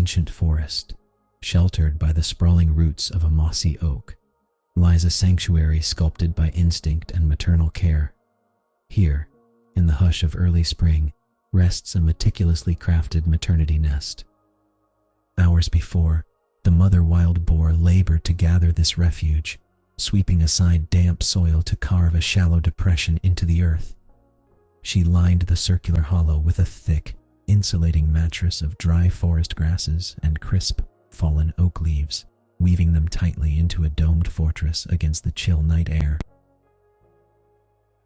ancient forest, sheltered by the sprawling roots of a mossy oak, lies a sanctuary sculpted by instinct and maternal care. Here, in the hush of early spring, rests a meticulously crafted maternity nest. Hours before, the mother wild boar labored to gather this refuge, sweeping aside damp soil to carve a shallow depression into the earth. She lined the circular hollow with a thick, insulating mattress of dry forest grasses and crisp, fallen oak leaves, weaving them tightly into a domed fortress against the chill night air.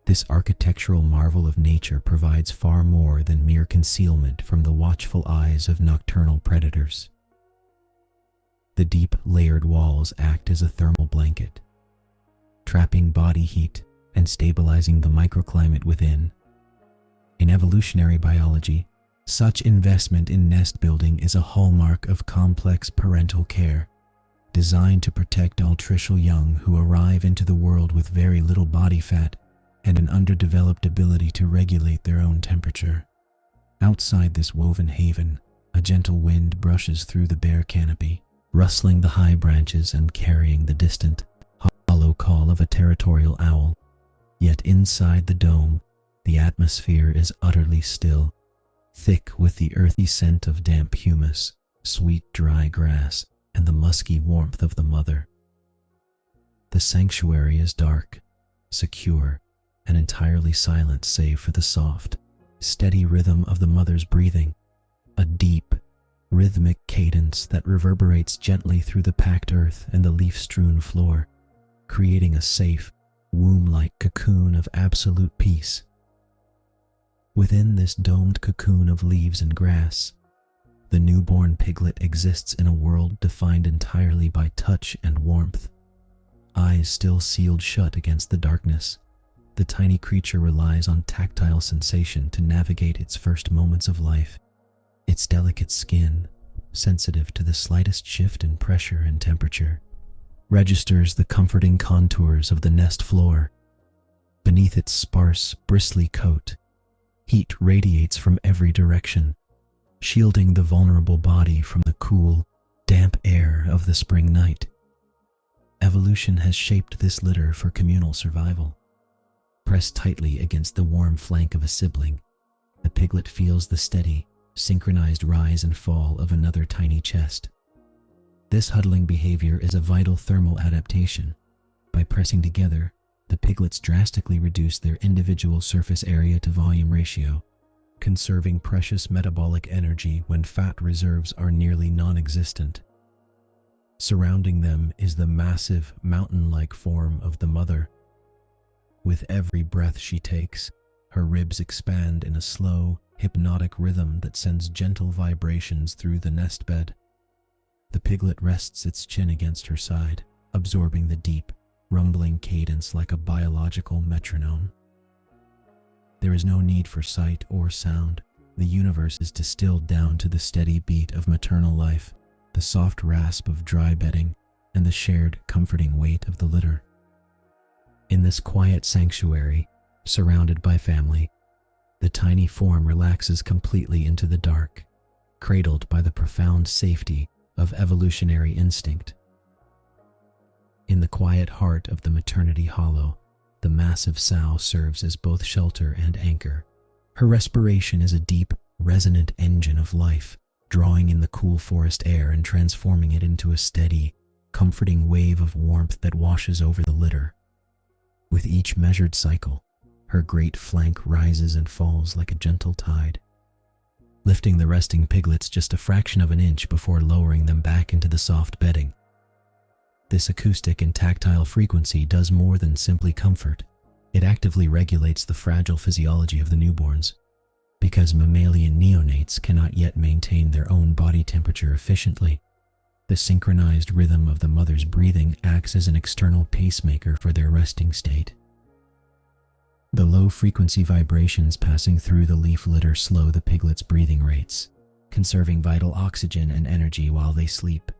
This architectural marvel of nature provides far more than mere concealment from the watchful eyes of nocturnal predators. The deep, layered walls act as a thermal blanket, trapping body heat and stabilizing the microclimate within. In evolutionary biology, such investment in nest building is a hallmark of complex parental care, designed to protect altricial young who arrive into the world with very little body fat and an underdeveloped ability to regulate their own temperature. Outside this woven haven, a gentle wind brushes through the bare canopy, rustling the high branches and carrying the distant, hollow call of a territorial owl. Yet inside the dome, the atmosphere is utterly still, thick with the earthy scent of damp humus, sweet dry grass, and the musky warmth of the mother. The sanctuary is dark, secure, and entirely silent save for the soft, steady rhythm of the mother's breathing, a deep, rhythmic cadence that reverberates gently through the packed earth and the leaf-strewn floor, creating a safe, womb-like cocoon of absolute peace. Within this domed cocoon of leaves and grass, the newborn piglet exists in a world defined entirely by touch and warmth. Eyes still sealed shut against the darkness, the tiny creature relies on tactile sensation to navigate its first moments of life. Its delicate skin, sensitive to the slightest shift in pressure and temperature, registers the comforting contours of the nest floor. Beneath its sparse, bristly coat, heat radiates from every direction, shielding the vulnerable body from the cool, damp air of the spring night. Evolution has shaped this litter for communal survival. Pressed tightly against the warm flank of a sibling, the piglet feels the steady, synchronized rise and fall of another tiny chest. This huddling behavior is a vital thermal adaptation. By pressing together, the piglets drastically reduce their individual surface area to volume ratio, conserving precious metabolic energy when fat reserves are nearly non-existent. Surrounding them is the massive, mountain-like form of the mother. With every breath she takes, her ribs expand in a slow, hypnotic rhythm that sends gentle vibrations through the nest bed. The piglet rests its chin against her side, absorbing the deep, rumbling cadence like a biological metronome. There is no need for sight or sound. The universe is distilled down to the steady beat of maternal life, the soft rasp of dry bedding, and the shared, comforting weight of the litter. In this quiet sanctuary, surrounded by family, the tiny form relaxes completely into the dark, cradled by the profound safety of evolutionary instinct. In the quiet heart of the maternity hollow, the massive sow serves as both shelter and anchor. Her respiration is a deep, resonant engine of life, drawing in the cool forest air and transforming it into a steady, comforting wave of warmth that washes over the litter. With each measured cycle, her great flank rises and falls like a gentle tide, lifting the resting piglets just a fraction of an inch before lowering them back into the soft bedding. This acoustic and tactile frequency does more than simply comfort. It actively regulates the fragile physiology of the newborns. Because mammalian neonates cannot yet maintain their own body temperature efficiently, the synchronized rhythm of the mother's breathing acts as an external pacemaker for their resting state. The low-frequency vibrations passing through the leaf litter slow the piglets' breathing rates, conserving vital oxygen and energy while they sleep.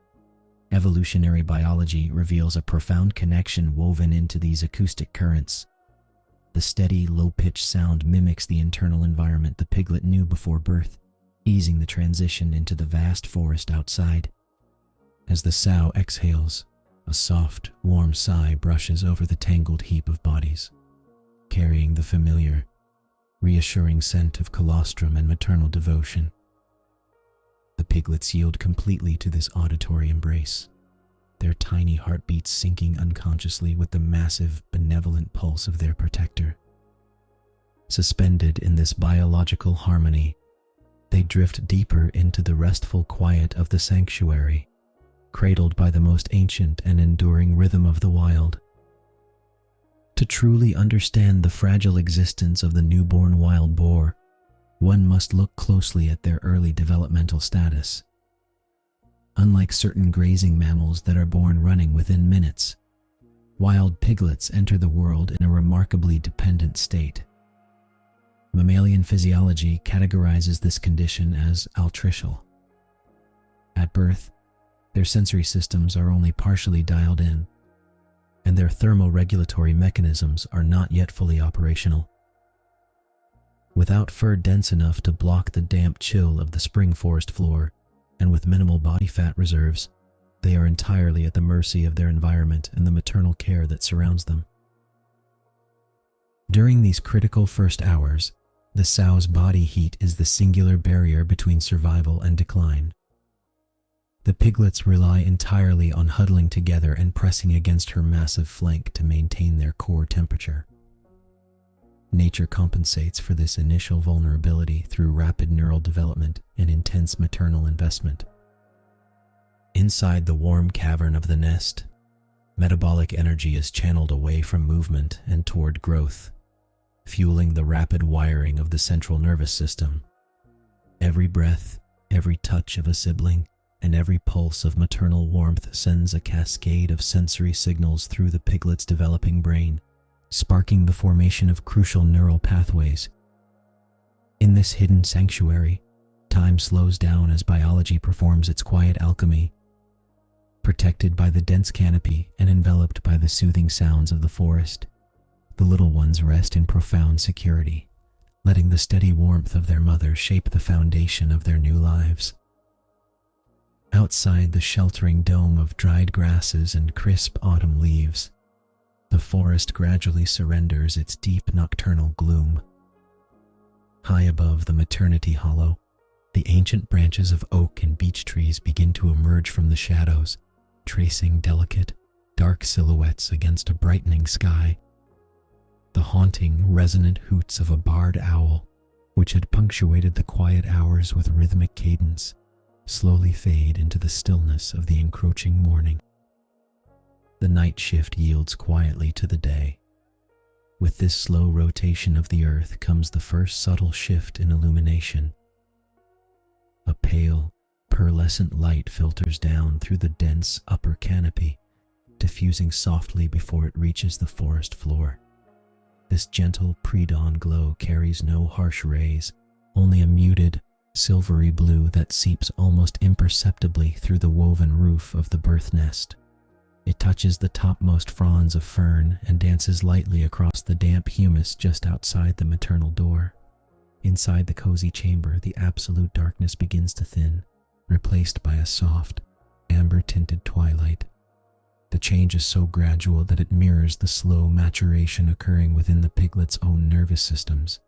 Evolutionary biology reveals a profound connection woven into these acoustic currents. The steady, low-pitched sound mimics the internal environment the piglet knew before birth, easing the transition into the vast forest outside. As the sow exhales, a soft, warm sigh brushes over the tangled heap of bodies, carrying the familiar, reassuring scent of colostrum and maternal devotion. The piglets yield completely to this auditory embrace, their tiny heartbeats syncing unconsciously with the massive, benevolent pulse of their protector. Suspended in this biological harmony, they drift deeper into the restful quiet of the sanctuary, cradled by the most ancient and enduring rhythm of the wild. To truly understand the fragile existence of the newborn wild boar, one must look closely at their early developmental status. Unlike certain grazing mammals that are born running within minutes, wild piglets enter the world in a remarkably dependent state. Mammalian physiology categorizes this condition as altricial. At birth, their sensory systems are only partially dialed in, and their thermoregulatory mechanisms are not yet fully operational. Without fur dense enough to block the damp chill of the spring forest floor, and with minimal body fat reserves, they are entirely at the mercy of their environment and the maternal care that surrounds them. During these critical first hours, the sow's body heat is the singular barrier between survival and decline. The piglets rely entirely on huddling together and pressing against her massive flank to maintain their core temperature. Nature compensates for this initial vulnerability through rapid neural development and intense maternal investment. Inside the warm cavern of the nest, metabolic energy is channeled away from movement and toward growth, fueling the rapid wiring of the central nervous system. Every breath, every touch of a sibling, and every pulse of maternal warmth sends a cascade of sensory signals through the piglet's developing brain, sparking the formation of crucial neural pathways. In this hidden sanctuary, time slows down as biology performs its quiet alchemy. Protected by the dense canopy and enveloped by the soothing sounds of the forest, the little ones rest in profound security, letting the steady warmth of their mother shape the foundation of their new lives. Outside the sheltering dome of dried grasses and crisp autumn leaves, the forest gradually surrenders its deep nocturnal gloom. High above the maternity hollow, the ancient branches of oak and beech trees begin to emerge from the shadows, tracing delicate, dark silhouettes against a brightening sky. The haunting, resonant hoots of a barred owl, which had punctuated the quiet hours with rhythmic cadence, slowly fade into the stillness of the encroaching morning. The night shift yields quietly to the day. With this slow rotation of the earth comes the first subtle shift in illumination. A pale, pearlescent light filters down through the dense upper canopy, diffusing softly before it reaches the forest floor. This gentle pre-dawn glow carries no harsh rays, only a muted, silvery blue that seeps almost imperceptibly through the woven roof of the birth nest. It touches the topmost fronds of fern and dances lightly across the damp humus just outside the maternal door. Inside the cozy chamber, the absolute darkness begins to thin, replaced by a soft, amber-tinted twilight. The change is so gradual that it mirrors the slow maturation occurring within the piglet's own nervous systems.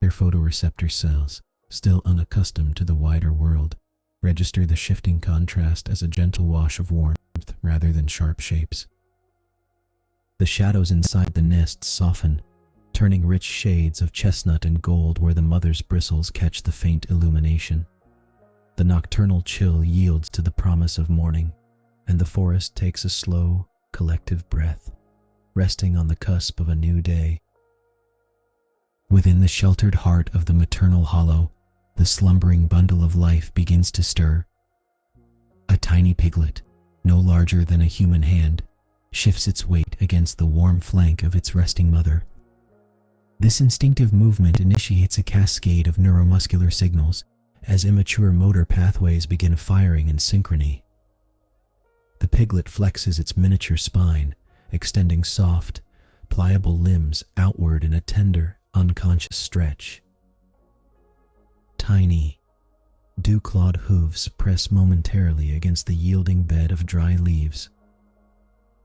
Their photoreceptor cells, still unaccustomed to the wider world, register the shifting contrast as a gentle wash of warmth rather than sharp shapes. The shadows inside the nest soften, turning rich shades of chestnut and gold where the mother's bristles catch the faint illumination. The nocturnal chill yields to the promise of morning, and the forest takes a slow, collective breath, resting on the cusp of a new day. Within the sheltered heart of the maternal hollow, the slumbering bundle of life begins to stir. A tiny piglet, no larger than a human hand, shifts its weight against the warm flank of its resting mother. This instinctive movement initiates a cascade of neuromuscular signals as immature motor pathways begin firing in synchrony. The piglet flexes its miniature spine, extending soft, pliable limbs outward in a tender, unconscious stretch. Tiny, Dew-clawed hooves press momentarily against the yielding bed of dry leaves,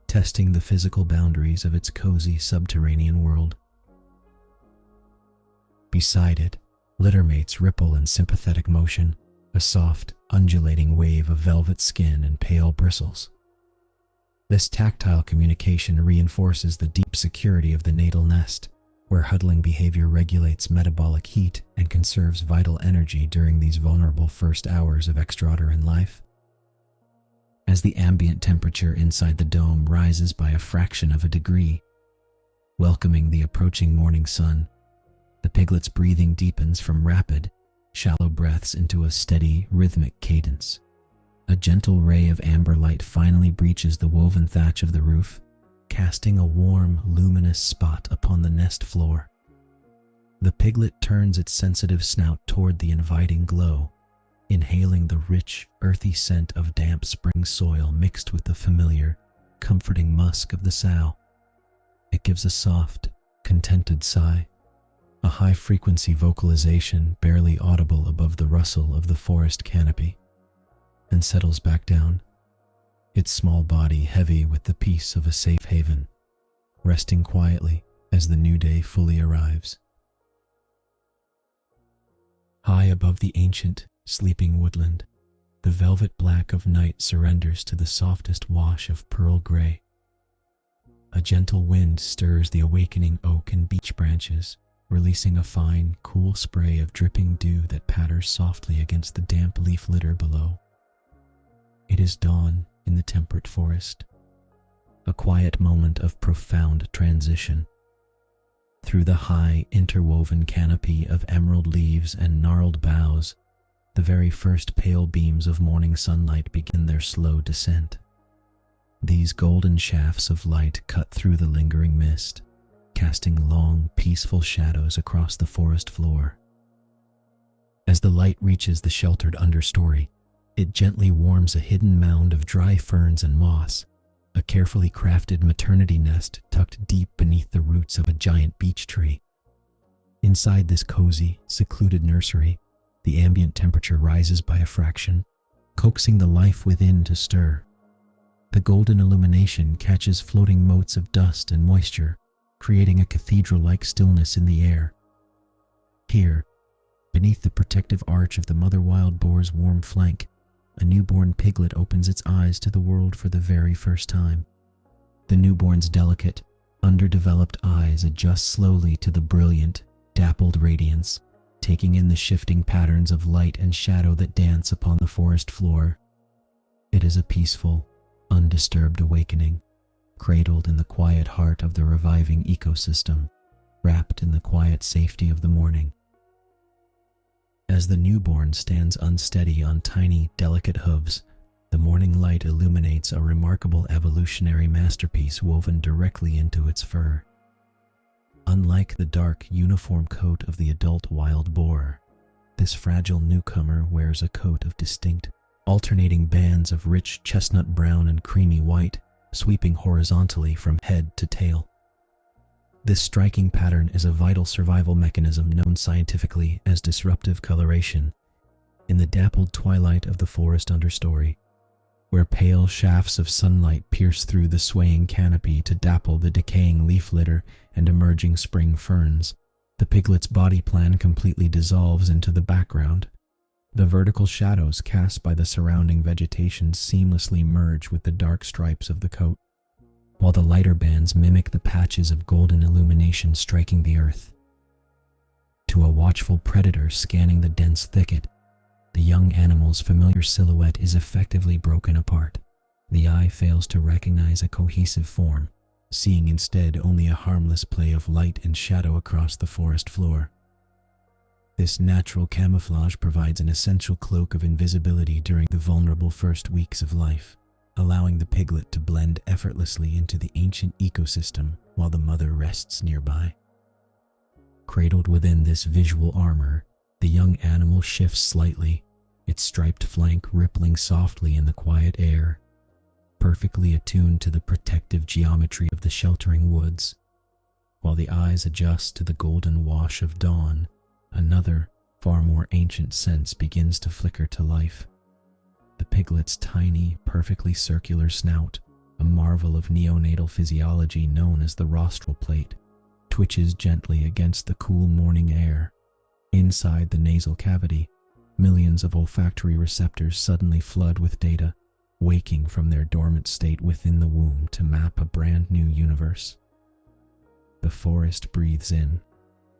testing the physical boundaries of its cozy subterranean world. Beside it, littermates ripple in sympathetic motion, a soft, undulating wave of velvet skin and pale bristles. This tactile communication reinforces the deep security of the natal nest, where huddling behavior regulates metabolic heat and conserves vital energy during these vulnerable first hours of extrauterine life. As the ambient temperature inside the dome rises by a fraction of a degree, welcoming the approaching morning sun, the piglet's breathing deepens from rapid, shallow breaths into a steady, rhythmic cadence. A gentle ray of amber light finally breaches the woven thatch of the roof, casting a warm, luminous spot upon the nest floor. The piglet turns its sensitive snout toward the inviting glow, inhaling the rich, earthy scent of damp spring soil mixed with the familiar, comforting musk of the sow. It gives a soft, contented sigh, a high-frequency vocalization barely audible above the rustle of the forest canopy, and settles back down, its small body heavy with the peace of a safe haven, resting quietly as the new day fully arrives. High above the ancient, sleeping woodland, the velvet black of night surrenders to the softest wash of pearl gray. A gentle wind stirs the awakening oak and beech branches, releasing a fine, cool spray of dripping dew that patters softly against the damp leaf litter below. It is dawn in the temperate forest, a quiet moment of profound transition. Through the high, interwoven canopy of emerald leaves and gnarled boughs, the very first pale beams of morning sunlight begin their slow descent. These golden shafts of light cut through the lingering mist, casting long, peaceful shadows across the forest floor. As the light reaches the sheltered understory, it gently warms a hidden mound of dry ferns and moss, a carefully crafted maternity nest tucked deep beneath the roots of a giant beech tree. Inside this cozy, secluded nursery, the ambient temperature rises by a fraction, coaxing the life within to stir. The golden illumination catches floating motes of dust and moisture, creating a cathedral-like stillness in the air. Here, beneath the protective arch of the mother wild boar's warm flank, a newborn piglet opens its eyes to the world for the very first time. The newborn's delicate, underdeveloped eyes adjust slowly to the brilliant, dappled radiance, taking in the shifting patterns of light and shadow that dance upon the forest floor. It is a peaceful, undisturbed awakening, cradled in the quiet heart of the reviving ecosystem, wrapped in the quiet safety of the morning. As the newborn stands unsteady on tiny, delicate hooves, the morning light illuminates a remarkable evolutionary masterpiece woven directly into its fur. Unlike the dark, uniform coat of the adult wild boar, this fragile newcomer wears a coat of distinct, alternating bands of rich chestnut brown and creamy white, sweeping horizontally from head to tail. This striking pattern is a vital survival mechanism known scientifically as disruptive coloration. In the dappled twilight of the forest understory, where pale shafts of sunlight pierce through the swaying canopy to dapple the decaying leaf litter and emerging spring ferns, the piglet's body plan completely dissolves into the background. The vertical shadows cast by the surrounding vegetation seamlessly merge with the dark stripes of the coat, while the lighter bands mimic the patches of golden illumination striking the earth. To a watchful predator scanning the dense thicket, the young animal's familiar silhouette is effectively broken apart. The eye fails to recognize a cohesive form, seeing instead only a harmless play of light and shadow across the forest floor. This natural camouflage provides an essential cloak of invisibility during the vulnerable first weeks of life, allowing the piglet to blend effortlessly into the ancient ecosystem while the mother rests nearby. Cradled within this visual armor, the young animal shifts slightly, its striped flank rippling softly in the quiet air, perfectly attuned to the protective geometry of the sheltering woods. While the eyes adjust to the golden wash of dawn, another, far more ancient sense begins to flicker to life. The piglet's tiny, perfectly circular snout, a marvel of neonatal physiology known as the rostral plate, twitches gently against the cool morning air. Inside the nasal cavity, millions of olfactory receptors suddenly flood with data, waking from their dormant state within the womb to map a brand new universe. The forest breathes in,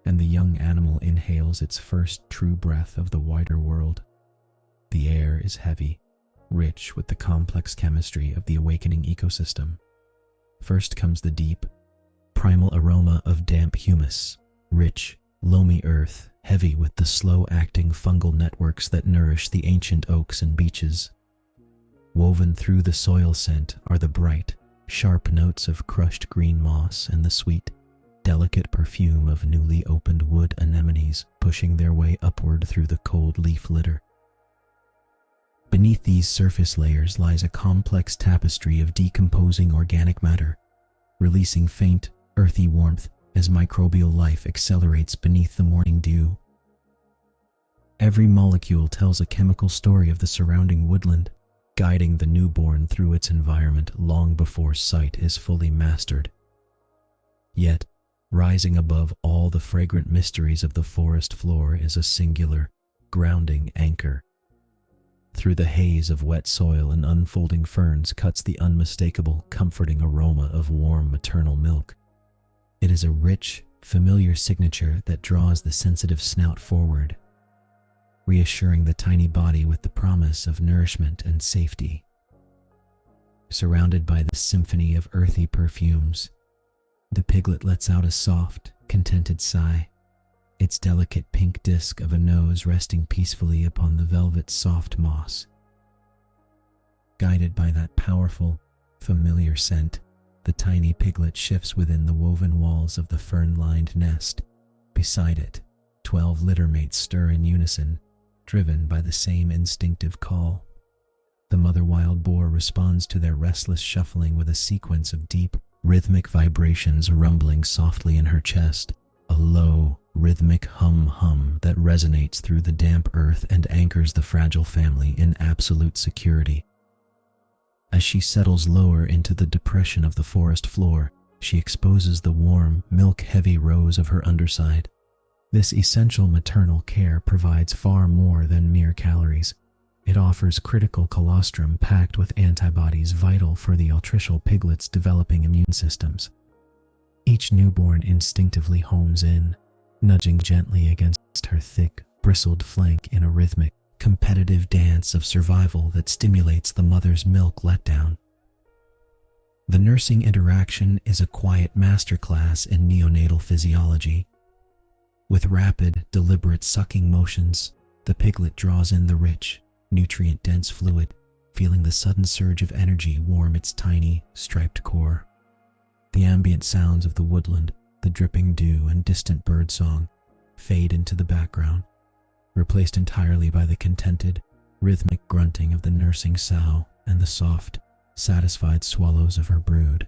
and the young animal inhales its first true breath of the wider world. The air is heavy, rich with the complex chemistry of the awakening ecosystem. First comes the deep, primal aroma of damp humus, rich, loamy earth, heavy with the slow-acting fungal networks that nourish the ancient oaks and beeches. Woven through the soil scent are the bright, sharp notes of crushed green moss and the sweet, delicate perfume of newly opened wood anemones pushing their way upward through the cold leaf litter. Beneath these surface layers lies a complex tapestry of decomposing organic matter, releasing faint, earthy warmth as microbial life accelerates beneath the morning dew. Every molecule tells a chemical story of the surrounding woodland, guiding the newborn through its environment long before sight is fully mastered. Yet, rising above all the fragrant mysteries of the forest floor is a singular, grounding anchor. Through the haze of wet soil and unfolding ferns cuts the unmistakable, comforting aroma of warm maternal milk. It is a rich, familiar signature that draws the sensitive snout forward, reassuring the tiny body with the promise of nourishment and safety. Surrounded by the symphony of earthy perfumes, the piglet lets out a soft, contented sigh, its delicate pink disc of a nose resting peacefully upon the velvet's soft moss. Guided by that powerful, familiar scent, the tiny piglet shifts within the woven walls of the fern-lined nest. Beside it, 12 littermates stir in unison, driven by the same instinctive call. The mother wild boar responds to their restless shuffling with a sequence of deep, rhythmic vibrations rumbling softly in her chest, a low, rhythmic hum that resonates through the damp earth and anchors the fragile family in absolute security. As she settles lower into the depression of the forest floor, she exposes the warm, milk-heavy rows of her underside. This essential maternal care provides far more than mere calories. It offers critical colostrum packed with antibodies vital for the altricial piglet's developing immune systems. Each newborn instinctively homes in, nudging gently against her thick, bristled flank in a rhythmic, competitive dance of survival that stimulates the mother's milk letdown. The nursing interaction is a quiet masterclass in neonatal physiology. With rapid, deliberate sucking motions, the piglet draws in the rich, nutrient-dense fluid, feeling the sudden surge of energy warm its tiny, striped core. The ambient sounds of the woodland, the dripping dew and distant birdsong, fade into the background, replaced entirely by the contented, rhythmic grunting of the nursing sow and the soft, satisfied swallows of her brood.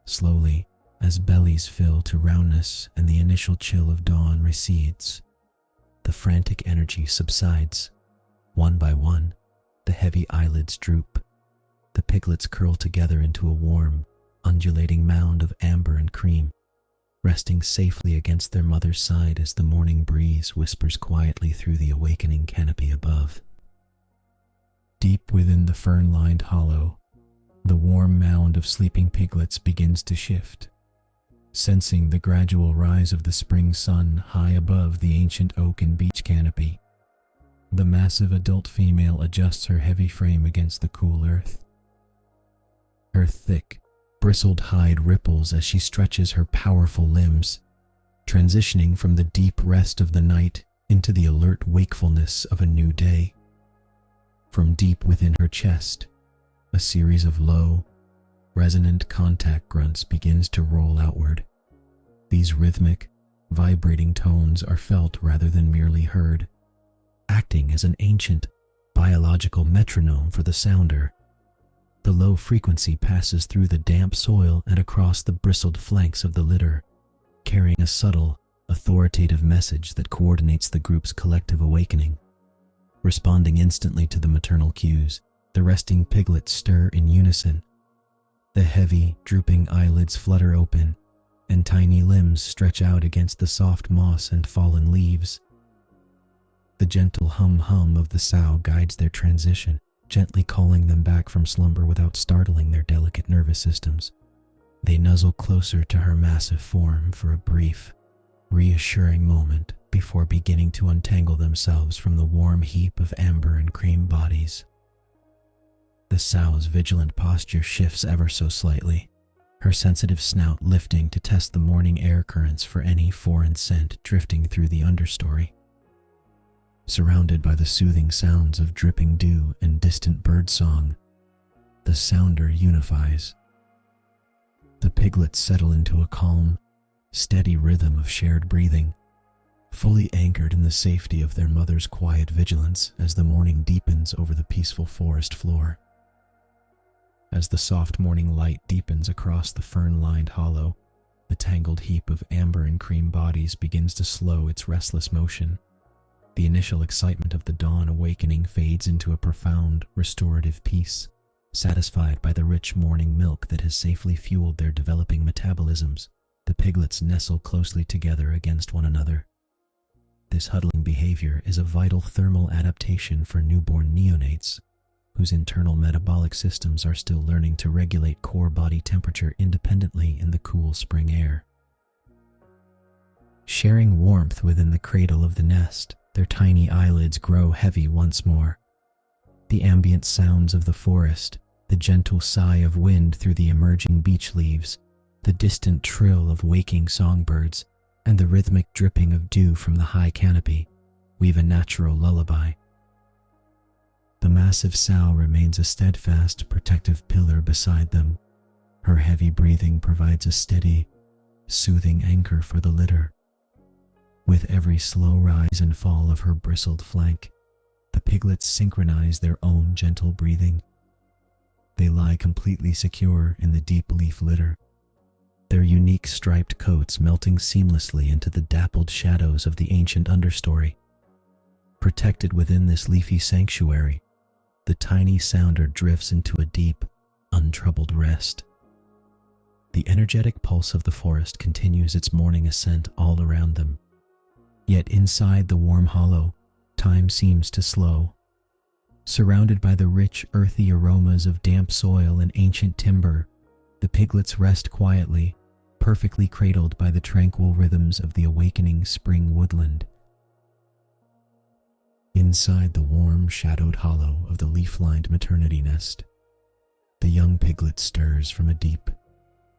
Slowly, as bellies fill to roundness and the initial chill of dawn recedes, the frantic energy subsides. One by one, the heavy eyelids droop. The piglets curl together into a warm, undulating mound of amber and cream, resting safely against their mother's side as the morning breeze whispers quietly through the awakening canopy above. Deep within the fern-lined hollow, the warm mound of sleeping piglets begins to shift. Sensing the gradual rise of the spring sun high above the ancient oak and beech canopy, the massive adult female adjusts her heavy frame against the cool earth. Her thick, bristled hide ripples as she stretches her powerful limbs, transitioning from the deep rest of the night into the alert wakefulness of a new day. From deep within her chest, a series of low, resonant contact grunts begins to roll outward. These rhythmic, vibrating tones are felt rather than merely heard, acting as an ancient, biological metronome for the sounder. The low frequency passes through the damp soil and across the bristled flanks of the litter, carrying a subtle, authoritative message that coordinates the group's collective awakening. Responding instantly to the maternal cues, the resting piglets stir in unison. The heavy, drooping eyelids flutter open, and tiny limbs stretch out against the soft moss and fallen leaves. The gentle hum-hum of the sow guides their transition, gently calling them back from slumber without startling their delicate nervous systems. They nuzzle closer to her massive form for a brief, reassuring moment before beginning to untangle themselves from the warm heap of amber and cream bodies. The sow's vigilant posture shifts ever so slightly, her sensitive snout lifting to test the morning air currents for any foreign scent drifting through the understory. Surrounded by the soothing sounds of dripping dew and distant birdsong, the sounder unifies. The piglets settle into a calm, steady rhythm of shared breathing, fully anchored in the safety of their mother's quiet vigilance as the morning deepens over the peaceful forest floor. As the soft morning light deepens across the fern-lined hollow, the tangled heap of amber and cream bodies begins to slow its restless motion. The initial excitement of the dawn awakening fades into a profound, restorative peace, satisfied by the rich morning milk that has safely fueled their developing metabolisms. The piglets nestle closely together against one another. This huddling behavior is a vital thermal adaptation for newborn neonates, whose internal metabolic systems are still learning to regulate core body temperature independently in the cool spring air. Sharing warmth within the cradle of the nest, their tiny eyelids grow heavy once more. The ambient sounds of the forest, the gentle sigh of wind through the emerging beech leaves, the distant trill of waking songbirds, and the rhythmic dripping of dew from the high canopy weave a natural lullaby. The massive sow remains a steadfast, protective pillar beside them. Her heavy breathing provides a steady, soothing anchor for the litter. With every slow rise and fall of her bristled flank, the piglets synchronize their own gentle breathing. They lie completely secure in the deep leaf litter, their unique striped coats melting seamlessly into the dappled shadows of the ancient understory. Protected within this leafy sanctuary, the tiny sounder drifts into a deep, untroubled rest. The energetic pulse of the forest continues its morning ascent all around them. Yet inside the warm hollow, time seems to slow. Surrounded by the rich, earthy aromas of damp soil and ancient timber, the piglets rest quietly, perfectly cradled by the tranquil rhythms of the awakening spring woodland. Inside the warm, shadowed hollow of the leaf-lined maternity nest, the young piglet stirs from a deep,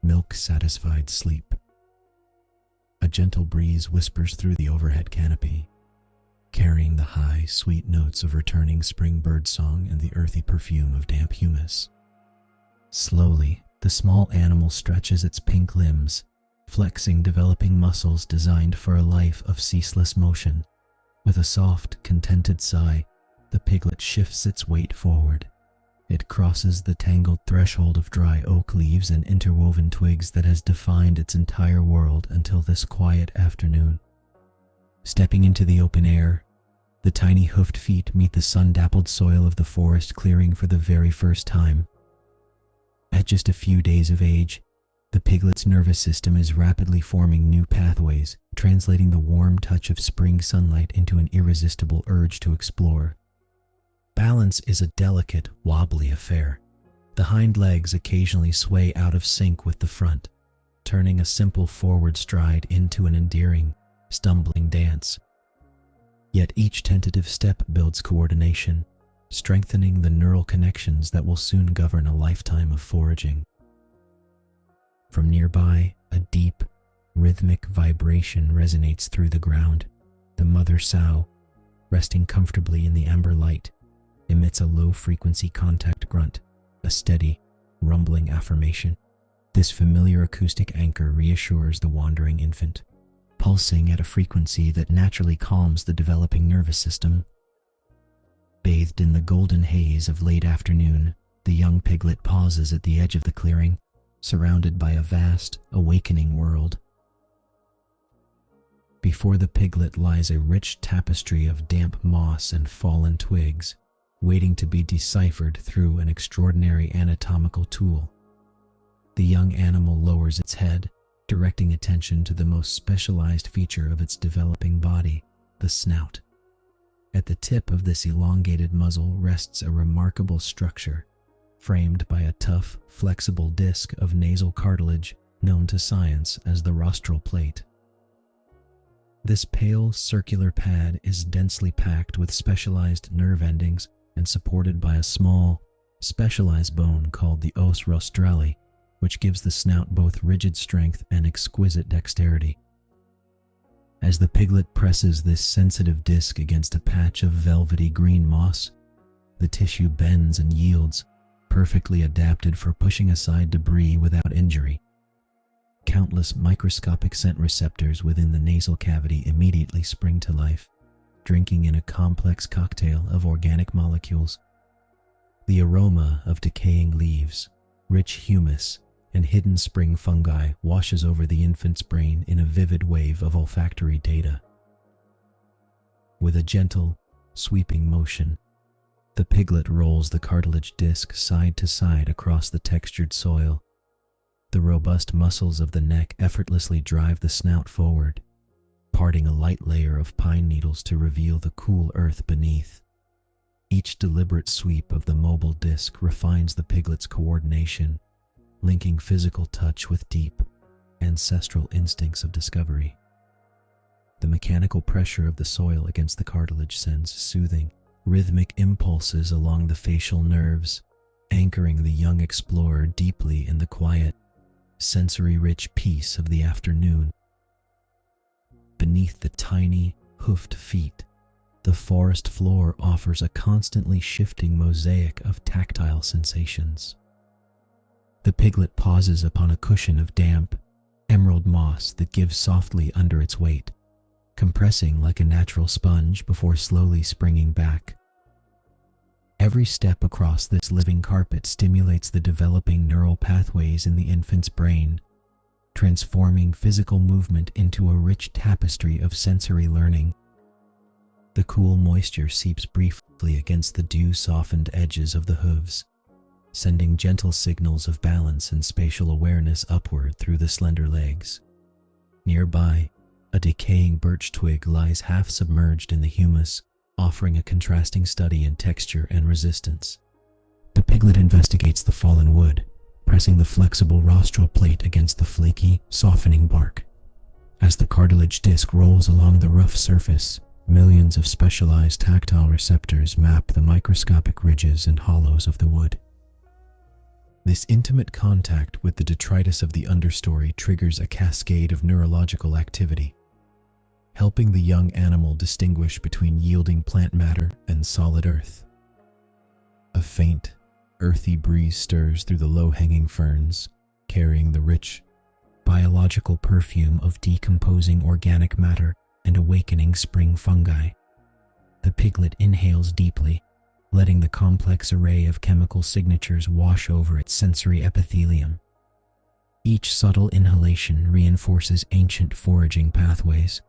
milk-satisfied sleep. A gentle breeze whispers through the overhead canopy, carrying the high, sweet notes of returning spring birdsong and the earthy perfume of damp humus. Slowly, the small animal stretches its pink limbs, flexing developing muscles designed for a life of ceaseless motion. With a soft, contented sigh, the piglet shifts its weight forward. It crosses the tangled threshold of dry oak leaves and interwoven twigs that has defined its entire world until this quiet afternoon. Stepping into the open air, the tiny hoofed feet meet the sun-dappled soil of the forest clearing for the very first time. At just a few days of age, the piglet's nervous system is rapidly forming new pathways, translating the warm touch of spring sunlight into an irresistible urge to explore. Balance is a delicate, wobbly affair. The hind legs occasionally sway out of sync with the front, turning a simple forward stride into an endearing, stumbling dance. Yet each tentative step builds coordination, strengthening the neural connections that will soon govern a lifetime of foraging. From nearby, a deep, rhythmic vibration resonates through the ground. The mother sow, resting comfortably in the amber light, emits a low-frequency contact grunt, a steady, rumbling affirmation. This familiar acoustic anchor reassures the wandering infant, pulsing at a frequency that naturally calms the developing nervous system. Bathed in the golden haze of late afternoon, the young piglet pauses at the edge of the clearing, surrounded by a vast, awakening world. Before the piglet lies a rich tapestry of damp moss and fallen twigs, waiting to be deciphered through an extraordinary anatomical tool. The young animal lowers its head, directing attention to the most specialized feature of its developing body, the snout. At the tip of this elongated muzzle rests a remarkable structure, framed by a tough, flexible disc of nasal cartilage known to science as the rostral plate. This pale, circular pad is densely packed with specialized nerve endings and supported by a small, specialized bone called the os rostrali, which gives the snout both rigid strength and exquisite dexterity. As the piglet presses this sensitive disc against a patch of velvety green moss, the tissue bends and yields, perfectly adapted for pushing aside debris without injury. Countless microscopic scent receptors within the nasal cavity immediately spring to life, drinking in a complex cocktail of organic molecules. The aroma of decaying leaves, rich humus, and hidden spring fungi washes over the infant's brain in a vivid wave of olfactory data. With a gentle, sweeping motion, the piglet rolls the cartilage disc side to side across the textured soil. The robust muscles of the neck effortlessly drive the snout forward, parting a light layer of pine needles to reveal the cool earth beneath. Each deliberate sweep of the mobile disc refines the piglet's coordination, linking physical touch with deep, ancestral instincts of discovery. The mechanical pressure of the soil against the cartilage sends soothing, rhythmic impulses along the facial nerves, anchoring the young explorer deeply in the quiet, sensory-rich peace of the afternoon. Beneath the tiny, hoofed feet, the forest floor offers a constantly shifting mosaic of tactile sensations. The piglet pauses upon a cushion of damp, emerald moss that gives softly under its weight, compressing like a natural sponge before slowly springing back. Every step across this living carpet stimulates the developing neural pathways in the infant's brain, transforming physical movement into a rich tapestry of sensory learning. The cool moisture seeps briefly against the dew-softened edges of the hooves, sending gentle signals of balance and spatial awareness upward through the slender legs. Nearby, a decaying birch twig lies half submerged in the humus, offering a contrasting study in texture and resistance. The piglet investigates the fallen wood, pressing the flexible rostral plate against the flaky, softening bark. As the cartilage disc rolls along the rough surface, millions of specialized tactile receptors map the microscopic ridges and hollows of the wood. This intimate contact with the detritus of the understory triggers a cascade of neurological activity, helping the young animal distinguish between yielding plant matter and solid earth. A faint, earthy breeze stirs through the low-hanging ferns, carrying the rich, biological perfume of decomposing organic matter and awakening spring fungi. The piglet inhales deeply, letting the complex array of chemical signatures wash over its sensory epithelium. Each subtle inhalation reinforces ancient foraging pathways,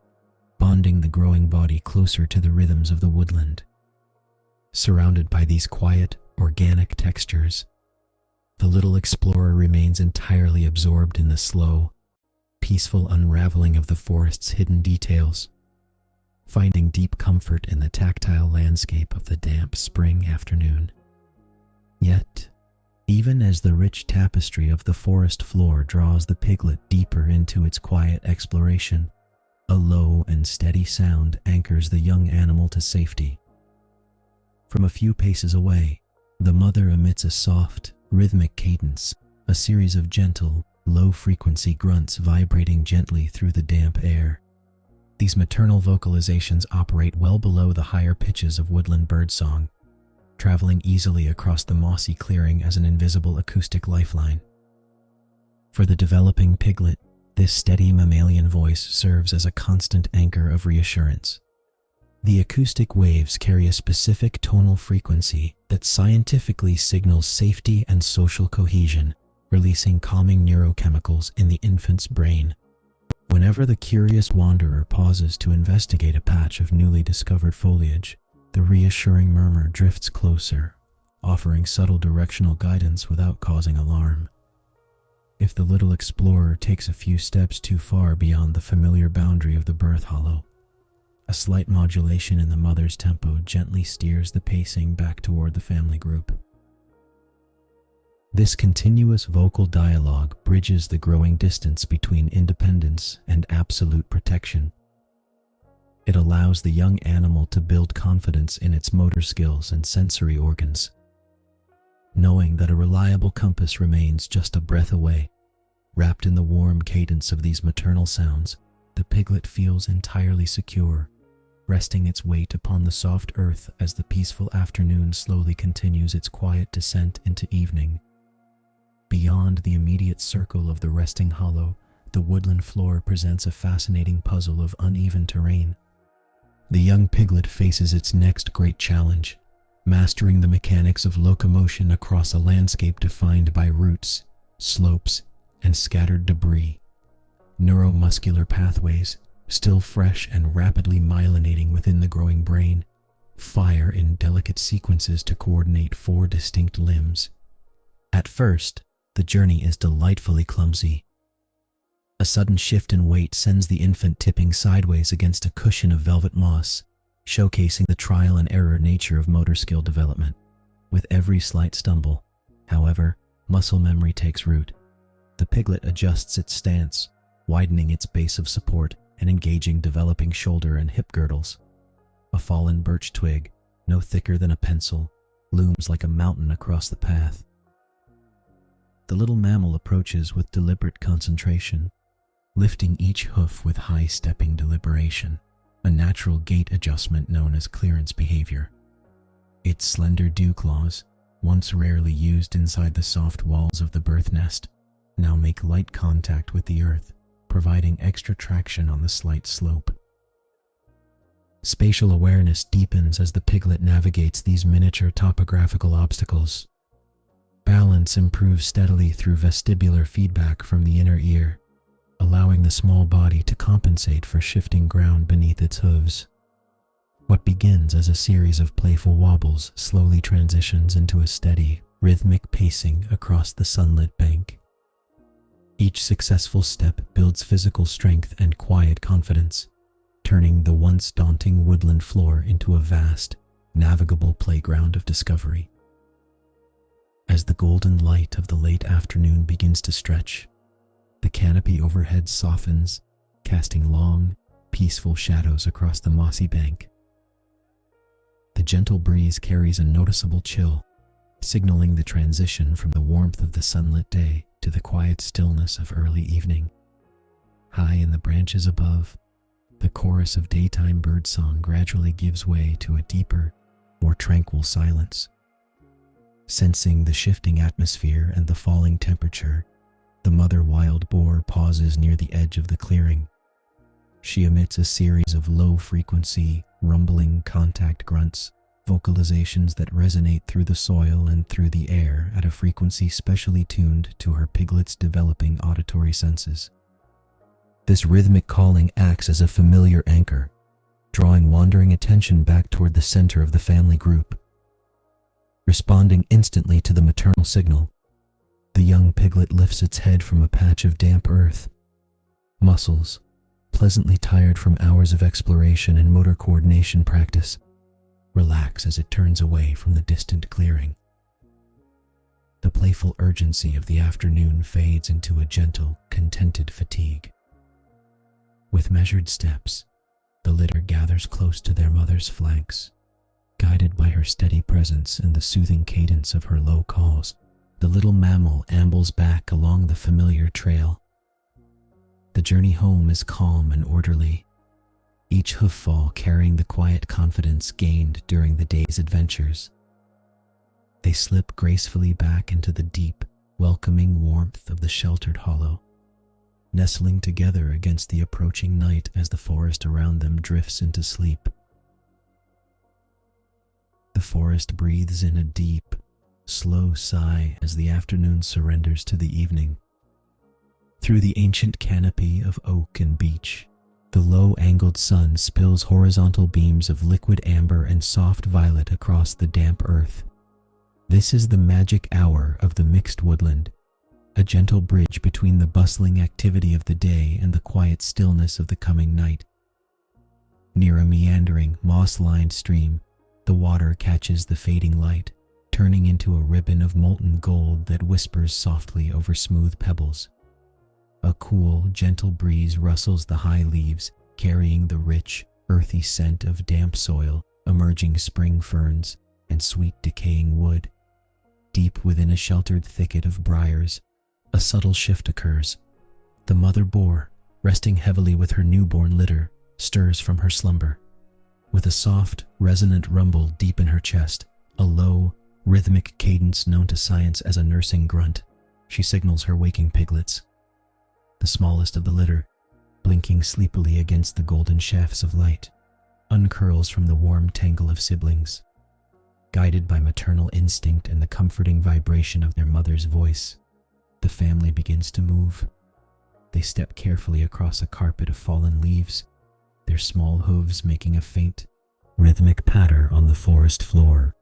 bonding the growing body closer to the rhythms of the woodland. Surrounded by these quiet, organic textures, the little explorer remains entirely absorbed in the slow, peaceful unraveling of the forest's hidden details, finding deep comfort in the tactile landscape of the damp spring afternoon. Yet, even as the rich tapestry of the forest floor draws the piglet deeper into its quiet exploration, a low and steady sound anchors the young animal to safety. From a few paces away, the mother emits a soft, rhythmic cadence, a series of gentle, low-frequency grunts vibrating gently through the damp air. These maternal vocalizations operate well below the higher pitches of woodland birdsong, traveling easily across the mossy clearing as an invisible acoustic lifeline. For the developing piglet, this steady mammalian voice serves as a constant anchor of reassurance. The acoustic waves carry a specific tonal frequency that scientifically signals safety and social cohesion, releasing calming neurochemicals in the infant's brain. Whenever the curious wanderer pauses to investigate a patch of newly discovered foliage, the reassuring murmur drifts closer, offering subtle directional guidance without causing alarm. If the little explorer takes a few steps too far beyond the familiar boundary of the birth hollow, a slight modulation in the mother's tempo gently steers the pacing back toward the family group. This continuous vocal dialogue bridges the growing distance between independence and absolute protection. It allows the young animal to build confidence in its motor skills and sensory organs. Knowing that a reliable compass remains just a breath away, wrapped in the warm cadence of these maternal sounds, the piglet feels entirely secure, resting its weight upon the soft earth as the peaceful afternoon slowly continues its quiet descent into evening. Beyond the immediate circle of the resting hollow, the woodland floor presents a fascinating puzzle of uneven terrain. The young piglet faces its next great challenge, mastering the mechanics of locomotion across a landscape defined by roots, slopes, and scattered debris. Neuromuscular pathways, still fresh and rapidly myelinating within the growing brain, fire in delicate sequences to coordinate 4 distinct limbs. At first, the journey is delightfully clumsy. A sudden shift in weight sends the infant tipping sideways against a cushion of velvet moss, showcasing the trial and error nature of motor skill development. With every slight stumble, however, muscle memory takes root. The piglet adjusts its stance, widening its base of support and engaging developing shoulder and hip girdles. A fallen birch twig, no thicker than a pencil, looms like a mountain across the path. The little mammal approaches with deliberate concentration, lifting each hoof with high-stepping deliberation, a natural gait adjustment known as clearance behavior. Its slender dew claws, once rarely used inside the soft walls of the birth nest, now make light contact with the earth, providing extra traction on the slight slope. Spatial awareness deepens as the piglet navigates these miniature topographical obstacles. Balance improves steadily through vestibular feedback from the inner ear, allowing the small body to compensate for shifting ground beneath its hooves. What begins as a series of playful wobbles slowly transitions into a steady, rhythmic pacing across the sunlit bank. Each successful step builds physical strength and quiet confidence, turning the once daunting woodland floor into a vast, navigable playground of discovery. As the golden light of the late afternoon begins to stretch, the canopy overhead softens, casting long, peaceful shadows across the mossy bank. The gentle breeze carries a noticeable chill, signaling the transition from the warmth of the sunlit day to the quiet stillness of early evening. High in the branches above, the chorus of daytime birdsong gradually gives way to a deeper, more tranquil silence. Sensing the shifting atmosphere and the falling temperature, the mother wild boar pauses near the edge of the clearing. She emits a series of low-frequency, rumbling contact grunts, vocalizations that resonate through the soil and through the air at a frequency specially tuned to her piglet's developing auditory senses. This rhythmic calling acts as a familiar anchor, drawing wandering attention back toward the center of the family group. Responding instantly to the maternal signal, the young piglet lifts its head from a patch of damp earth. Muscles, pleasantly tired from hours of exploration and motor coordination practice, relax as it turns away from the distant clearing. The playful urgency of the afternoon fades into a gentle, contented fatigue. With measured steps, the litter gathers close to their mother's flanks. Guided by her steady presence and the soothing cadence of her low calls, the little mammal ambles back along the familiar trail. The journey home is calm and orderly, each hoof-fall carrying the quiet confidence gained during the day's adventures. They slip gracefully back into the deep, welcoming warmth of the sheltered hollow, nestling together against the approaching night as the forest around them drifts into sleep. The forest breathes in a deep, slow sigh as the afternoon surrenders to the evening. Through the ancient canopy of oak and beech, the low-angled sun spills horizontal beams of liquid amber and soft violet across the damp earth. This is the magic hour of the mixed woodland, a gentle bridge between the bustling activity of the day and the quiet stillness of the coming night. Near a meandering, moss-lined stream, the water catches the fading light, turning into a ribbon of molten gold that whispers softly over smooth pebbles. A cool, gentle breeze rustles the high leaves, carrying the rich, earthy scent of damp soil, emerging spring ferns, and sweet decaying wood. Deep within a sheltered thicket of briars, a subtle shift occurs. The mother boar, resting heavily with her newborn litter, stirs from her slumber. With a soft, resonant rumble deep in her chest, a low, rhythmic cadence known to science as a nursing grunt, she signals her waking piglets. The smallest of the litter, blinking sleepily against the golden shafts of light, uncurls from the warm tangle of siblings. Guided by maternal instinct and the comforting vibration of their mother's voice, the family begins to move. They step carefully across a carpet of fallen leaves, their small hooves making a faint, rhythmic patter on the forest floor.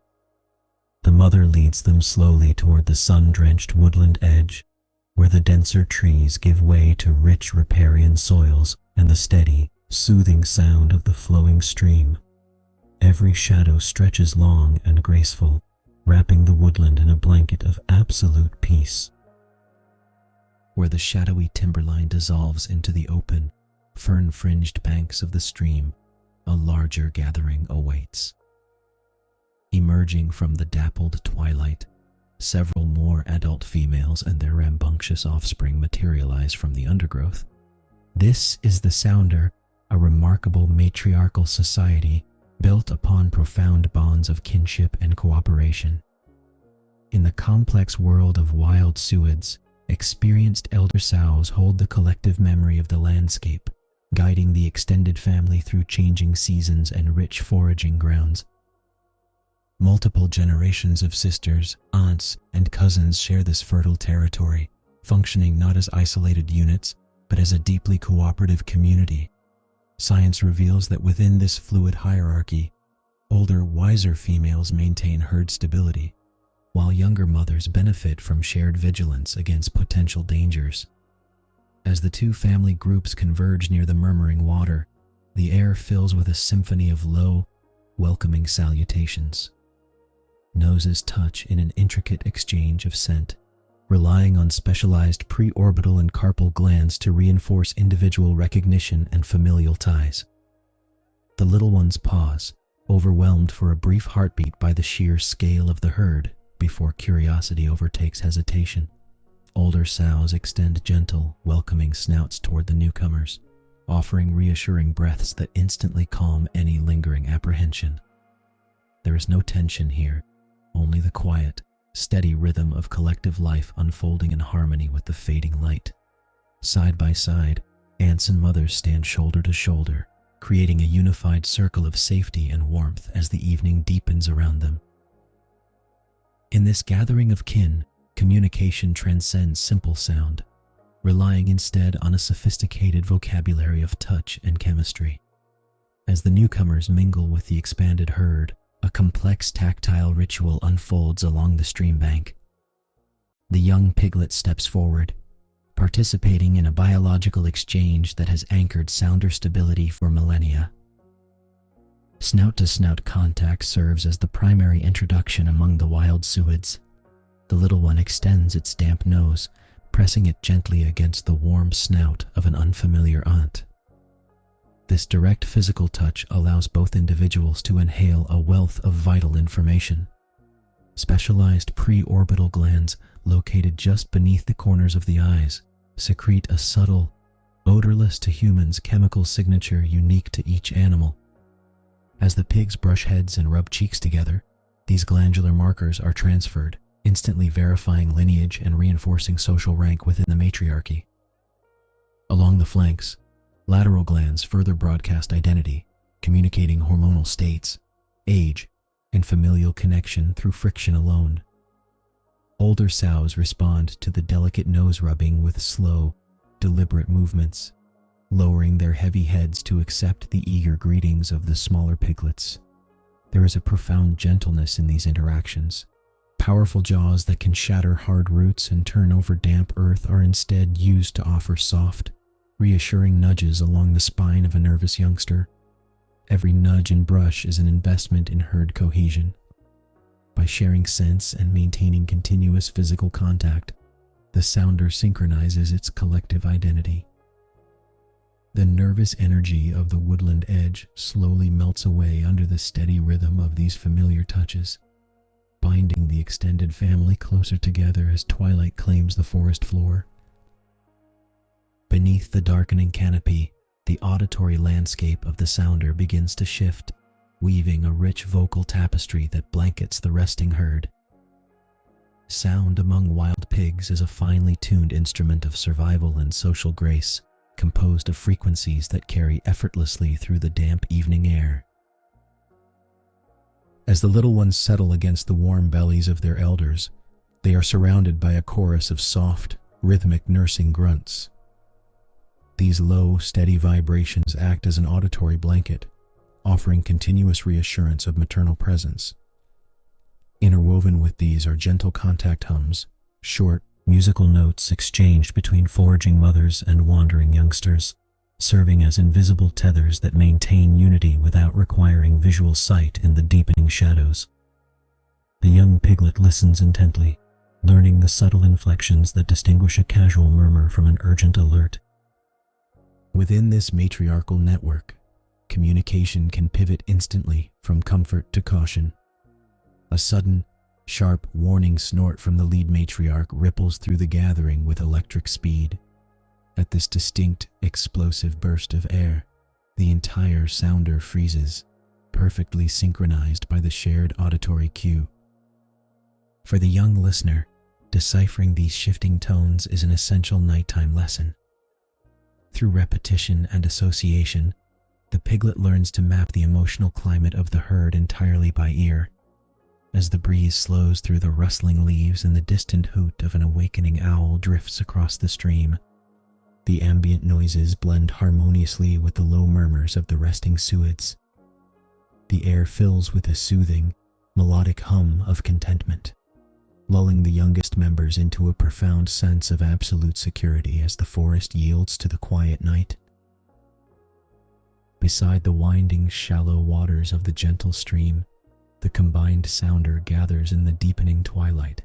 The mother leads them slowly toward the sun-drenched woodland edge, where the denser trees give way to rich riparian soils and the steady, soothing sound of the flowing stream. Every shadow stretches long and graceful, wrapping the woodland in a blanket of absolute peace. Where the shadowy timberline dissolves into the open, fern-fringed banks of the stream, a larger gathering awaits. Emerging from the dappled twilight, several more adult females and their rambunctious offspring materialize from the undergrowth. This is the Sounder, a remarkable matriarchal society built upon profound bonds of kinship and cooperation. In the complex world of wild suids, experienced elder sows hold the collective memory of the landscape, guiding the extended family through changing seasons and rich foraging grounds. Multiple generations of sisters, aunts, and cousins share this fertile territory, functioning not as isolated units, but as a deeply cooperative community. Science reveals that within this fluid hierarchy, older, wiser females maintain herd stability, while younger mothers benefit from shared vigilance against potential dangers. As the two family groups converge near the murmuring water, the air fills with a symphony of low, welcoming salutations. Noses touch in an intricate exchange of scent, relying on specialized preorbital and carpal glands to reinforce individual recognition and familial ties. The little ones pause, overwhelmed for a brief heartbeat by the sheer scale of the herd, before curiosity overtakes hesitation. Older sows extend gentle, welcoming snouts toward the newcomers, offering reassuring breaths that instantly calm any lingering apprehension. There is no tension here, only the quiet, steady rhythm of collective life unfolding in harmony with the fading light. Side by side, aunts and mothers stand shoulder to shoulder, creating a unified circle of safety and warmth as the evening deepens around them. In this gathering of kin, communication transcends simple sound, relying instead on a sophisticated vocabulary of touch and chemistry. As the newcomers mingle with the expanded herd, a complex tactile ritual unfolds along the stream bank. The young piglet steps forward, participating in a biological exchange that has anchored sounder stability for millennia. Snout-to-snout contact serves as the primary introduction among the wild suids. The little one extends its damp nose, pressing it gently against the warm snout of an unfamiliar aunt. This direct physical touch allows both individuals to inhale a wealth of vital information. Specialized preorbital glands, located just beneath the corners of the eyes, secrete a subtle, odorless to humans chemical signature unique to each animal. As the pigs brush heads and rub cheeks together, these glandular markers are transferred, instantly verifying lineage and reinforcing social rank within the matriarchy. Along the flanks, lateral glands further broadcast identity, communicating hormonal states, age, and familial connection through friction alone. Older sows respond to the delicate nose rubbing with slow, deliberate movements, lowering their heavy heads to accept the eager greetings of the smaller piglets. There is a profound gentleness in these interactions. Powerful jaws that can shatter hard roots and turn over damp earth are instead used to offer soft, reassuring nudges along the spine of a nervous youngster. Every nudge and brush is an investment in herd cohesion. By sharing scents and maintaining continuous physical contact, the sounder synchronizes its collective identity. The nervous energy of the woodland edge slowly melts away under the steady rhythm of these familiar touches, binding the extended family closer together as twilight claims the forest floor. Beneath the darkening canopy, the auditory landscape of the sounder begins to shift, weaving a rich vocal tapestry that blankets the resting herd. Sound among wild pigs is a finely tuned instrument of survival and social grace, composed of frequencies that carry effortlessly through the damp evening air. As the little ones settle against the warm bellies of their elders, they are surrounded by a chorus of soft, rhythmic nursing grunts. These low, steady vibrations act as an auditory blanket, offering continuous reassurance of maternal presence. Interwoven with these are gentle contact hums, short, musical notes exchanged between foraging mothers and wandering youngsters, serving as invisible tethers that maintain unity without requiring visual sight in the deepening shadows. The young piglet listens intently, learning the subtle inflections that distinguish a casual murmur from an urgent alert. Within this matriarchal network, communication can pivot instantly from comfort to caution. A sudden, sharp warning snort from the lead matriarch ripples through the gathering with electric speed. At this distinct, explosive burst of air, the entire sounder freezes, perfectly synchronized by the shared auditory cue. For the young listener, deciphering these shifting tones is an essential nighttime lesson. Through repetition and association, the piglet learns to map the emotional climate of the herd entirely by ear. As the breeze slows through the rustling leaves and the distant hoot of an awakening owl drifts across the stream, the ambient noises blend harmoniously with the low murmurs of the resting suids. The air fills with a soothing, melodic hum of contentment, lulling the youngest members into a profound sense of absolute security as the forest yields to the quiet night. Beside the winding, shallow waters of the gentle stream, the combined sounder gathers in the deepening twilight.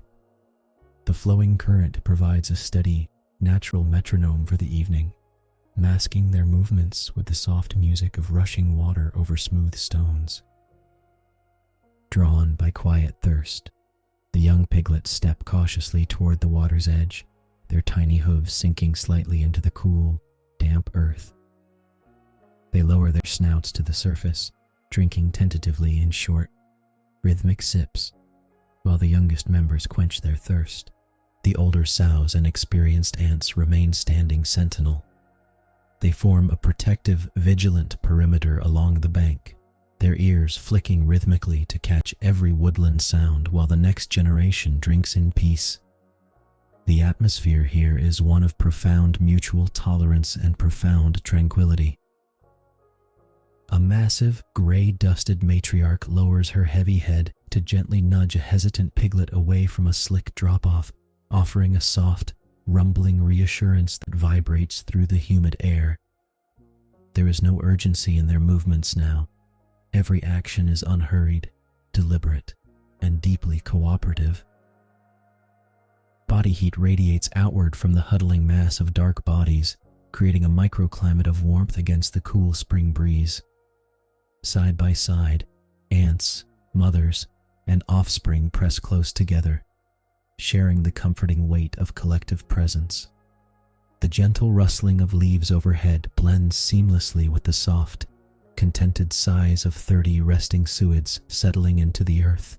The flowing current provides a steady, natural metronome for the evening, masking their movements with the soft music of rushing water over smooth stones. Drawn by quiet thirst, the young piglets step cautiously toward the water's edge, their tiny hooves sinking slightly into the cool, damp earth. They lower their snouts to the surface, drinking tentatively in short, rhythmic sips, while the youngest members quench their thirst. The older sows and experienced ants remain standing sentinel. They form a protective, vigilant perimeter along the bank, their ears flicking rhythmically to catch every woodland sound while the next generation drinks in peace. The atmosphere here is one of profound mutual tolerance and profound tranquility. A massive, gray-dusted matriarch lowers her heavy head to gently nudge a hesitant piglet away from a slick drop-off, offering a soft, rumbling reassurance that vibrates through the humid air. There is no urgency in their movements now. Every action is unhurried, deliberate, and deeply cooperative. Body heat radiates outward from the huddling mass of dark bodies, creating a microclimate of warmth against the cool spring breeze. Side by side, ants, mothers, and offspring press close together, sharing the comforting weight of collective presence. The gentle rustling of leaves overhead blends seamlessly with the soft, contented sighs of 30 resting suids settling into the earth.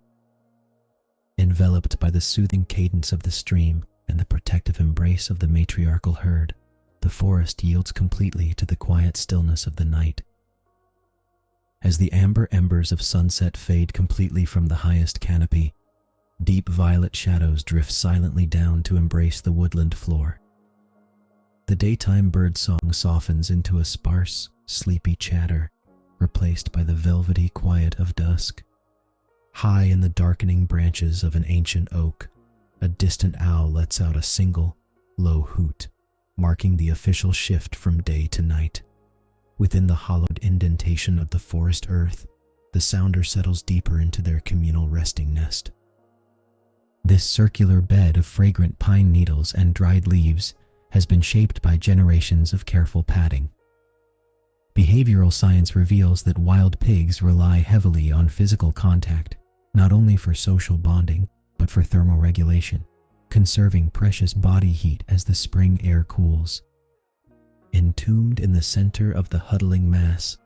Enveloped by the soothing cadence of the stream and the protective embrace of the matriarchal herd, the forest yields completely to the quiet stillness of the night. As the amber embers of sunset fade completely from the highest canopy, deep violet shadows drift silently down to embrace the woodland floor. The daytime birdsong softens into a sparse, sleepy chatter, replaced by the velvety quiet of dusk. High in the darkening branches of an ancient oak, a distant owl lets out a single, low hoot, marking the official shift from day to night. Within the hollowed indentation of the forest earth, the sounder settles deeper into their communal resting nest. This circular bed of fragrant pine needles and dried leaves has been shaped by generations of careful padding. Behavioral science reveals that wild pigs rely heavily on physical contact, not only for social bonding, but for thermoregulation, conserving precious body heat as the spring air cools. Entombed in the center of the huddling mass,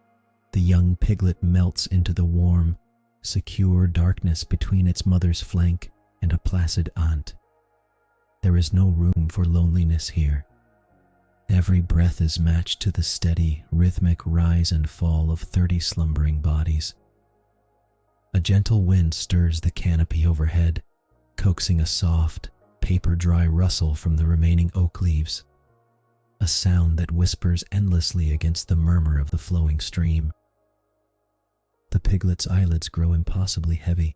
the young piglet melts into the warm, secure darkness between its mother's flank and a placid aunt. There is no room for loneliness here. Every breath is matched to the steady, rhythmic rise and fall of 30 slumbering bodies. A gentle wind stirs the canopy overhead, coaxing a soft, paper-dry rustle from the remaining oak leaves, a sound that whispers endlessly against the murmur of the flowing stream. The piglet's eyelids grow impossibly heavy,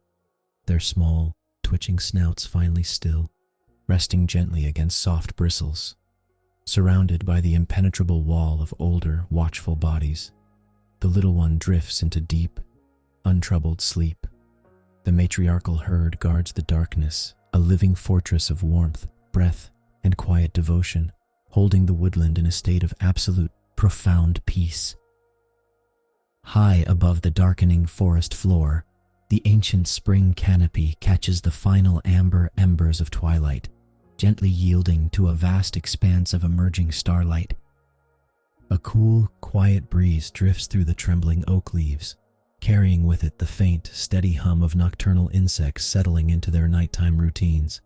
their small, twitching snouts finally still, resting gently against soft bristles. Surrounded by the impenetrable wall of older, watchful bodies, the little one drifts into deep, untroubled sleep. The matriarchal herd guards the darkness, a living fortress of warmth, breath, and quiet devotion, holding the woodland in a state of absolute, profound peace. High above the darkening forest floor, the ancient spring canopy catches the final amber embers of twilight, gently yielding to a vast expanse of emerging starlight. A cool, quiet breeze drifts through the trembling oak leaves, carrying with it the faint, steady hum of nocturnal insects settling into their nighttime routines.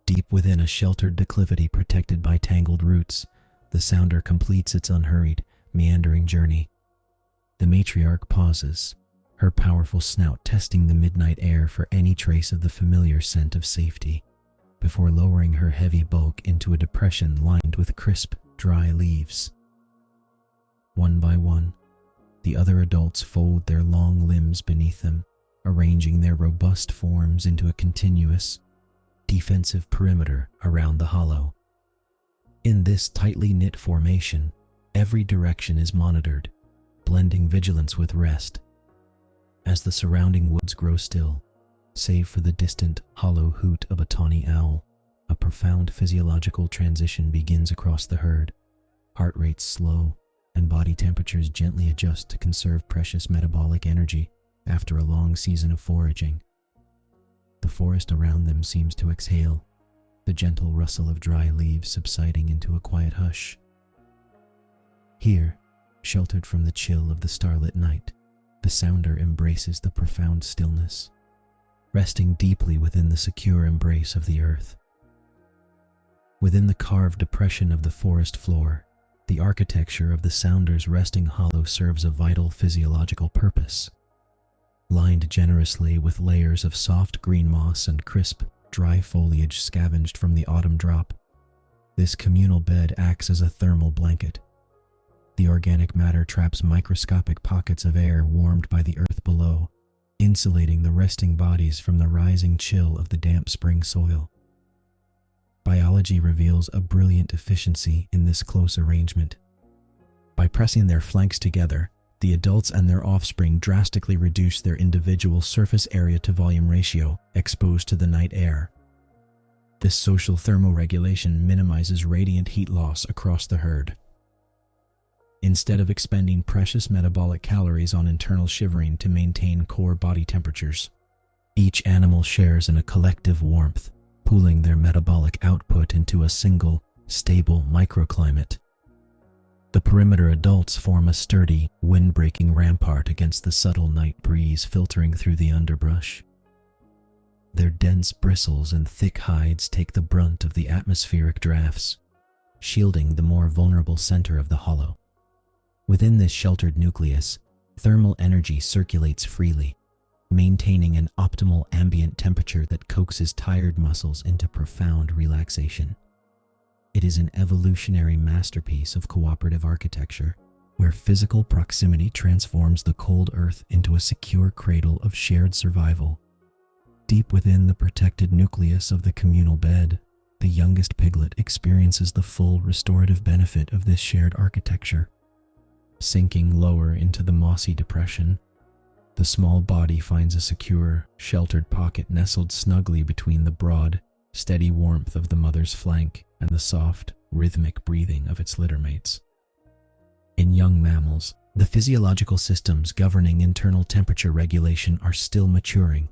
Deep within a sheltered declivity protected by tangled roots, the sounder completes its unhurried, meandering journey. The matriarch pauses, her powerful snout testing the midnight air for any trace of the familiar scent of safety, before lowering her heavy bulk into a depression lined with crisp, dry leaves. One by one, the other adults fold their long limbs beneath them, arranging their robust forms into a continuous, defensive perimeter around the hollow. In this tightly knit formation, every direction is monitored, blending vigilance with rest. As the surrounding woods grow still, save for the distant, hollow hoot of a tawny owl, a profound physiological transition begins across the herd. Heart rates slow, and body temperatures gently adjust to conserve precious metabolic energy after a long season of foraging. The forest around them seems to exhale, the gentle rustle of dry leaves subsiding into a quiet hush. Here, sheltered from the chill of the starlit night, the sounder embraces the profound stillness, resting deeply within the secure embrace of the earth. Within the carved depression of the forest floor, the architecture of the sounder's resting hollow serves a vital physiological purpose. Lined generously with layers of soft green moss and crisp, dry foliage scavenged from the autumn drop, this communal bed acts as a thermal blanket. The organic matter traps microscopic pockets of air warmed by the earth below, insulating the resting bodies from the rising chill of the damp spring soil. Biology reveals a brilliant efficiency in this close arrangement. By pressing their flanks together, the adults and their offspring drastically reduce their individual surface area to volume ratio exposed to the night air. This social thermoregulation minimizes radiant heat loss across the herd. Instead of expending precious metabolic calories on internal shivering to maintain core body temperatures, each animal shares in a collective warmth, pooling their metabolic output into a single, stable microclimate. The perimeter adults form a sturdy, wind-breaking rampart against the subtle night breeze filtering through the underbrush. Their dense bristles and thick hides take the brunt of the atmospheric drafts, shielding the more vulnerable center of the hollow. Within this sheltered nucleus, thermal energy circulates freely, maintaining an optimal ambient temperature that coaxes tired muscles into profound relaxation. It is an evolutionary masterpiece of cooperative architecture, where physical proximity transforms the cold earth into a secure cradle of shared survival. Deep within the protected nucleus of the communal bed, the youngest piglet experiences the full restorative benefit of this shared architecture. Sinking lower into the mossy depression, the small body finds a secure, sheltered pocket nestled snugly between the broad, steady warmth of the mother's flank and the soft, rhythmic breathing of its littermates. In young mammals, the physiological systems governing internal temperature regulation are still maturing.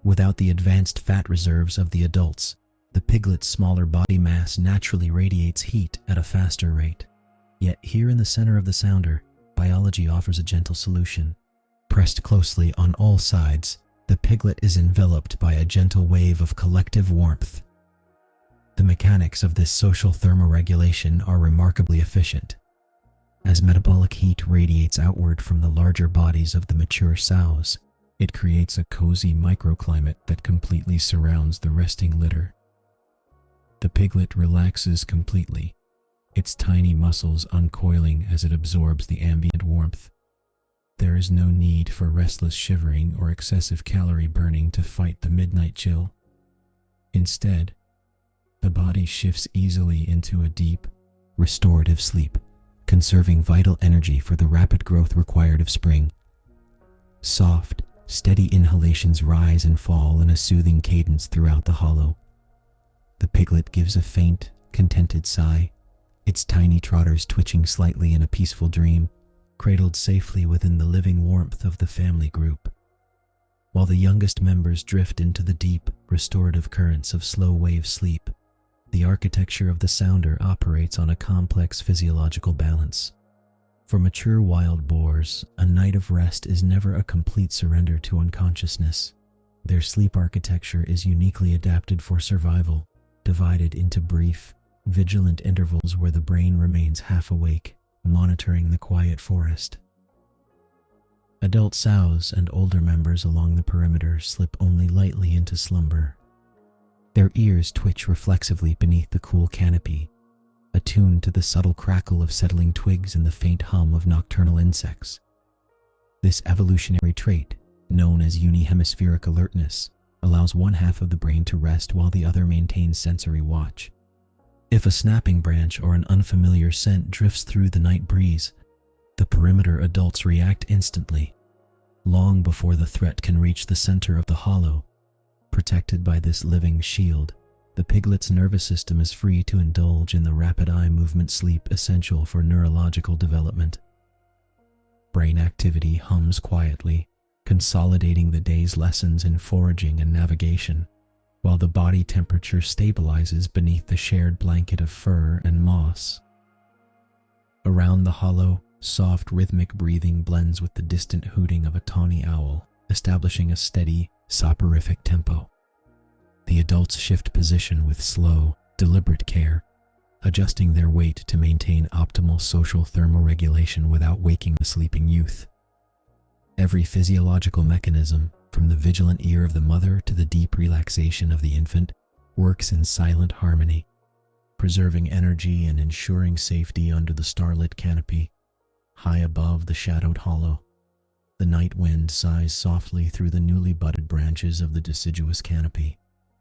Without the advanced fat reserves of the adults, the piglet's smaller body mass naturally radiates heat at a faster rate. Yet here in the center of the sounder, biology offers a gentle solution. Pressed closely on all sides, the piglet is enveloped by a gentle wave of collective warmth. The mechanics of this social thermoregulation are remarkably efficient. As metabolic heat radiates outward from the larger bodies of the mature sows, it creates a cozy microclimate that completely surrounds the resting litter. The piglet relaxes completely, its tiny muscles uncoiling as it absorbs the ambient warmth. There is no need for restless shivering or excessive calorie burning to fight the midnight chill. Instead, the body shifts easily into a deep, restorative sleep, conserving vital energy for the rapid growth required of spring. Soft, steady inhalations rise and fall in a soothing cadence throughout the hollow. The piglet gives a faint, contented sigh, its tiny trotters twitching slightly in a peaceful dream, cradled safely within the living warmth of the family group. While the youngest members drift into the deep, restorative currents of slow-wave sleep, the architecture of the sounder operates on a complex physiological balance. For mature wild boars, a night of rest is never a complete surrender to unconsciousness. Their sleep architecture is uniquely adapted for survival, divided into brief, vigilant intervals where the brain remains half awake, monitoring the quiet forest. Adult sows and older members along the perimeter slip only lightly into slumber. Their ears twitch reflexively beneath the cool canopy, attuned to the subtle crackle of settling twigs and the faint hum of nocturnal insects. This evolutionary trait, known as unihemispheric alertness, allows one half of the brain to rest while the other maintains sensory watch. If a snapping branch or an unfamiliar scent drifts through the night breeze, the perimeter adults react instantly, long before the threat can reach the center of the hollow. Protected by this living shield, the piglet's nervous system is free to indulge in the rapid eye movement sleep essential for neurological development. Brain activity hums quietly, consolidating the day's lessons in foraging and navigation, while the body temperature stabilizes beneath the shared blanket of fur and moss. Around the hollow, soft rhythmic breathing blends with the distant hooting of a tawny owl, establishing a steady, soporific tempo. The adults shift position with slow, deliberate care, adjusting their weight to maintain optimal social thermoregulation without waking the sleeping youth. Every physiological mechanism, from the vigilant ear of the mother to the deep relaxation of the infant, works in silent harmony, preserving energy and ensuring safety under the starlit canopy. High above the shadowed hollow, the night wind sighs softly through the newly budded branches of the deciduous canopy.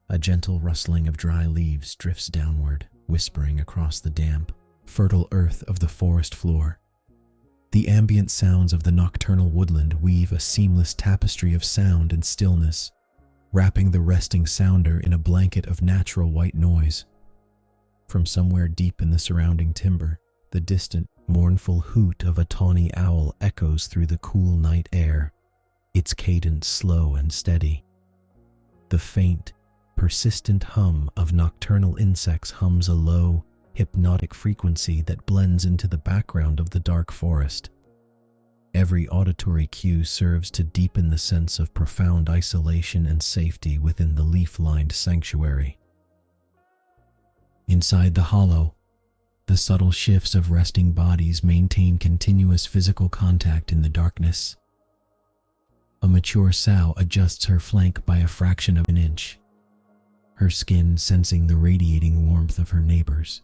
A gentle rustling of dry leaves drifts downward, whispering across the damp, fertile earth of the forest floor. The ambient sounds of the nocturnal woodland weave a seamless tapestry of sound and stillness, wrapping the resting sounder in a blanket of natural white noise. From somewhere deep in the surrounding timber, the distant, mournful hoot of a tawny owl echoes through the cool night air, its cadence slow and steady. The faint, persistent hum of nocturnal insects hums a low, hypnotic frequency that blends into the background of the dark forest. Every auditory cue serves to deepen the sense of profound isolation and safety within the leaf-lined sanctuary. Inside the hollow, the subtle shifts of resting bodies maintain continuous physical contact in the darkness. A mature sow adjusts her flank by a fraction of an inch, her skin sensing the radiating warmth of her neighbors.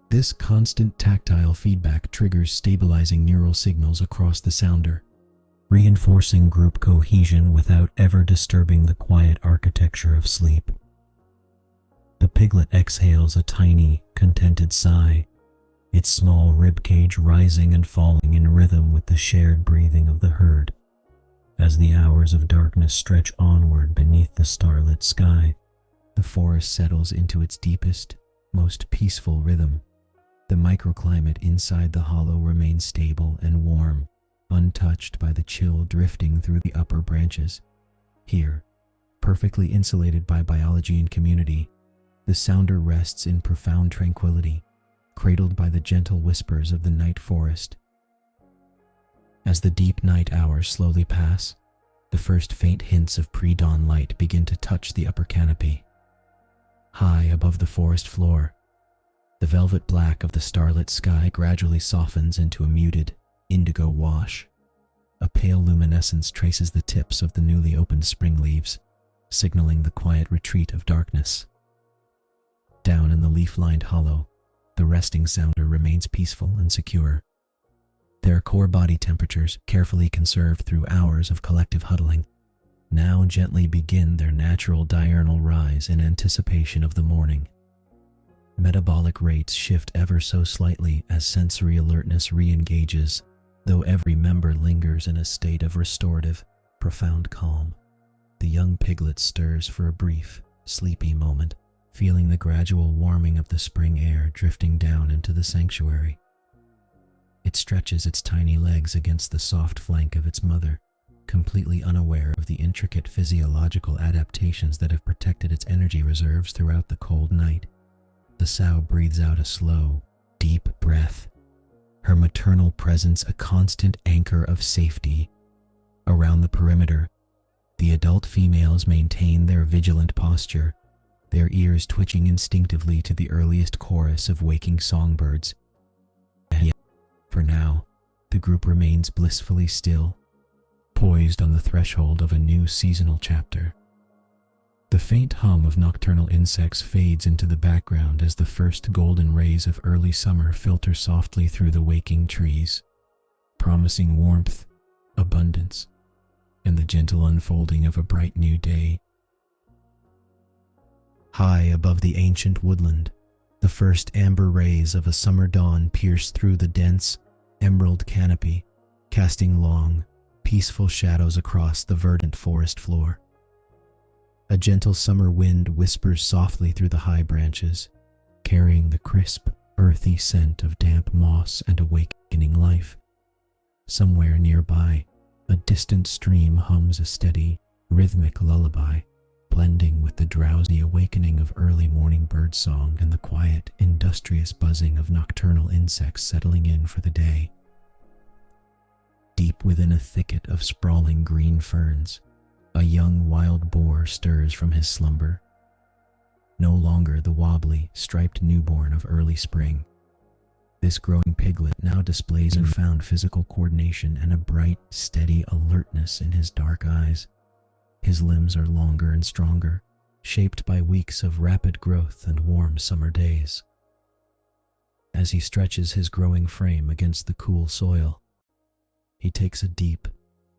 This constant tactile feedback triggers stabilizing neural signals across the sounder, reinforcing group cohesion without ever disturbing the quiet architecture of sleep. The piglet exhales a tiny, contented sigh, its small ribcage rising and falling in rhythm with the shared breathing of the herd. As the hours of darkness stretch onward beneath the starlit sky, the forest settles into its deepest, most peaceful rhythm. The microclimate inside the hollow remains stable and warm, untouched by the chill drifting through the upper branches. Here, perfectly insulated by biology and community, the sounder rests in profound tranquility, cradled by the gentle whispers of the night forest. As the deep night hours slowly pass, the first faint hints of pre-dawn light begin to touch the upper canopy. High above the forest floor, the velvet black of the starlit sky gradually softens into a muted, indigo wash. A pale luminescence traces the tips of the newly opened spring leaves, signaling the quiet retreat of darkness. Down in the leaf-lined hollow, the resting sounder remains peaceful and secure. Their core body temperatures, carefully conserved through hours of collective huddling, now gently begin their natural diurnal rise in anticipation of the morning. Metabolic rates shift ever so slightly as sensory alertness re-engages, though every member lingers in a state of restorative, profound calm. The young piglet stirs for a brief, sleepy moment, feeling the gradual warming of the spring air drifting down into the sanctuary. It stretches its tiny legs against the soft flank of its mother, completely unaware of the intricate physiological adaptations that have protected its energy reserves throughout the cold night. The sow breathes out a slow, deep breath, her maternal presence a constant anchor of safety. Around the perimeter, the adult females maintain their vigilant posture, their ears twitching instinctively to the earliest chorus of waking songbirds. And yet, for now, the group remains blissfully still, poised on the threshold of a new seasonal chapter. The faint hum of nocturnal insects fades into the background as the first golden rays of early summer filter softly through the waking trees, promising warmth, abundance, and the gentle unfolding of a bright new day. High above the ancient woodland, the first amber rays of a summer dawn pierce through the dense, emerald canopy, casting long, peaceful shadows across the verdant forest floor. A gentle summer wind whispers softly through the high branches, carrying the crisp, earthy scent of damp moss and awakening life. Somewhere nearby, a distant stream hums a steady, rhythmic lullaby, blending with the drowsy awakening of early morning birdsong and the quiet, industrious buzzing of nocturnal insects settling in for the day. Deep within a thicket of sprawling green ferns, a young wild boar stirs from his slumber. No longer the wobbly, striped newborn of early spring, this growing piglet now displays profound physical coordination and a bright, steady alertness in his dark eyes. His limbs are longer and stronger, shaped by weeks of rapid growth and warm summer days. As he stretches his growing frame against the cool soil, he takes a deep,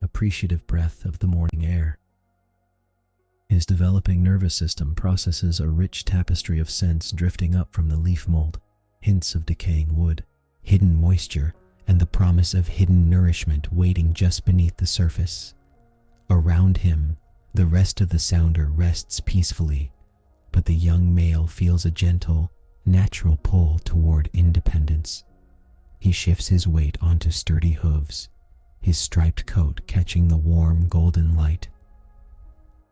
appreciative breath of the morning air. His developing nervous system processes a rich tapestry of scents drifting up from the leaf mold, hints of decaying wood, hidden moisture, and the promise of hidden nourishment waiting just beneath the surface. Around him, the rest of the sounder rests peacefully, but the young male feels a gentle, natural pull toward independence. He shifts his weight onto sturdy hooves, his striped coat catching the warm golden light.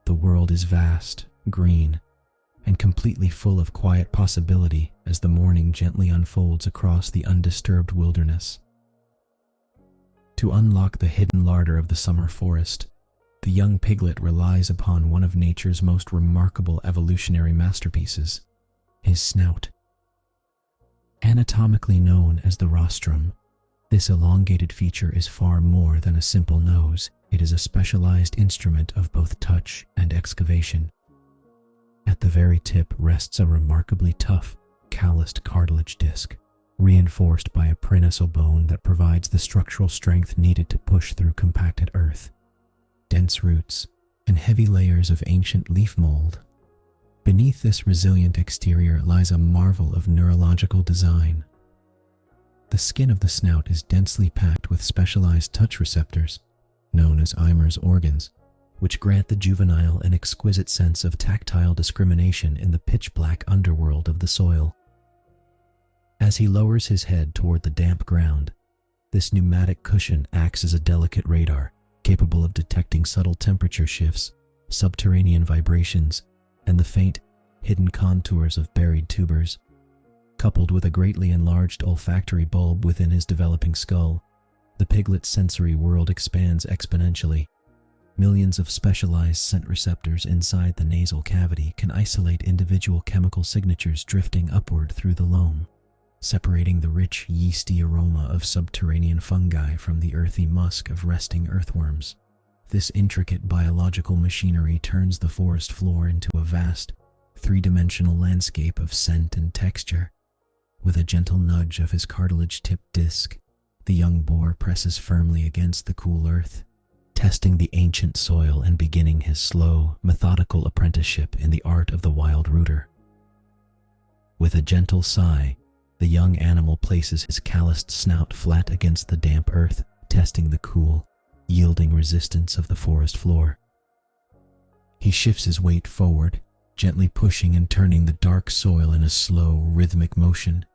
The world is vast, green, and completely full of quiet possibility as the morning gently unfolds across the undisturbed wilderness. To unlock the hidden larder of the summer forest, the young piglet relies upon one of nature's most remarkable evolutionary masterpieces, his snout. Anatomically known as the rostrum, this elongated feature is far more than a simple nose. It is a specialized instrument of both touch and excavation. the very tip rests a remarkably tough, calloused cartilage disc, reinforced by a prehensile bone that provides the structural strength needed to push through compacted earth, dense roots, and heavy layers of ancient leaf mold. Beneath this resilient exterior lies a marvel of neurological design. The skin of the snout is densely packed with specialized touch receptors, known as Eimer's organs, which grant the juvenile an exquisite sense of tactile discrimination in the pitch-black underworld of the soil. As he lowers his head toward the damp ground, this pneumatic cushion acts as a delicate radar, capable of detecting subtle temperature shifts, subterranean vibrations, and the faint, hidden contours of buried tubers. Coupled with a greatly enlarged olfactory bulb within his developing skull, the piglet's sensory world expands exponentially. Millions of specialized scent receptors inside the nasal cavity can isolate individual chemical signatures drifting upward through the loam, separating the rich, yeasty aroma of subterranean fungi from the earthy musk of resting earthworms. This intricate biological machinery turns the forest floor into a vast, three-dimensional landscape of scent and texture. With a gentle nudge of his cartilage-tipped disc, the young boar presses firmly against the cool earth, testing the ancient soil and beginning his slow, methodical apprenticeship in the art of the wild rooter. With a gentle sigh, the young animal places his calloused snout flat against the damp earth, testing the cool, yielding resistance of the forest floor. He shifts his weight forward, gently pushing and turning the dark soil in a slow, rhythmic motion.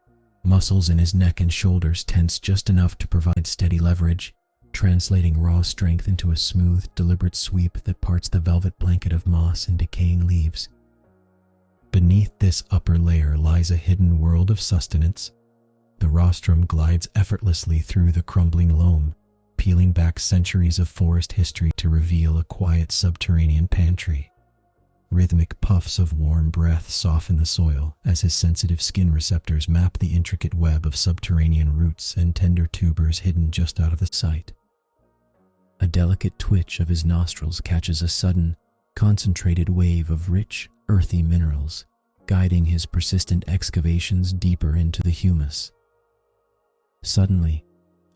Muscles in his neck and shoulders tense just enough to provide steady leverage, translating raw strength into a smooth, deliberate sweep that parts the velvet blanket of moss and decaying leaves. Beneath this upper layer lies a hidden world of sustenance. The rostrum glides effortlessly through the crumbling loam, peeling back centuries of forest history to reveal a quiet subterranean pantry. Rhythmic puffs of warm breath soften the soil as his sensitive skin receptors map the intricate web of subterranean roots and tender tubers hidden just out of the sight. A delicate twitch of his nostrils catches a sudden, concentrated wave of rich, earthy minerals, guiding his persistent excavations deeper into the humus. Suddenly,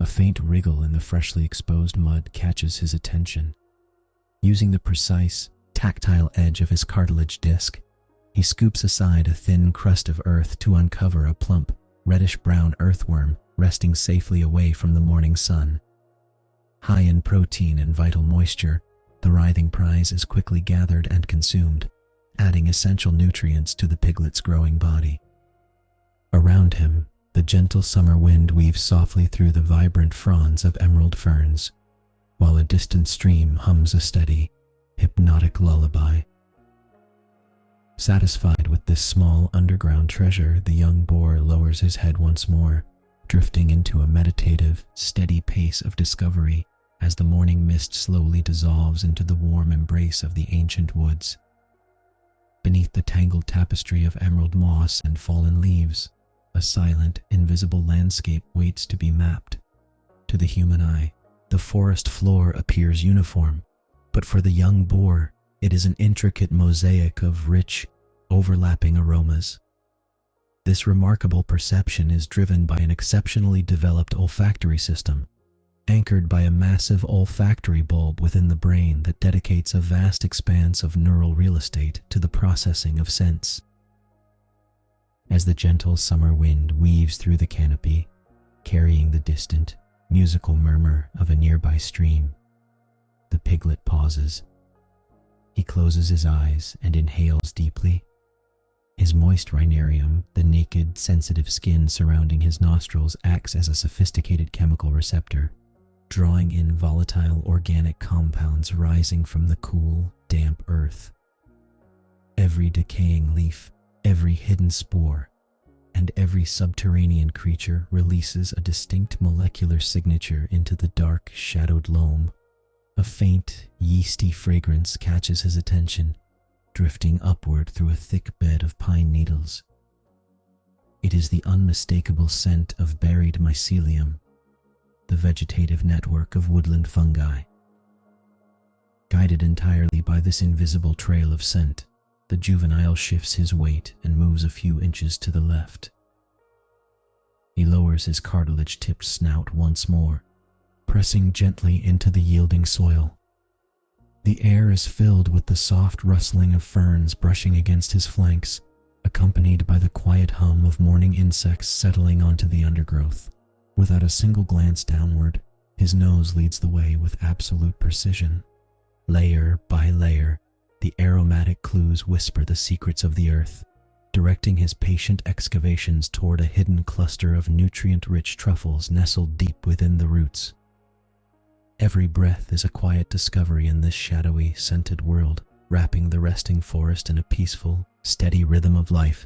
a faint wriggle in the freshly exposed mud catches his attention. Using the precise, tactile edge of his cartilage disc, he scoops aside a thin crust of earth to uncover a plump, reddish-brown earthworm resting safely away from the morning sun. High in protein and vital moisture, the writhing prize is quickly gathered and consumed, adding essential nutrients to the piglet's growing body. Around him, the gentle summer wind weaves softly through the vibrant fronds of emerald ferns, while a distant stream hums a steady, hypnotic lullaby. Satisfied with this small underground treasure, the young boar lowers his head once more, drifting into a meditative, steady pace of discovery as the morning mist slowly dissolves into the warm embrace of the ancient woods. Beneath the tangled tapestry of emerald moss and fallen leaves, a silent, invisible landscape waits to be mapped. To the human eye, the forest floor appears uniform, but for the young boar, it is an intricate mosaic of rich, overlapping aromas. This remarkable perception is driven by an exceptionally developed olfactory system, anchored by a massive olfactory bulb within the brain that dedicates a vast expanse of neural real estate to the processing of scents. As the gentle summer wind weaves through the canopy, carrying the distant, musical murmur of a nearby stream, the piglet pauses. He closes his eyes and inhales deeply. His moist rhinarium, the naked, sensitive skin surrounding his nostrils, acts as a sophisticated chemical receptor, drawing in volatile organic compounds rising from the cool, damp earth. Every decaying leaf, every hidden spore, and every subterranean creature releases a distinct molecular signature into the dark, shadowed loam. A faint, yeasty fragrance catches his attention, drifting upward through a thick bed of pine needles. It is the unmistakable scent of buried mycelium, the vegetative network of woodland fungi. Guided entirely by this invisible trail of scent, the juvenile shifts his weight and moves a few inches to the left. He lowers his cartilage-tipped snout once more, pressing gently into the yielding soil. The air is filled with the soft rustling of ferns brushing against his flanks, accompanied by the quiet hum of morning insects settling onto the undergrowth. Without a single glance downward, his nose leads the way with absolute precision. Layer by layer, the aromatic clues whisper the secrets of the earth, directing his patient excavations toward a hidden cluster of nutrient-rich truffles nestled deep within the roots. Every breath is a quiet discovery in this shadowy, scented world, wrapping the resting forest in a peaceful, steady rhythm of life.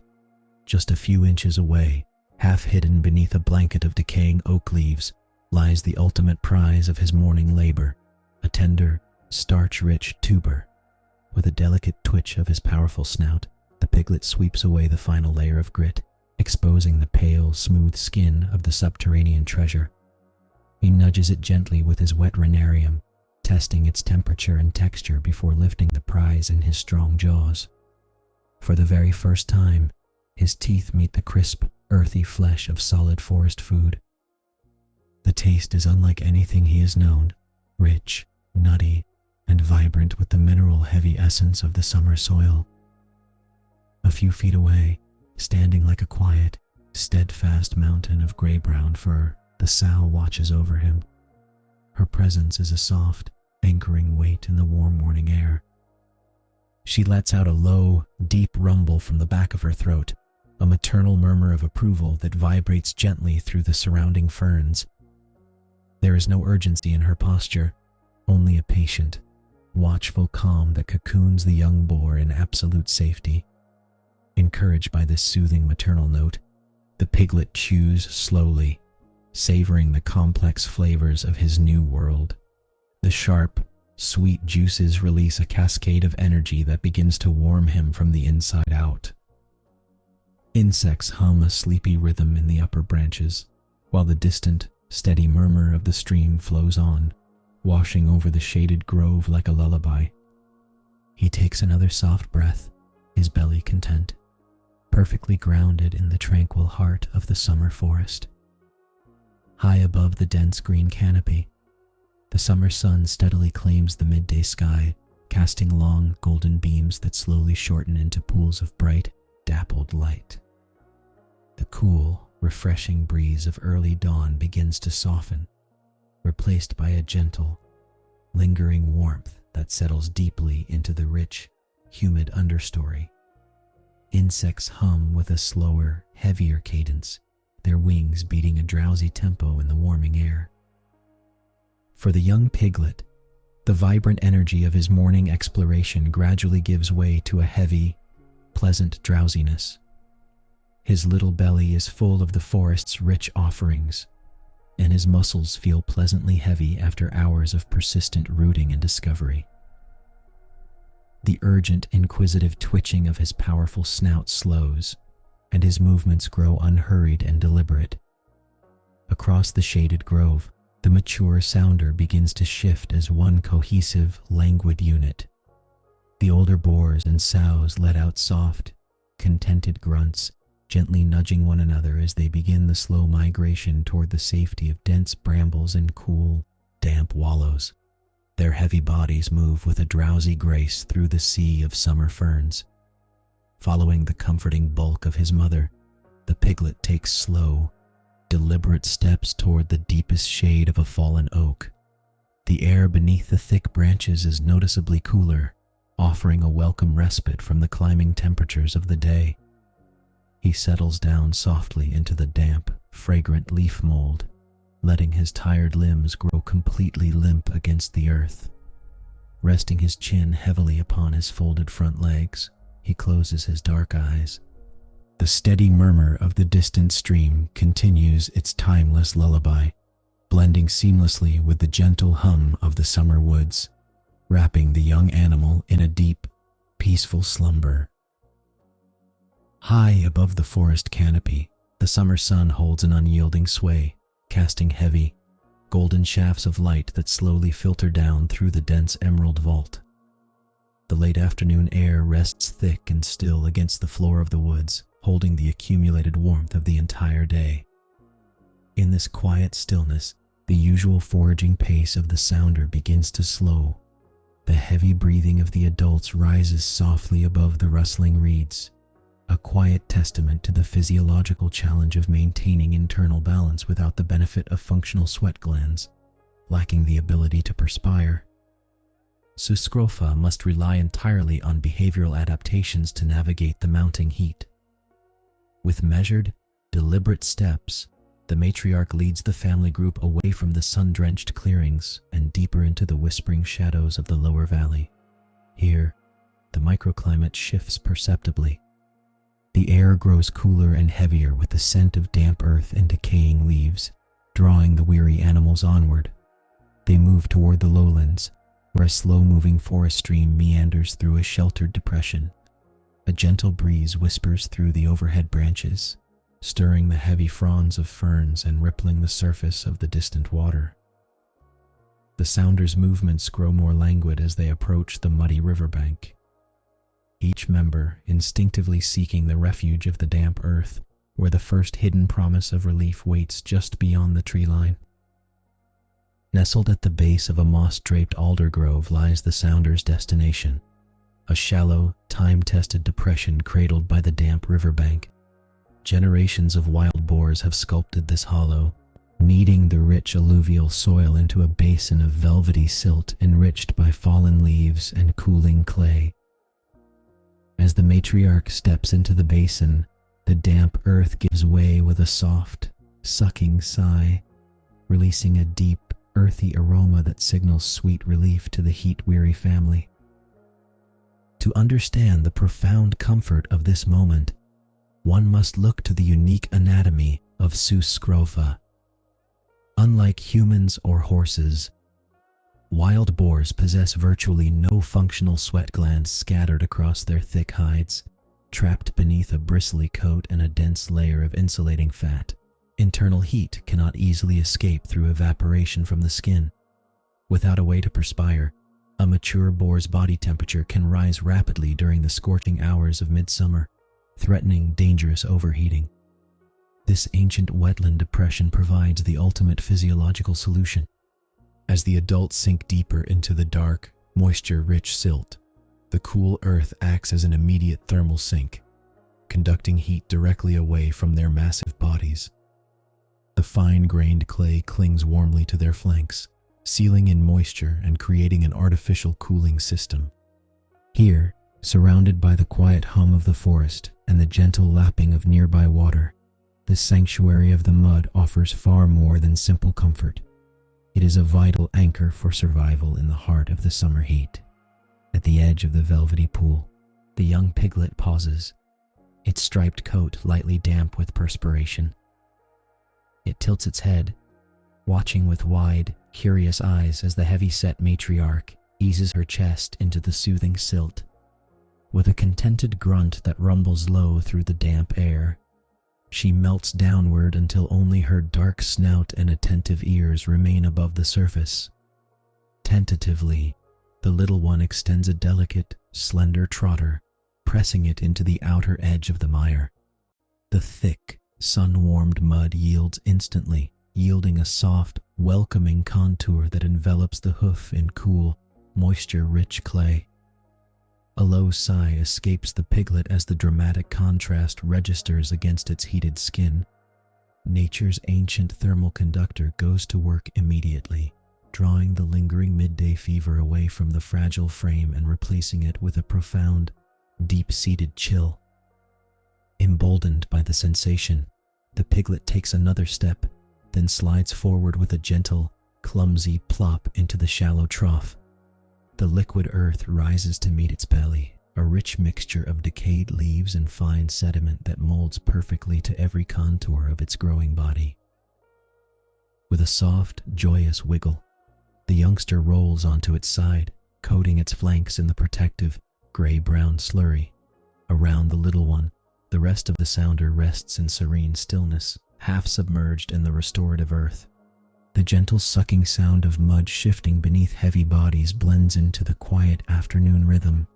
Just a few inches away, half hidden beneath a blanket of decaying oak leaves, lies the ultimate prize of his morning labor, a tender, starch-rich tuber. With a delicate twitch of his powerful snout, the piglet sweeps away the final layer of grit, exposing the pale, smooth skin of the subterranean treasure. He nudges it gently with his wet rhinarium, testing its temperature and texture before lifting the prize in his strong jaws. For the very first time, his teeth meet the crisp, earthy flesh of solid forest food. The taste is unlike anything he has known, rich, nutty, and vibrant with the mineral-heavy essence of the summer soil. A few feet away, standing like a quiet, steadfast mountain of gray-brown fur, the sow watches over him. Her presence is a soft, anchoring weight in the warm morning air. She lets out a low, deep rumble from the back of her throat, a maternal murmur of approval that vibrates gently through the surrounding ferns. There is no urgency in her posture, only a patient, watchful calm that cocoons the young boar in absolute safety. Encouraged by this soothing maternal note, the piglet chews slowly, savoring the complex flavors of his new world. The sharp, sweet juices release a cascade of energy that begins to warm him from the inside out. Insects hum a sleepy rhythm in the upper branches, while the distant, steady murmur of the stream flows on, washing over the shaded grove like a lullaby. He takes another soft breath, his belly content, perfectly grounded in the tranquil heart of the summer forest. High above the dense green canopy, the summer sun steadily claims the midday sky, casting long, golden beams that slowly shorten into pools of bright, dappled light. The cool, refreshing breeze of early dawn begins to soften, replaced by a gentle, lingering warmth that settles deeply into the rich, humid understory. Insects hum with a slower, heavier cadence, their wings beating a drowsy tempo in the warming air. For the young piglet, the vibrant energy of his morning exploration gradually gives way to a heavy, pleasant drowsiness. His little belly is full of the forest's rich offerings, and his muscles feel pleasantly heavy after hours of persistent rooting and discovery. The urgent, inquisitive twitching of his powerful snout slows, and his movements grow unhurried and deliberate. Across the shaded grove, the mature sounder begins to shift as one cohesive, languid unit. The older boars and sows let out soft, contented grunts, gently nudging one another as they begin the slow migration toward the safety of dense brambles and cool, damp wallows. Their heavy bodies move with a drowsy grace through the sea of summer ferns. Following the comforting bulk of his mother, the piglet takes slow, deliberate steps toward the deepest shade of a fallen oak. The air beneath the thick branches is noticeably cooler, offering a welcome respite from the climbing temperatures of the day. He settles down softly into the damp, fragrant leaf mold, letting his tired limbs grow completely limp against the earth. Resting his chin heavily upon his folded front legs, he closes his dark eyes. The steady murmur of the distant stream continues its timeless lullaby, blending seamlessly with the gentle hum of the summer woods, wrapping the young animal in a deep, peaceful slumber. High above the forest canopy, the summer sun holds an unyielding sway, casting heavy, golden shafts of light that slowly filter down through the dense emerald vault. The late afternoon air rests thick and still against the floor of the woods, holding the accumulated warmth of the entire day. In this quiet stillness, the usual foraging pace of the sounder begins to slow. The heavy breathing of the adults rises softly above the rustling reeds, a quiet testament to the physiological challenge of maintaining internal balance without the benefit of functional sweat glands, lacking the ability to perspire. Suscrofa must rely entirely on behavioral adaptations to navigate the mounting heat. With measured, deliberate steps, the matriarch leads the family group away from the sun-drenched clearings and deeper into the whispering shadows of the lower valley. Here, the microclimate shifts perceptibly. The air grows cooler and heavier with the scent of damp earth and decaying leaves, drawing the weary animals onward. They move toward the lowlands, where a slow-moving forest stream meanders through a sheltered depression. A gentle breeze whispers through the overhead branches, stirring the heavy fronds of ferns and rippling the surface of the distant water. The sounders' movements grow more languid as they approach the muddy riverbank, each member instinctively seeking the refuge of the damp earth, where the first hidden promise of relief waits just beyond the tree line. Nestled at the base of a moss-draped alder grove lies the sounders' destination, a shallow, time-tested depression cradled by the damp riverbank. Generations of wild boars have sculpted this hollow, kneading the rich alluvial soil into a basin of velvety silt enriched by fallen leaves and cooling clay. As the matriarch steps into the basin, the damp earth gives way with a soft, sucking sigh, releasing a deep, earthy aroma that signals sweet relief to the heat-weary family. To understand the profound comfort of this moment, one must look to the unique anatomy of Suscrofa. Unlike humans or horses, wild boars possess virtually no functional sweat glands scattered across their thick hides, trapped beneath a bristly coat and a dense layer of insulating fat. Internal heat cannot easily escape through evaporation from the skin. Without a way to perspire, a mature boar's body temperature can rise rapidly during the scorching hours of midsummer, threatening dangerous overheating. This ancient wetland depression provides the ultimate physiological solution. As the adults sink deeper into the dark, moisture-rich silt, the cool earth acts as an immediate thermal sink, conducting heat directly away from their massive bodies. The fine-grained clay clings warmly to their flanks, sealing in moisture and creating an artificial cooling system. Here, surrounded by the quiet hum of the forest and the gentle lapping of nearby water, this sanctuary of the mud offers far more than simple comfort. It is a vital anchor for survival in the heart of the summer heat. At the edge of the velvety pool, the young piglet pauses, its striped coat lightly damp with perspiration. It tilts its head, watching with wide, curious eyes as the heavy-set matriarch eases her chest into the soothing silt. With a contented grunt that rumbles low through the damp air, she melts downward until only her dark snout and attentive ears remain above the surface. Tentatively, the little one extends a delicate, slender trotter, pressing it into the outer edge of the mire. The thick, sun-warmed mud yields instantly, yielding a soft, welcoming contour that envelops the hoof in cool, moisture-rich clay. A low sigh escapes the piglet as the dramatic contrast registers against its heated skin. Nature's ancient thermal conductor goes to work immediately, drawing the lingering midday fever away from the fragile frame and replacing it with a profound, deep-seated chill. Emboldened by the sensation, the piglet takes another step, then slides forward with a gentle, clumsy plop into the shallow trough. The liquid earth rises to meet its belly, a rich mixture of decayed leaves and fine sediment that molds perfectly to every contour of its growing body. With a soft, joyous wiggle, the youngster rolls onto its side, coating its flanks in the protective, gray-brown slurry. Around the little one, the rest of the sounder rests in serene stillness, half submerged in the restorative earth. The gentle sucking sound of mud shifting beneath heavy bodies blends into the quiet afternoon rhythm,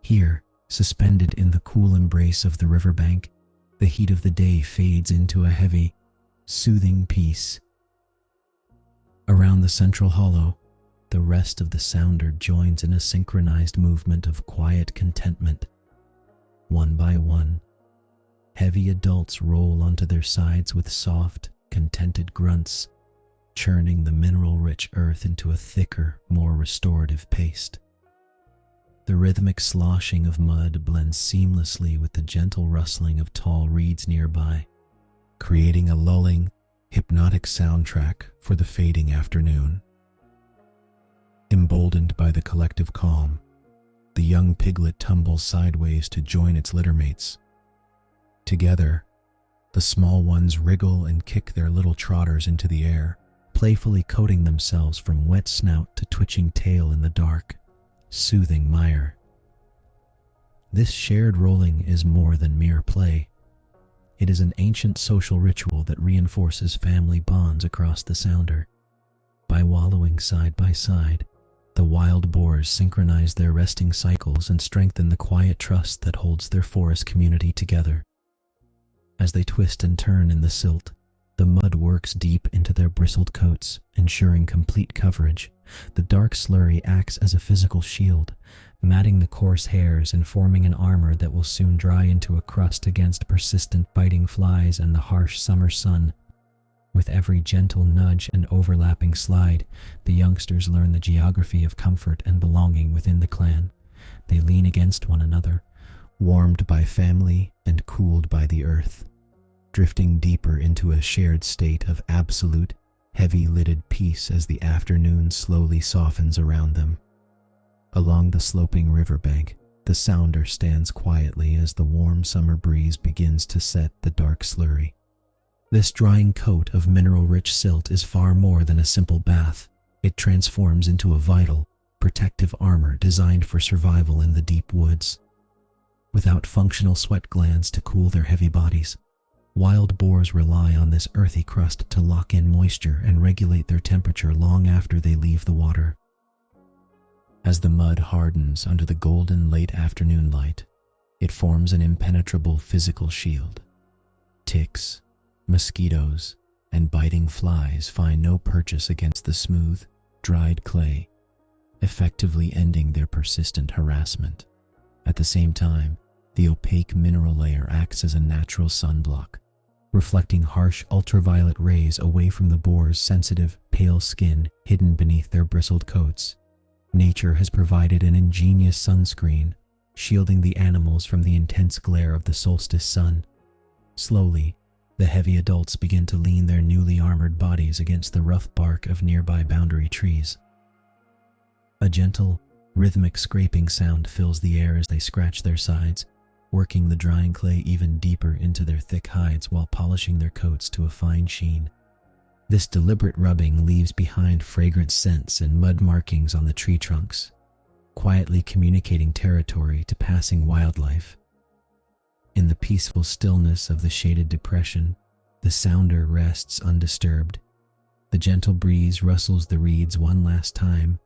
Here, suspended in the cool embrace of the riverbank, the heat of the day fades into a heavy, soothing peace. Around the central hollow, the rest of the sounder joins in a synchronized movement of quiet contentment. One by one, heavy adults roll onto their sides with soft, contented grunts, churning the mineral-rich earth into a thicker, more restorative paste. The rhythmic sloshing of mud blends seamlessly with the gentle rustling of tall reeds nearby, creating a lulling, hypnotic soundtrack for the fading afternoon. Emboldened by the collective calm, the young piglet tumbles sideways to join its littermates. Together, the small ones wriggle and kick their little trotters into the air, playfully coating themselves from wet snout to twitching tail in the dark, soothing mire. This shared rolling is more than mere play. It is an ancient social ritual that reinforces family bonds across the sounder. By wallowing side by side, the wild boars synchronize their resting cycles and strengthen the quiet trust that holds their forest community together. As they twist and turn in the silt, the mud works deep into their bristled coats, ensuring complete coverage. The dark slurry acts as a physical shield, matting the coarse hairs and forming an armor that will soon dry into a crust against persistent biting flies and the harsh summer sun. With every gentle nudge and overlapping slide, the youngsters learn the geography of comfort and belonging within the clan. They lean against one another, warmed by family and cooled by the earth, drifting deeper into a shared state of absolute, heavy-lidded peace as the afternoon slowly softens around them. Along the sloping riverbank, the sounder stands quietly as the warm summer breeze begins to set the dark slurry. This drying coat of mineral-rich silt is far more than a simple bath. It transforms into a vital, protective armor designed for survival in the deep woods. Without functional sweat glands to cool their heavy bodies, wild boars rely on this earthy crust to lock in moisture and regulate their temperature long after they leave the water. As the mud hardens under the golden late afternoon light, it forms an impenetrable physical shield. Ticks, mosquitoes, and biting flies find no purchase against the smooth, dried clay, effectively ending their persistent harassment. At the same time, the opaque mineral layer acts as a natural sunblock, reflecting harsh ultraviolet rays away from the boar's sensitive, pale skin hidden beneath their bristled coats. Nature has provided an ingenious sunscreen, shielding the animals from the intense glare of the solstice sun. Slowly, the heavy adults begin to lean their newly armored bodies against the rough bark of nearby boundary trees. A gentle, rhythmic scraping sound fills the air as they scratch their sides, working the drying clay even deeper into their thick hides while polishing their coats to a fine sheen. This deliberate rubbing leaves behind fragrant scents and mud markings on the tree trunks, quietly communicating territory to passing wildlife. In the peaceful stillness of the shaded depression, the sounder rests undisturbed. The gentle breeze rustles the reeds one last time,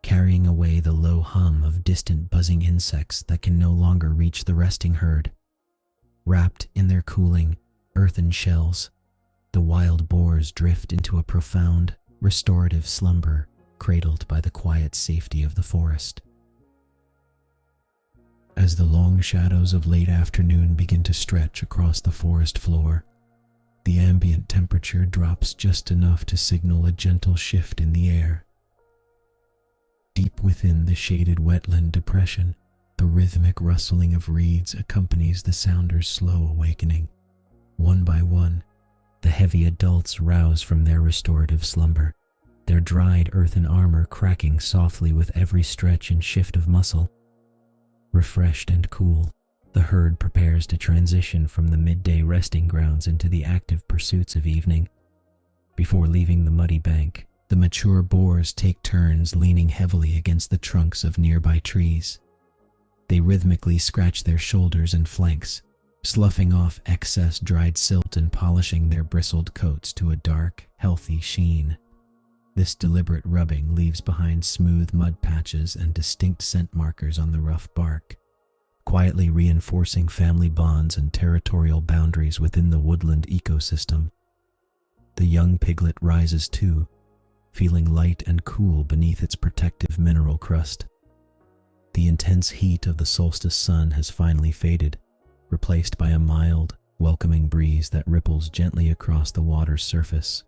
carrying away the low hum of distant buzzing insects that can no longer reach the resting herd. Wrapped in their cooling, earthen shells, the wild boars drift into a profound, restorative slumber, cradled by the quiet safety of the forest. As the long shadows of late afternoon begin to stretch across the forest floor, the ambient temperature drops just enough to signal a gentle shift in the air. Deep within the shaded wetland depression, the rhythmic rustling of reeds accompanies the sounder's slow awakening. One by one, the heavy adults rouse from their restorative slumber, their dried earthen armor cracking softly with every stretch and shift of muscle. Refreshed and cool, the herd prepares to transition from the midday resting grounds into the active pursuits of evening. Before leaving the muddy bank, the mature boars take turns leaning heavily against the trunks of nearby trees. They rhythmically scratch their shoulders and flanks, sloughing off excess dried silt and polishing their bristled coats to a dark, healthy sheen. This deliberate rubbing leaves behind smooth mud patches and distinct scent markers on the rough bark, quietly reinforcing family bonds and territorial boundaries within the woodland ecosystem. The young piglet rises too, feeling light and cool beneath its protective mineral crust. The intense heat of the solstice sun has finally faded, replaced by a mild, welcoming breeze that ripples gently across the water's surface.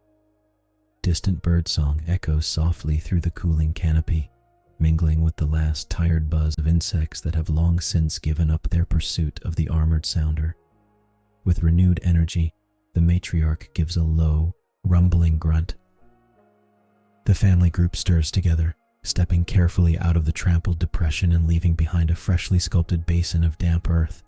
Distant birdsong echoes softly through the cooling canopy, mingling with the last tired buzz of insects that have long since given up their pursuit of the armored sounder. With renewed energy, the matriarch gives a low, rumbling grunt. The family group stirs together, stepping carefully out of the trampled depression and leaving behind a freshly sculpted basin of damp earth.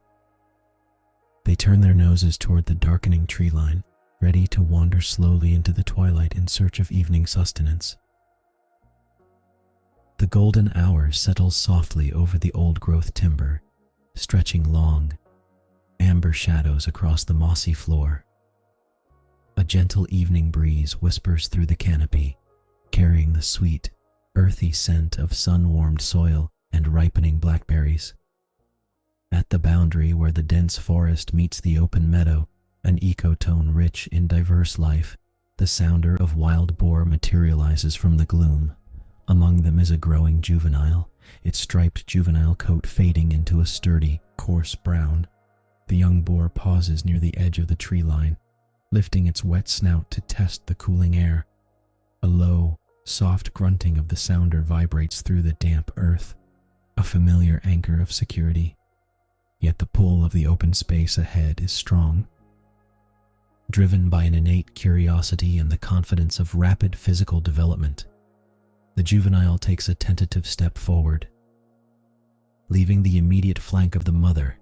They turn their noses toward the darkening tree line, ready to wander slowly into the twilight in search of evening sustenance. The golden hour settles softly over the old-growth timber, stretching long, amber shadows across the mossy floor. A gentle evening breeze whispers through the canopy, carrying the sweet, earthy scent of sun-warmed soil and ripening blackberries. At the boundary where the dense forest meets the open meadow, an ecotone rich in diverse life, the sounder of wild boar materializes from the gloom. Among them is a growing juvenile, its striped juvenile coat fading into a sturdy, coarse brown. The young boar pauses near the edge of the tree line, lifting its wet snout to test the cooling air. A low, soft grunting of the sounder vibrates through the damp earth, a familiar anchor of security. Yet the pull of the open space ahead is strong. Driven by an innate curiosity and the confidence of rapid physical development, the juvenile takes a tentative step forward. Leaving the immediate flank of the mother,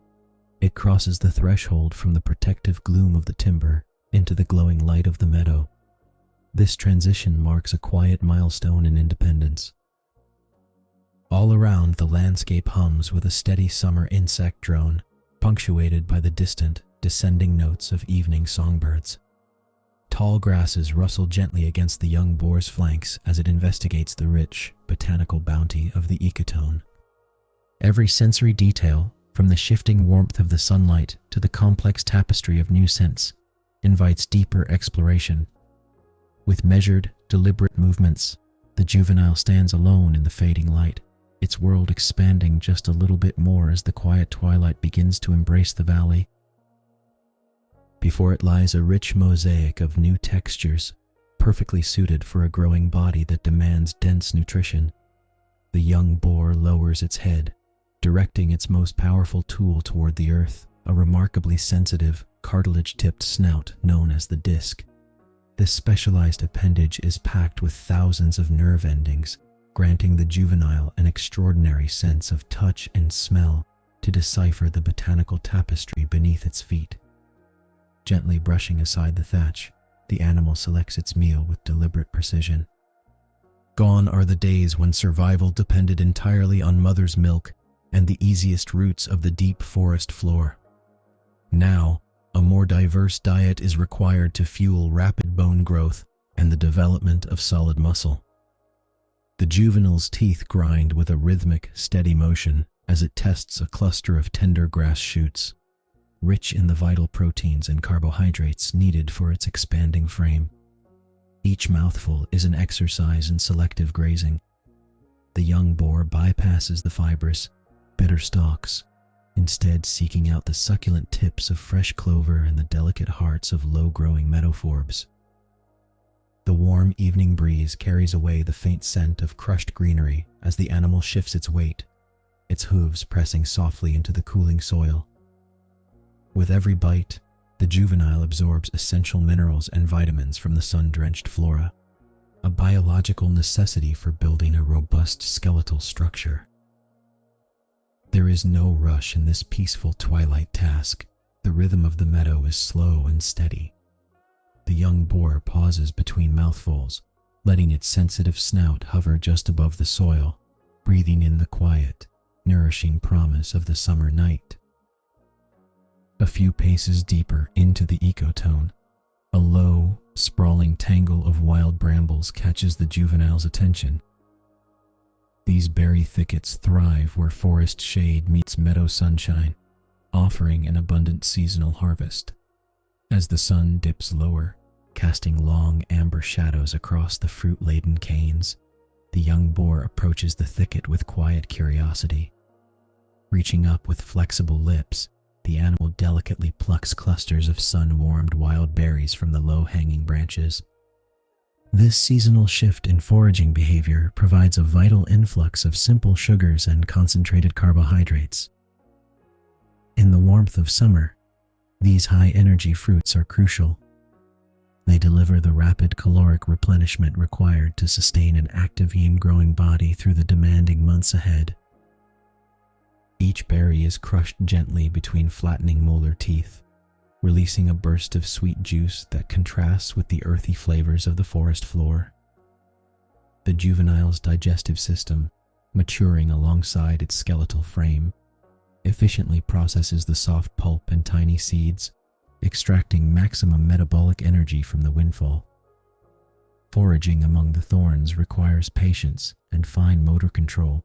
it crosses the threshold from the protective gloom of the timber into the glowing light of the meadow. This transition marks a quiet milestone in independence. All around, the landscape hums with a steady summer insect drone, punctuated by the distant, descending notes of evening songbirds. Tall grasses rustle gently against the young boar's flanks as it investigates the rich, botanical bounty of the ecotone. Every sensory detail, from the shifting warmth of the sunlight to the complex tapestry of new scents, invites deeper exploration. With measured, deliberate movements, the juvenile stands alone in the fading light, its world expanding just a little bit more as the quiet twilight begins to embrace the valley. Before it lies a rich mosaic of new textures, perfectly suited for a growing body that demands dense nutrition. The young boar lowers its head, directing its most powerful tool toward the earth, a remarkably sensitive, cartilage-tipped snout known as the disc. This specialized appendage is packed with thousands of nerve endings, granting the juvenile an extraordinary sense of touch and smell to decipher the botanical tapestry beneath its feet. Gently brushing aside the thatch, the animal selects its meal with deliberate precision. Gone are the days when survival depended entirely on mother's milk and the easiest roots of the deep forest floor. Now, a more diverse diet is required to fuel rapid bone growth and the development of solid muscle. The juvenile's teeth grind with a rhythmic, steady motion as it tests a cluster of tender grass shoots, rich in the vital proteins and carbohydrates needed for its expanding frame. Each mouthful is an exercise in selective grazing. The young boar bypasses the fibrous, bitter stalks, instead seeking out the succulent tips of fresh clover and the delicate hearts of low-growing meadowforbs. The warm evening breeze carries away the faint scent of crushed greenery as the animal shifts its weight, its hooves pressing softly into the cooling soil. With every bite, the juvenile absorbs essential minerals and vitamins from the sun-drenched flora, a biological necessity for building a robust skeletal structure. There is no rush in this peaceful twilight task. The rhythm of the meadow is slow and steady. The young boar pauses between mouthfuls, letting its sensitive snout hover just above the soil, breathing in the quiet, nourishing promise of the summer night. A few paces deeper into the ecotone, a low, sprawling tangle of wild brambles catches the juvenile's attention. These berry thickets thrive where forest shade meets meadow sunshine, offering an abundant seasonal harvest. As the sun dips lower, casting long amber shadows across the fruit-laden canes, the young boar approaches the thicket with quiet curiosity. Reaching up with flexible lips, the animal delicately plucks clusters of sun-warmed wild berries from the low-hanging branches. This seasonal shift in foraging behavior provides a vital influx of simple sugars and concentrated carbohydrates. In the warmth of summer, these high-energy fruits are crucial. They deliver the rapid caloric replenishment required to sustain an active yin-growing body through the demanding months ahead. Each berry is crushed gently between flattening molar teeth, releasing a burst of sweet juice that contrasts with the earthy flavors of the forest floor. The juvenile's digestive system, maturing alongside its skeletal frame, efficiently processes the soft pulp and tiny seeds, extracting maximum metabolic energy from the windfall. Foraging among the thorns requires patience and fine motor control.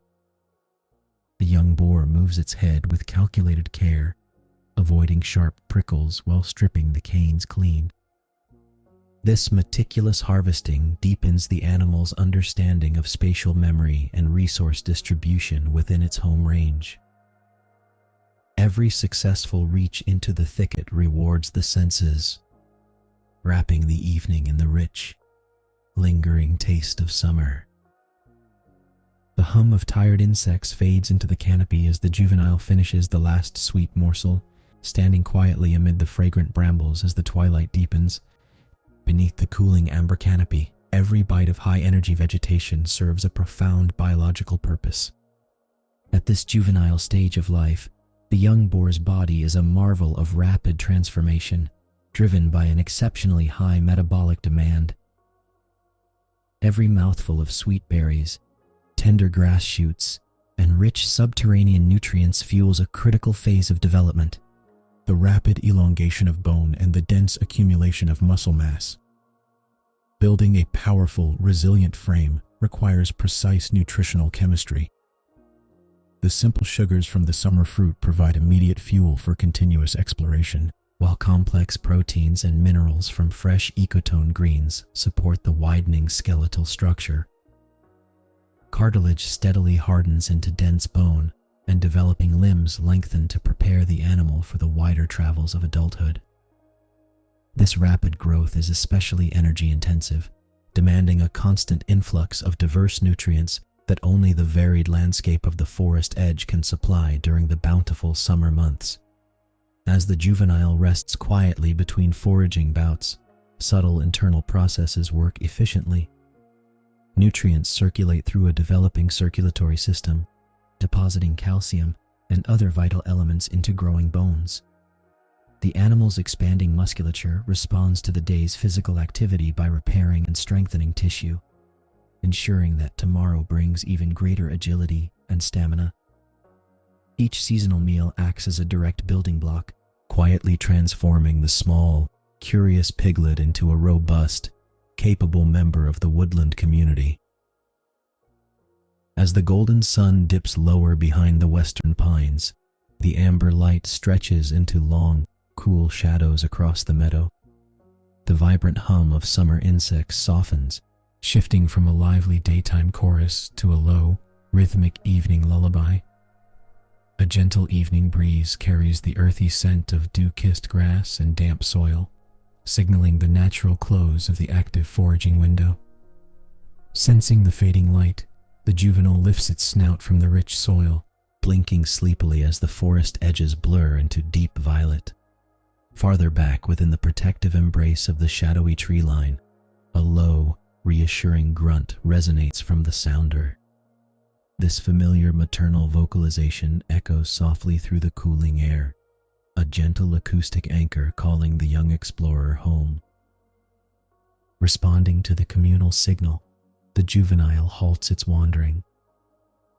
The young boar moves its head with calculated care, avoiding sharp prickles while stripping the canes clean. This meticulous harvesting deepens the animal's understanding of spatial memory and resource distribution within its home range. Every successful reach into the thicket rewards the senses, wrapping the evening in the rich, lingering taste of summer. The hum of tired insects fades into the canopy as the juvenile finishes the last sweet morsel, standing quietly amid the fragrant brambles as the twilight deepens. Beneath the cooling amber canopy, every bite of high-energy vegetation serves a profound biological purpose. At this juvenile stage of life, the young boar's body is a marvel of rapid transformation, driven by an exceptionally high metabolic demand. Every mouthful of sweet berries, tender grass shoots, and rich subterranean nutrients fuels a critical phase of development. The rapid elongation of bone and the dense accumulation of muscle mass. Building a powerful, resilient frame requires precise nutritional chemistry. The simple sugars from the summer fruit provide immediate fuel for continuous exploration, while complex proteins and minerals from fresh ecotone greens support the widening skeletal structure. Cartilage steadily hardens into dense bone, and developing limbs lengthen to prepare the animal for the wider travels of adulthood. This rapid growth is especially energy-intensive, demanding a constant influx of diverse nutrients that only the varied landscape of the forest edge can supply during the bountiful summer months. As the juvenile rests quietly between foraging bouts, subtle internal processes work efficiently. Nutrients circulate through a developing circulatory system, depositing calcium and other vital elements into growing bones. The animal's expanding musculature responds to the day's physical activity by repairing and strengthening tissue, ensuring that tomorrow brings even greater agility and stamina. Each seasonal meal acts as a direct building block, quietly transforming the small, curious piglet into a robust, capable member of the woodland community. As the golden sun dips lower behind the western pines, the amber light stretches into long, cool shadows across the meadow. The vibrant hum of summer insects softens, shifting from a lively daytime chorus to a low, rhythmic evening lullaby. A gentle evening breeze carries the earthy scent of dew-kissed grass and damp soil, signaling the natural close of the active foraging window. Sensing the fading light, the juvenile lifts its snout from the rich soil, blinking sleepily as the forest edges blur into deep violet. Farther back within the protective embrace of the shadowy tree line, a low, reassuring grunt resonates from the sounder. This familiar maternal vocalization echoes softly through the cooling air, a gentle acoustic anchor calling the young explorer home. Responding to the communal signal, the juvenile halts its wandering.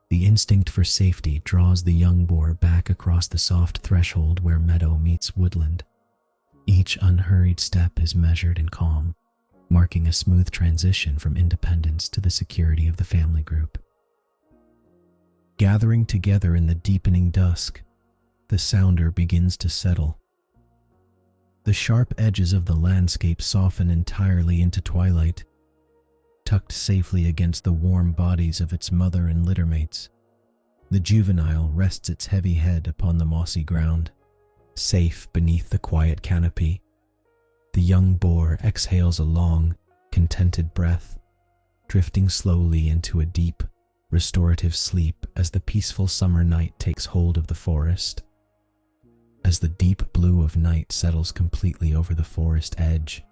The instinct for safety draws the young boar back across the soft threshold where meadow meets woodland. Each unhurried step is measured and calm, marking a smooth transition from independence to the security of the family group. Gathering together in the deepening dusk, the sounder begins to settle. The sharp edges of the landscape soften entirely into twilight, tucked safely against the warm bodies of its mother and littermates. The juvenile rests its heavy head upon the mossy ground, safe beneath the quiet canopy. The young boar exhales a long, contented breath, drifting slowly into a deep, restorative sleep as the peaceful summer night takes hold of the forest. As the deep blue of night settles completely over the forest edge,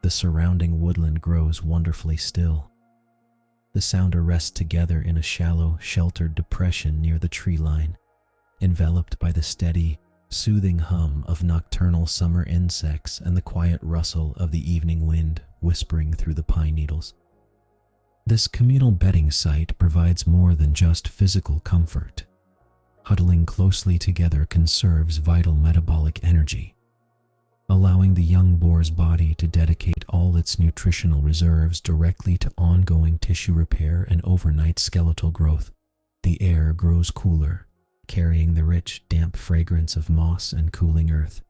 the surrounding woodland grows wonderfully still. The sounder rests together in a shallow, sheltered depression near the tree line, enveloped by the steady, soothing hum of nocturnal summer insects and the quiet rustle of the evening wind whispering through the pine needles. This communal bedding site provides more than just physical comfort. Huddling closely together conserves vital metabolic energy, allowing the young boar's body to dedicate all its nutritional reserves directly to ongoing tissue repair and overnight skeletal growth. The air grows cooler, carrying the rich, damp fragrance of moss and cooling earth.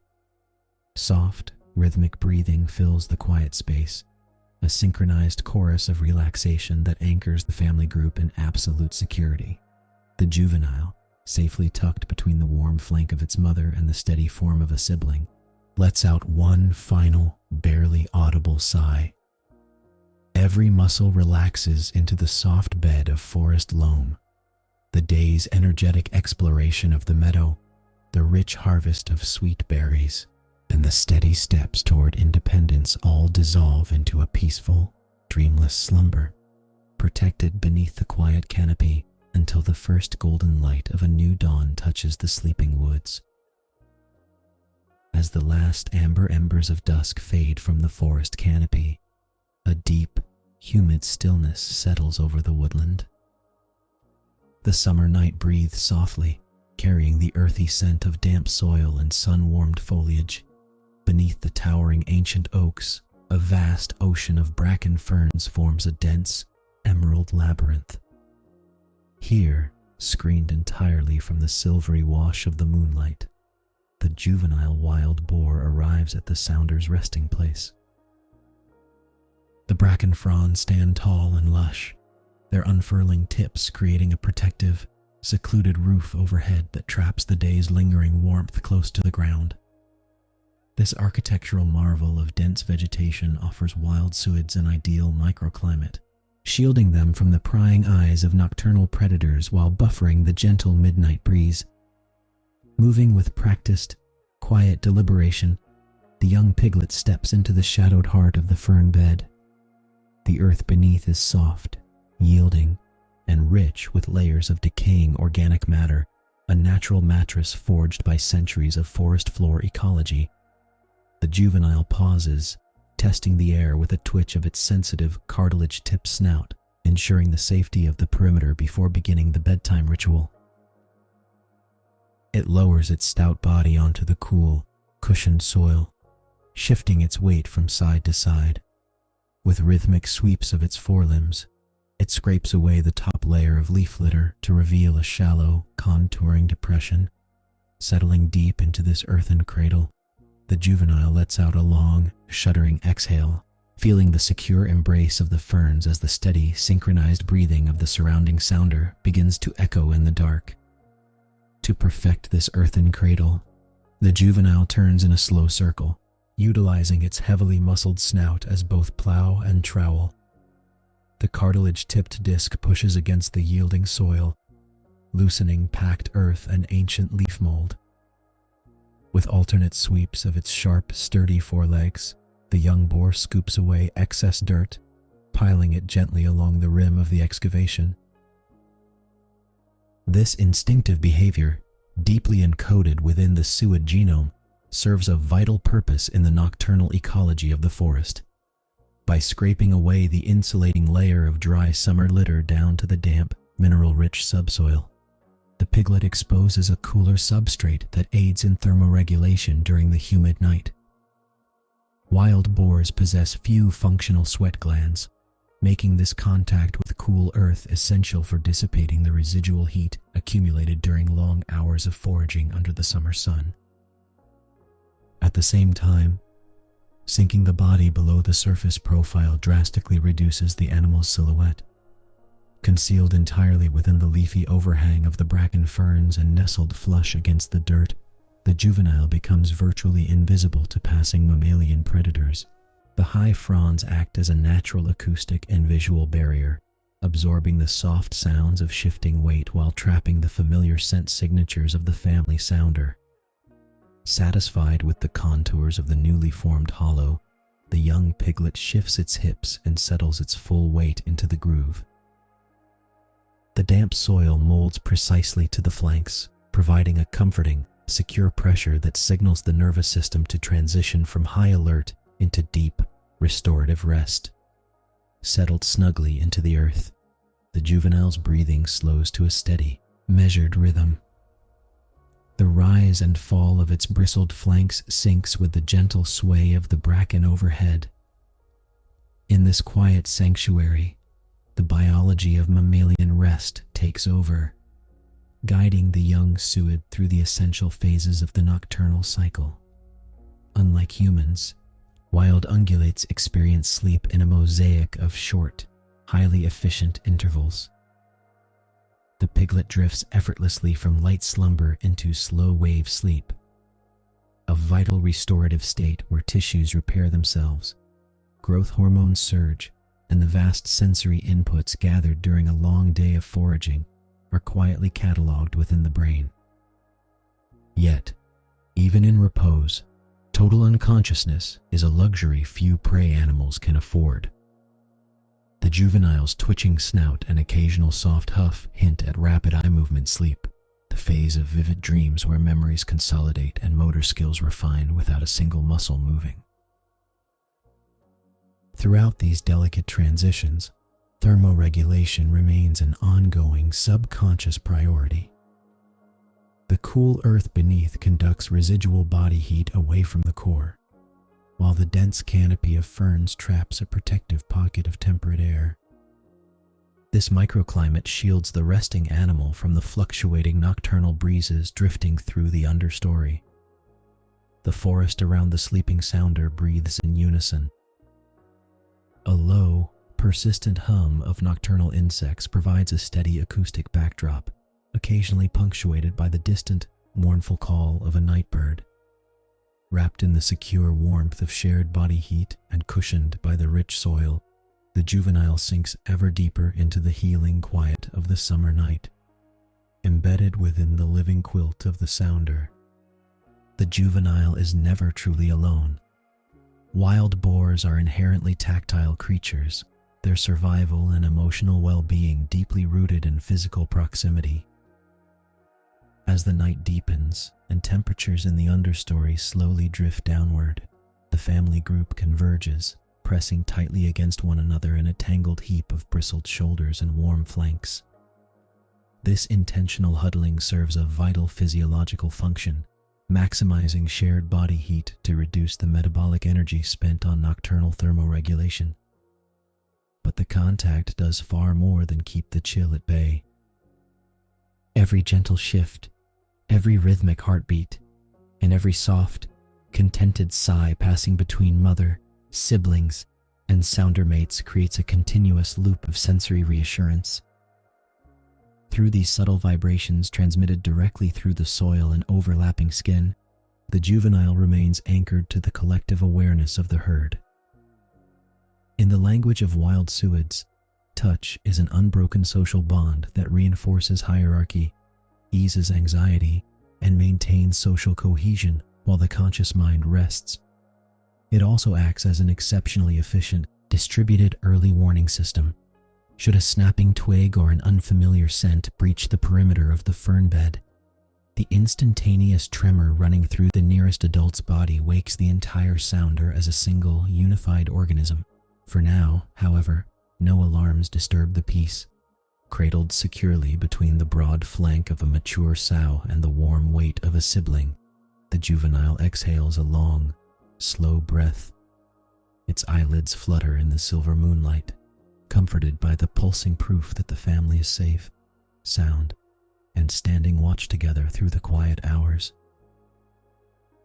Soft, rhythmic breathing fills the quiet space, a synchronized chorus of relaxation that anchors the family group in absolute security. The juvenile, safely tucked between the warm flank of its mother and the steady form of a sibling, lets out one final, barely audible sigh. Every muscle relaxes into the soft bed of forest loam. The day's energetic exploration of the meadow, the rich harvest of sweet berries, and the steady steps toward independence all dissolve into a peaceful, dreamless slumber, protected beneath the quiet canopy until the first golden light of a new dawn touches the sleeping woods. As the last amber embers of dusk fade from the forest canopy, a deep, humid stillness settles over the woodland. The summer night breathes softly, carrying the earthy scent of damp soil and sun-warmed foliage. Beneath the towering ancient oaks, a vast ocean of bracken ferns forms a dense, emerald labyrinth. Here, screened entirely from the silvery wash of the moonlight, the juvenile wild boar arrives at the sounder's resting place. The bracken fronds stand tall and lush, their unfurling tips creating a protective, secluded roof overhead that traps the day's lingering warmth close to the ground. This architectural marvel of dense vegetation offers wild suids an ideal microclimate, shielding them from the prying eyes of nocturnal predators while buffering the gentle midnight breeze. Moving with practiced, quiet deliberation, the young piglet steps into the shadowed heart of the fern bed. The earth beneath is soft, yielding, and rich with layers of decaying organic matter, a natural mattress forged by centuries of forest floor ecology. The juvenile pauses, testing the air with a twitch of its sensitive, cartilage-tipped snout, ensuring the safety of the perimeter before beginning the bedtime ritual. It lowers its stout body onto the cool, cushioned soil, shifting its weight from side to side. With rhythmic sweeps of its forelimbs, it scrapes away the top layer of leaf litter to reveal a shallow, contouring depression. Settling deep into this earthen cradle, the juvenile lets out a long, shuddering exhale, feeling the secure embrace of the ferns as the steady, synchronized breathing of the surrounding sounder begins to echo in the dark. To perfect this earthen cradle, the juvenile turns in a slow circle, utilizing its heavily muscled snout as both plow and trowel. The cartilage-tipped disc pushes against the yielding soil, loosening packed earth and ancient leaf mold. With alternate sweeps of its sharp, sturdy forelegs, the young boar scoops away excess dirt, piling it gently along the rim of the excavation. This instinctive behavior, deeply encoded within the suid genome, serves a vital purpose in the nocturnal ecology of the forest. By scraping away the insulating layer of dry summer litter down to the damp, mineral-rich subsoil, the piglet exposes a cooler substrate that aids in thermoregulation during the humid night. Wild boars possess few functional sweat glands, making this contact with cool earth essential for dissipating the residual heat accumulated during long hours of foraging under the summer sun. At the same time, sinking the body below the surface profile drastically reduces the animal's silhouette. Concealed entirely within the leafy overhang of the bracken ferns and nestled flush against the dirt, the juvenile becomes virtually invisible to passing mammalian predators. The high fronds act as a natural acoustic and visual barrier, absorbing the soft sounds of shifting weight while trapping the familiar scent signatures of the family sounder. Satisfied with the contours of the newly formed hollow, the young piglet shifts its hips and settles its full weight into the groove. The damp soil molds precisely to the flanks, providing a comforting, secure pressure that signals the nervous system to transition from high alert into deep, restorative rest. Settled snugly into the earth, the juvenile's breathing slows to a steady, measured rhythm. The rise and fall of its bristled flanks syncs with the gentle sway of the bracken overhead. In this quiet sanctuary, the biology of mammalian rest takes over, guiding the young suid through the essential phases of the nocturnal cycle. Unlike humans, wild ungulates experience sleep in a mosaic of short, highly efficient intervals. The piglet drifts effortlessly from light slumber into slow wave sleep, a vital restorative state where tissues repair themselves, growth hormones surge, and the vast sensory inputs gathered during a long day of foraging are quietly cataloged within the brain. Yet, even in repose, total unconsciousness is a luxury few prey animals can afford. The juvenile's twitching snout and occasional soft huff hint at rapid eye movement sleep, the phase of vivid dreams where memories consolidate and motor skills refine without a single muscle moving. Throughout these delicate transitions, thermoregulation remains an ongoing subconscious priority. The cool earth beneath conducts residual body heat away from the core, while the dense canopy of ferns traps a protective pocket of temperate air. This microclimate shields the resting animal from the fluctuating nocturnal breezes drifting through the understory. The forest around the sleeping sounder breathes in unison. A low, persistent hum of nocturnal insects provides a steady acoustic backdrop, occasionally punctuated by the distant, mournful call of a night bird. Wrapped in the secure warmth of shared body heat and cushioned by the rich soil, the juvenile sinks ever deeper into the healing quiet of the summer night. Embedded within the living quilt of the sounder, the juvenile is never truly alone. Wild boars are inherently tactile creatures, their survival and emotional well-being deeply rooted in physical proximity. As the night deepens and temperatures in the understory slowly drift downward, the family group converges, pressing tightly against one another in a tangled heap of bristled shoulders and warm flanks. This intentional huddling serves a vital physiological function, maximizing shared body heat to reduce the metabolic energy spent on nocturnal thermoregulation. But the contact does far more than keep the chill at bay. Every gentle shift, every rhythmic heartbeat, and every soft, contented sigh passing between mother, siblings, and sounder mates creates a continuous loop of sensory reassurance. Through these subtle vibrations transmitted directly through the soil and overlapping skin, the juvenile remains anchored to the collective awareness of the herd. In the language of wild suids, touch is an unbroken social bond that reinforces hierarchy, eases anxiety, and maintains social cohesion while the conscious mind rests. It also acts as an exceptionally efficient, distributed early warning system. Should a snapping twig or an unfamiliar scent breach the perimeter of the fern bed, the instantaneous tremor running through the nearest adult's body wakes the entire sounder as a single, unified organism. For now, however, no alarms disturb the peace. Cradled securely between the broad flank of a mature sow and the warm weight of a sibling, the juvenile exhales a long, slow breath. Its eyelids flutter in the silver moonlight, comforted by the pulsing proof that the family is safe, sound, and standing watch together through the quiet hours.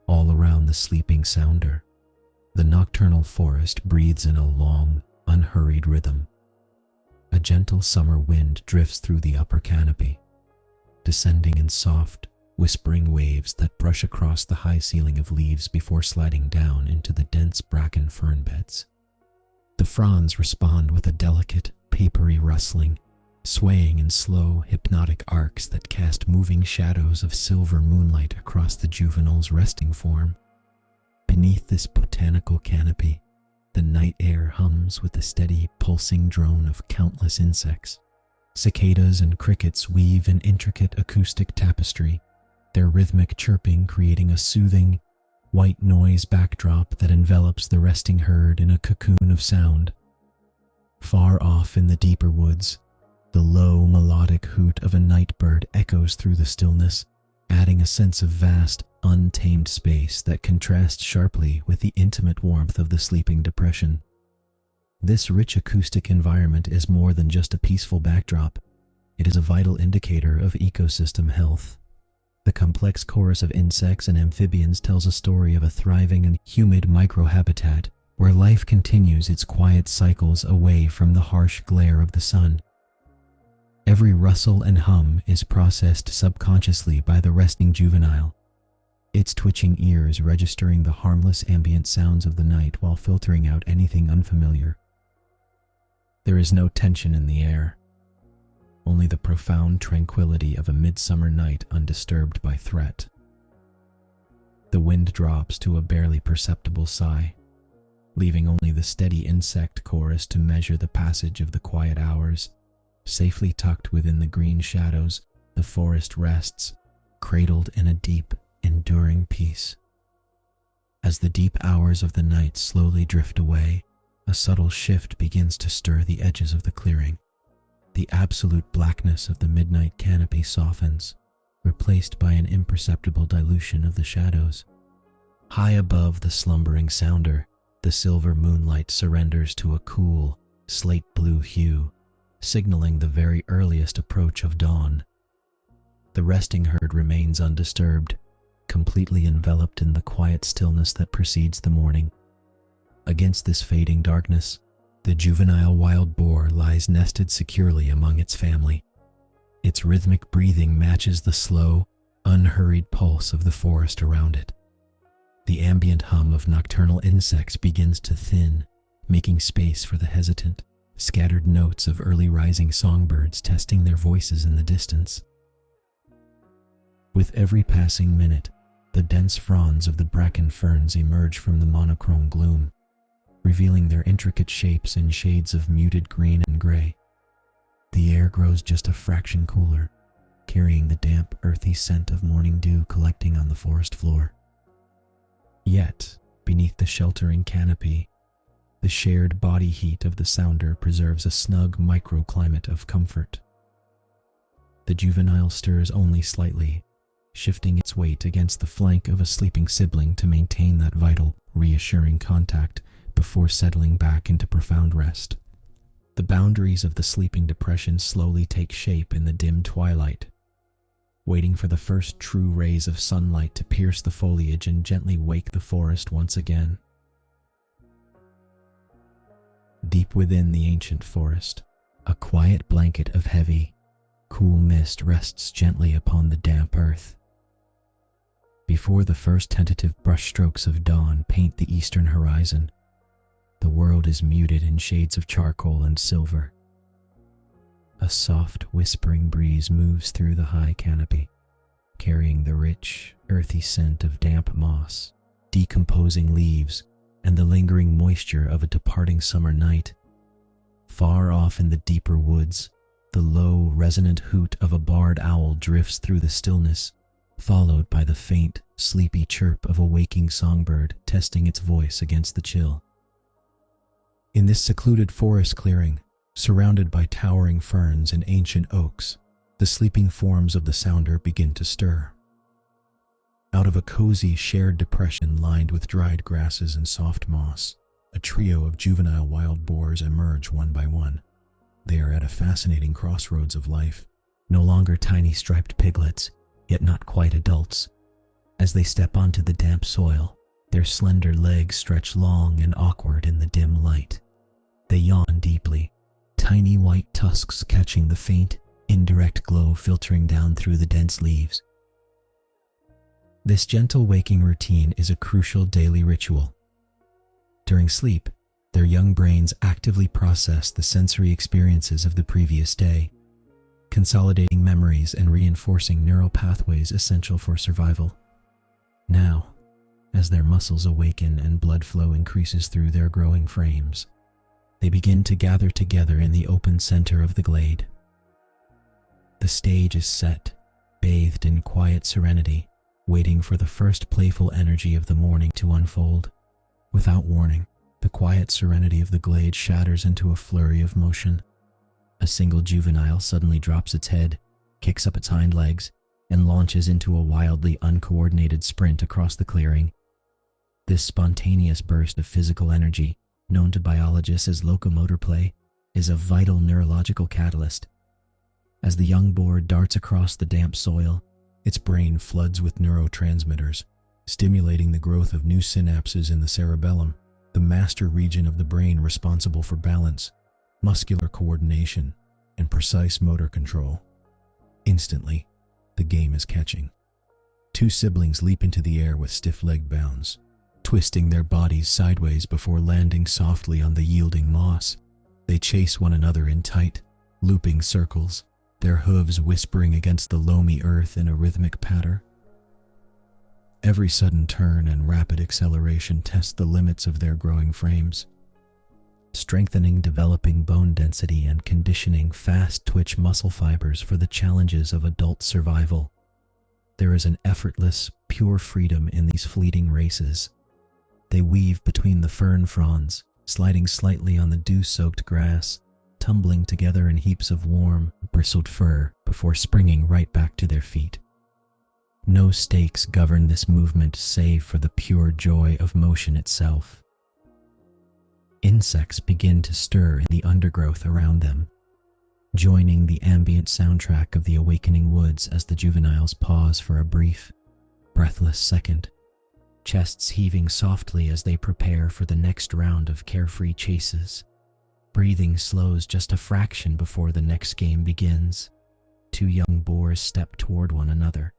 All around the sleeping sounder, the nocturnal forest breathes in a long, unhurried rhythm. A gentle summer wind drifts through the upper canopy, descending in soft, whispering waves that brush across the high ceiling of leaves before sliding down into the dense bracken fern beds. The fronds respond with a delicate, papery rustling, swaying in slow, hypnotic arcs that cast moving shadows of silver moonlight across the juvenile's resting form. Beneath this botanical canopy, the night air hums with the steady, pulsing drone of countless insects. Cicadas and crickets weave an intricate acoustic tapestry, their rhythmic chirping creating a soothing, white noise backdrop that envelops the resting herd in a cocoon of sound. Far off in the deeper woods, the low, melodic hoot of a night bird echoes through the stillness, adding a sense of vast, untamed space that contrasts sharply with the intimate warmth of the sleeping depression. This rich acoustic environment is more than just a peaceful backdrop. It is a vital indicator of ecosystem health. The complex chorus of insects and amphibians tells a story of a thriving and humid microhabitat where life continues its quiet cycles away from the harsh glare of the sun. Every rustle and hum is processed subconsciously by the resting juvenile, its twitching ears registering the harmless ambient sounds of the night while filtering out anything unfamiliar. There is no tension in the air, only the profound tranquility of a midsummer night undisturbed by threat. The wind drops to a barely perceptible sigh, leaving only the steady insect chorus to measure the passage of the quiet hours. Safely tucked within the green shadows, the forest rests, cradled in a deep, enduring peace. As the deep hours of the night slowly drift away, a subtle shift begins to stir the edges of the clearing. The absolute blackness of the midnight canopy softens, replaced by an imperceptible dilution of the shadows. High above the slumbering sounder, the silver moonlight surrenders to a cool, slate-blue hue, signaling the very earliest approach of dawn. The resting herd remains undisturbed, completely enveloped in the quiet stillness that precedes the morning. Against this fading darkness, the juvenile wild boar lies nested securely among its family. Its rhythmic breathing matches the slow, unhurried pulse of the forest around it. The ambient hum of nocturnal insects begins to thin, making space for the hesitant, scattered notes of early rising songbirds testing their voices in the distance. With every passing minute, the dense fronds of the bracken ferns emerge from the monochrome gloom, revealing their intricate shapes in shades of muted green and gray. The air grows just a fraction cooler, carrying the damp, earthy scent of morning dew collecting on the forest floor. Yet, beneath the sheltering canopy, the shared body heat of the sounder preserves a snug microclimate of comfort. The juvenile stirs only slightly, shifting its weight against the flank of a sleeping sibling to maintain that vital, reassuring contact before settling back into profound rest. The boundaries of the sleeping depression slowly take shape in the dim twilight, waiting for the first true rays of sunlight to pierce the foliage and gently wake the forest once again. Deep within the ancient forest, a quiet blanket of heavy, cool mist rests gently upon the damp earth. Before the first tentative brushstrokes of dawn paint the eastern horizon, the world is muted in shades of charcoal and silver. A soft, whispering breeze moves through the high canopy, carrying the rich, earthy scent of damp moss, decomposing leaves, and the lingering moisture of a departing summer night. Far off in the deeper woods, the low, resonant hoot of a barred owl drifts through the stillness, followed by the faint, sleepy chirp of a waking songbird testing its voice against the chill. In this secluded forest clearing, surrounded by towering ferns and ancient oaks, the sleeping forms of the sounder begin to stir. Out of a cozy, shared depression lined with dried grasses and soft moss, a trio of juvenile wild boars emerge one by one, They are at a fascinating crossroads of life, no longer tiny striped piglets, yet not quite adults. As they step onto the damp soil, their slender legs stretch long and awkward in the dim light. They yawn deeply, tiny white tusks catching the faint, indirect glow filtering down through the dense leaves. This gentle waking routine is a crucial daily ritual. During sleep, their young brains actively process the sensory experiences of the previous day, consolidating memories and reinforcing neural pathways essential for survival. Now, as their muscles awaken and blood flow increases through their growing frames, they begin to gather together in the open center of the glade. The stage is set, bathed in quiet serenity, waiting for the first playful energy of the morning to unfold. Without warning, the quiet serenity of the glade shatters into a flurry of motion. A single juvenile suddenly drops its head, kicks up its hind legs, and launches into a wildly uncoordinated sprint across the clearing. This spontaneous burst of physical energy, known to biologists as locomotor play, is a vital neurological catalyst. As the young boar darts across the damp soil, its brain floods with neurotransmitters, stimulating the growth of new synapses in the cerebellum, the master region of the brain responsible for balance, muscular coordination, and precise motor control. Instantly, the game is catching. Two siblings leap into the air with stiff leg bounds, twisting their bodies sideways before landing softly on the yielding moss. They chase one another in tight, looping circles, their hooves whispering against the loamy earth in a rhythmic patter. Every sudden turn and rapid acceleration test the limits of their growing frames, strengthening developing bone density and conditioning fast-twitch muscle fibers for the challenges of adult survival. There is an effortless, pure freedom in these fleeting races. They weave between the fern fronds, sliding slightly on the dew-soaked grass, tumbling together in heaps of warm, bristled fur before springing right back to their feet. No stakes govern this movement save for the pure joy of motion itself. Insects begin to stir in the undergrowth around them, joining the ambient soundtrack of the awakening woods as the juveniles pause for a brief, breathless second, chests heaving softly as they prepare for the next round of carefree chases. Breathing slows just a fraction before the next game begins. Two young boars step toward one another,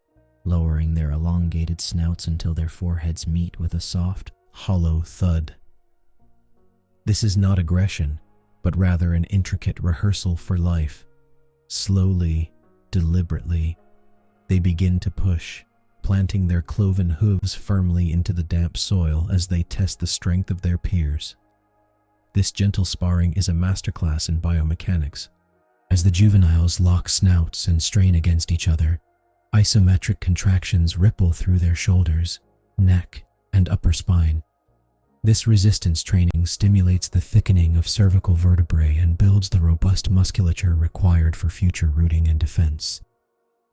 lowering their elongated snouts until their foreheads meet with a soft, hollow thud. This is not aggression, but rather an intricate rehearsal for life. Slowly, deliberately, they begin to push, planting their cloven hooves firmly into the damp soil as they test the strength of their peers. This gentle sparring is a masterclass in biomechanics. As the juveniles lock snouts and strain against each other, isometric contractions ripple through their shoulders, neck, and upper spine. This resistance training stimulates the thickening of cervical vertebrae and builds the robust musculature required for future rooting and defense.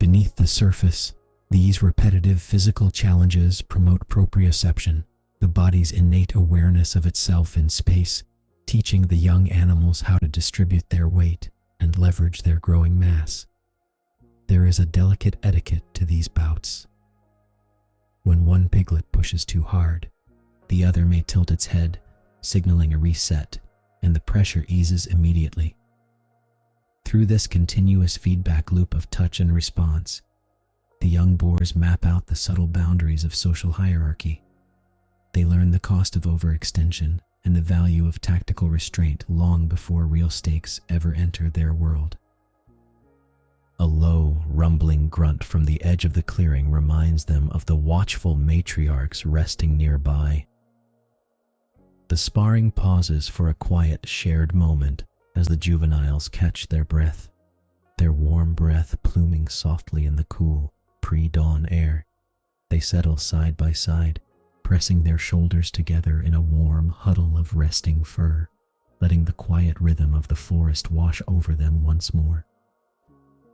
Beneath the surface, these repetitive physical challenges promote proprioception, the body's innate awareness of itself in space, teaching the young animals how to distribute their weight and leverage their growing mass. There is a delicate etiquette to these bouts. When one piglet pushes too hard, the other may tilt its head, signaling a reset, and the pressure eases immediately. Through this continuous feedback loop of touch and response, the young boars map out the subtle boundaries of social hierarchy. They learn the cost of overextension and the value of tactical restraint long before real stakes ever enter their world. A low, rumbling grunt from the edge of the clearing reminds them of the watchful matriarchs resting nearby. The sparring pauses for a quiet, shared moment as the juveniles catch their breath, their warm breath pluming softly in the cool, pre-dawn air. They settle side by side, pressing their shoulders together in a warm huddle of resting fur, letting the quiet rhythm of the forest wash over them once more.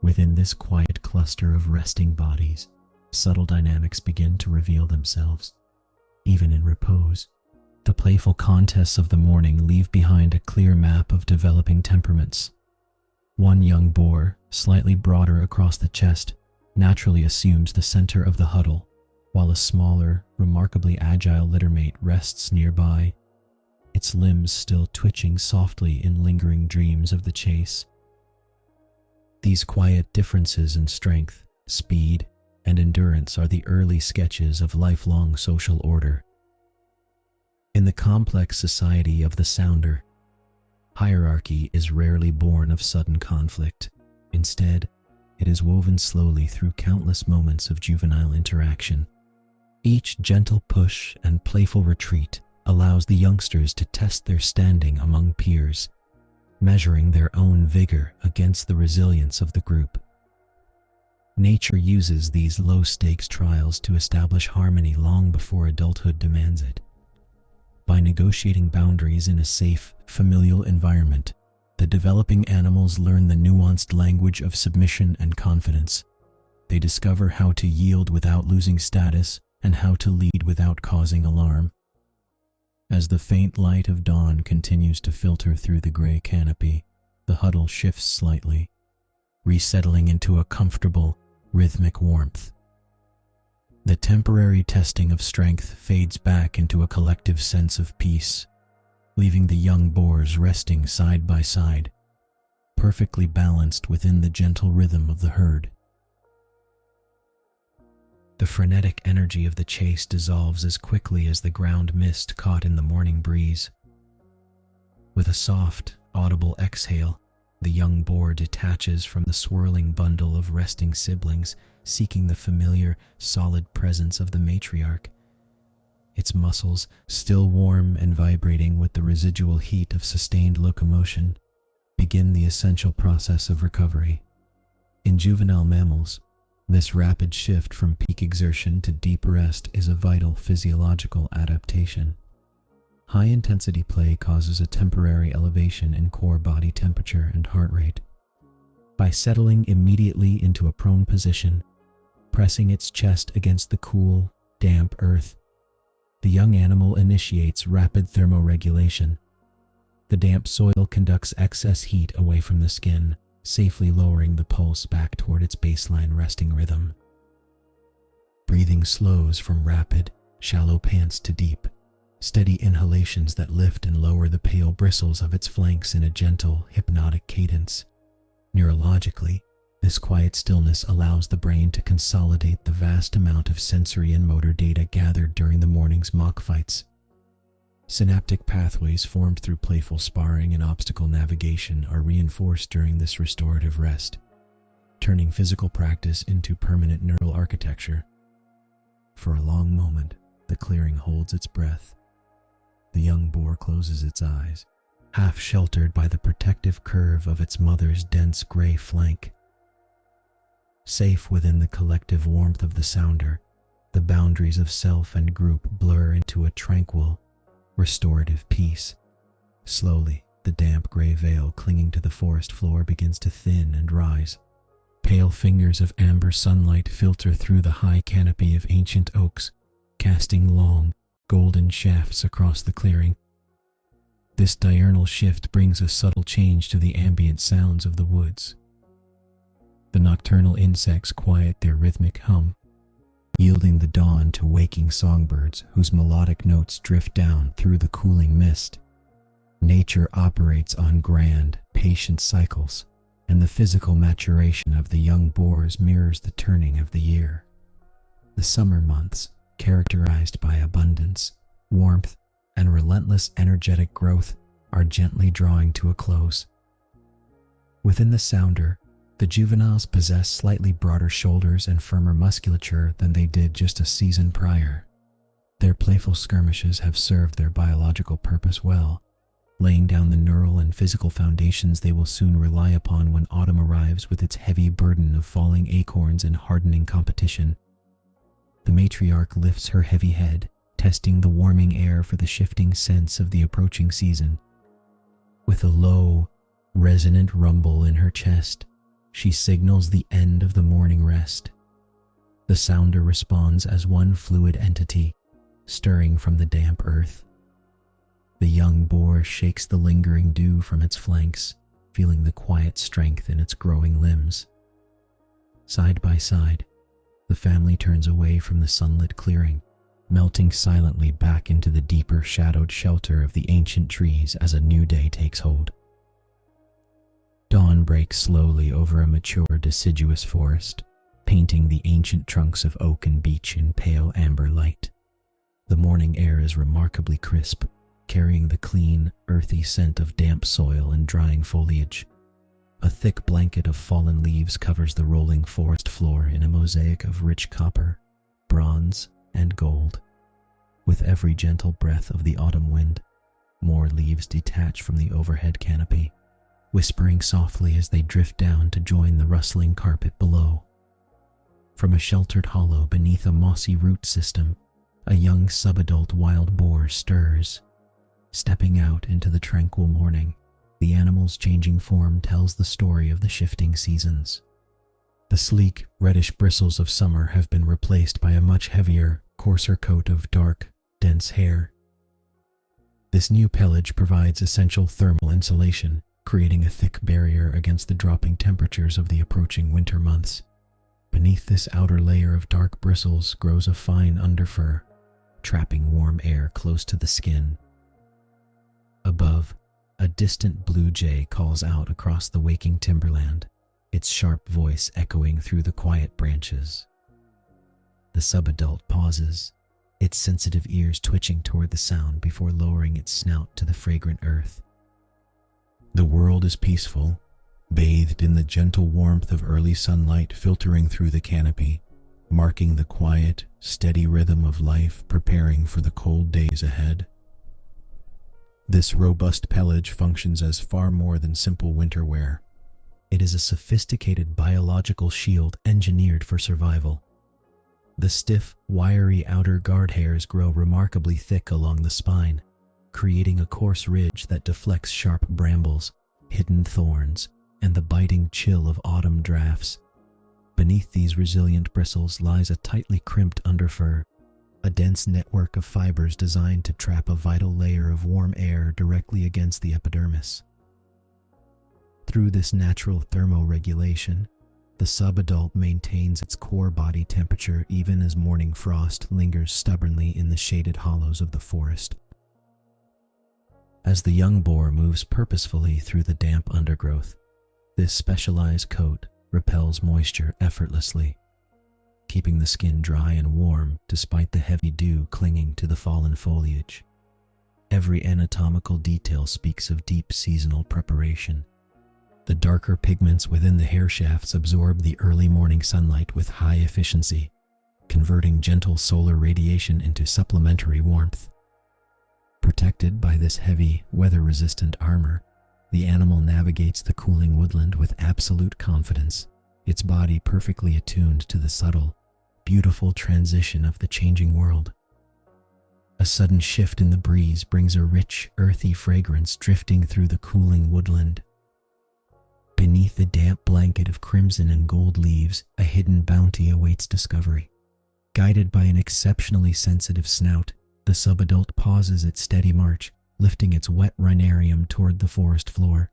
Within this quiet cluster of resting bodies, subtle dynamics begin to reveal themselves. Even in repose, the playful contests of the morning leave behind a clear map of developing temperaments. One young boar, slightly broader across the chest, naturally assumes the center of the huddle, while a smaller, remarkably agile littermate rests nearby, its limbs still twitching softly in lingering dreams of the chase. These quiet differences in strength, speed, and endurance are the early sketches of lifelong social order. In the complex society of the sounder, hierarchy is rarely born of sudden conflict. Instead, it is woven slowly through countless moments of juvenile interaction. Each gentle push and playful retreat allows the youngsters to test their standing among peers, measuring their own vigor against the resilience of the group. Nature uses these low-stakes trials to establish harmony long before adulthood demands it. By negotiating boundaries in a safe, familial environment, the developing animals learn the nuanced language of submission and confidence. They discover how to yield without losing status and how to lead without causing alarm. As the faint light of dawn continues to filter through the gray canopy, the huddle shifts slightly, resettling into a comfortable, rhythmic warmth. The temporary testing of strength fades back into a collective sense of peace, leaving the young boars resting side by side, perfectly balanced within the gentle rhythm of the herd. The frenetic energy of the chase dissolves as quickly as the ground mist caught in the morning breeze. With a soft, audible exhale, the young boar detaches from the swirling bundle of resting siblings, seeking the familiar, solid presence of the matriarch. Its muscles, still warm and vibrating with the residual heat of sustained locomotion, begin the essential process of recovery. In juvenile mammals, this rapid shift from peak exertion to deep rest is a vital physiological adaptation. High-intensity play causes a temporary elevation in core body temperature and heart rate. By settling immediately into a prone position, pressing its chest against the cool, damp earth, the young animal initiates rapid thermoregulation. The damp soil conducts excess heat away from the skin, safely lowering the pulse back toward its baseline resting rhythm. Breathing slows from rapid, shallow pants to deep, steady inhalations that lift and lower the pale bristles of its flanks in a gentle, hypnotic cadence. Neurologically, this quiet stillness allows the brain to consolidate the vast amount of sensory and motor data gathered during the morning's mock fights. Synaptic pathways formed through playful sparring and obstacle navigation are reinforced during this restorative rest, turning physical practice into permanent neural architecture. For a long moment, the clearing holds its breath. The young boar closes its eyes, half sheltered by the protective curve of its mother's dense gray flank. Safe within the collective warmth of the sounder, the boundaries of self and group blur into a tranquil, restorative peace. Slowly, the damp gray veil clinging to the forest floor begins to thin and rise. Pale fingers of amber sunlight filter through the high canopy of ancient oaks, casting long, golden shafts across the clearing. This diurnal shift brings a subtle change to the ambient sounds of the woods. The nocturnal insects quiet their rhythmic hum, yielding the dawn to waking songbirds whose melodic notes drift down through the cooling mist. Nature operates on grand, patient cycles, and the physical maturation of the young boars mirrors the turning of the year. The summer months, characterized by abundance, warmth, and relentless energetic growth, are gently drawing to a close. Within the sounder, the juveniles possess slightly broader shoulders and firmer musculature than they did just a season prior. Their playful skirmishes have served their biological purpose well, laying down the neural and physical foundations they will soon rely upon when autumn arrives with its heavy burden of falling acorns and hardening competition. The matriarch lifts her heavy head, testing the warming air for the shifting scents of the approaching season. With a low, resonant rumble in her chest, she signals the end of the morning rest. The sounder responds as one fluid entity, stirring from the damp earth. The young boar shakes the lingering dew from its flanks, feeling the quiet strength in its growing limbs. Side by side, the family turns away from the sunlit clearing, melting silently back into the deeper shadowed shelter of the ancient trees as a new day takes hold. Dawn breaks slowly over a mature deciduous forest, painting the ancient trunks of oak and beech in pale amber light. The morning air is remarkably crisp, carrying the clean, earthy scent of damp soil and drying foliage. A thick blanket of fallen leaves covers the rolling forest floor in a mosaic of rich copper, bronze, and gold. With every gentle breath of the autumn wind, more leaves detach from the overhead canopy, whispering softly as they drift down to join the rustling carpet below. From a sheltered hollow beneath a mossy root system, a young subadult wild boar stirs. Stepping out into the tranquil morning, the animal's changing form tells the story of the shifting seasons. The sleek, reddish bristles of summer have been replaced by a much heavier, coarser coat of dark, dense hair. This new pelage provides essential thermal insulation, creating a thick barrier against the dropping temperatures of the approaching winter months. Beneath this outer layer of dark bristles grows a fine underfur, trapping warm air close to the skin. Above, a distant blue jay calls out across the waking timberland, its sharp voice echoing through the quiet branches. The subadult pauses, its sensitive ears twitching toward the sound before lowering its snout to the fragrant earth. The world is peaceful, bathed in the gentle warmth of early sunlight filtering through the canopy, marking the quiet, steady rhythm of life preparing for the cold days ahead. This robust pelage functions as far more than simple winter wear. It is a sophisticated biological shield engineered for survival. The stiff, wiry outer guard hairs grow remarkably thick along the spine, creating a coarse ridge that deflects sharp brambles, hidden thorns, and the biting chill of autumn drafts. Beneath these resilient bristles lies a tightly crimped underfur, a dense network of fibers designed to trap a vital layer of warm air directly against the epidermis. Through this natural thermoregulation, the subadult maintains its core body temperature even as morning frost lingers stubbornly in the shaded hollows of the forest. As the young boar moves purposefully through the damp undergrowth, this specialized coat repels moisture effortlessly, keeping the skin dry and warm despite the heavy dew clinging to the fallen foliage. Every anatomical detail speaks of deep seasonal preparation. The darker pigments within the hair shafts absorb the early morning sunlight with high efficiency, converting gentle solar radiation into supplementary warmth. Protected by this heavy, weather-resistant armor, the animal navigates the cooling woodland with absolute confidence, its body perfectly attuned to the subtle, beautiful transition of the changing world. A sudden shift in the breeze brings a rich, earthy fragrance drifting through the cooling woodland. Beneath the damp blanket of crimson and gold leaves, a hidden bounty awaits discovery. Guided by an exceptionally sensitive snout, the subadult pauses its steady march, lifting its wet rhinarium toward the forest floor.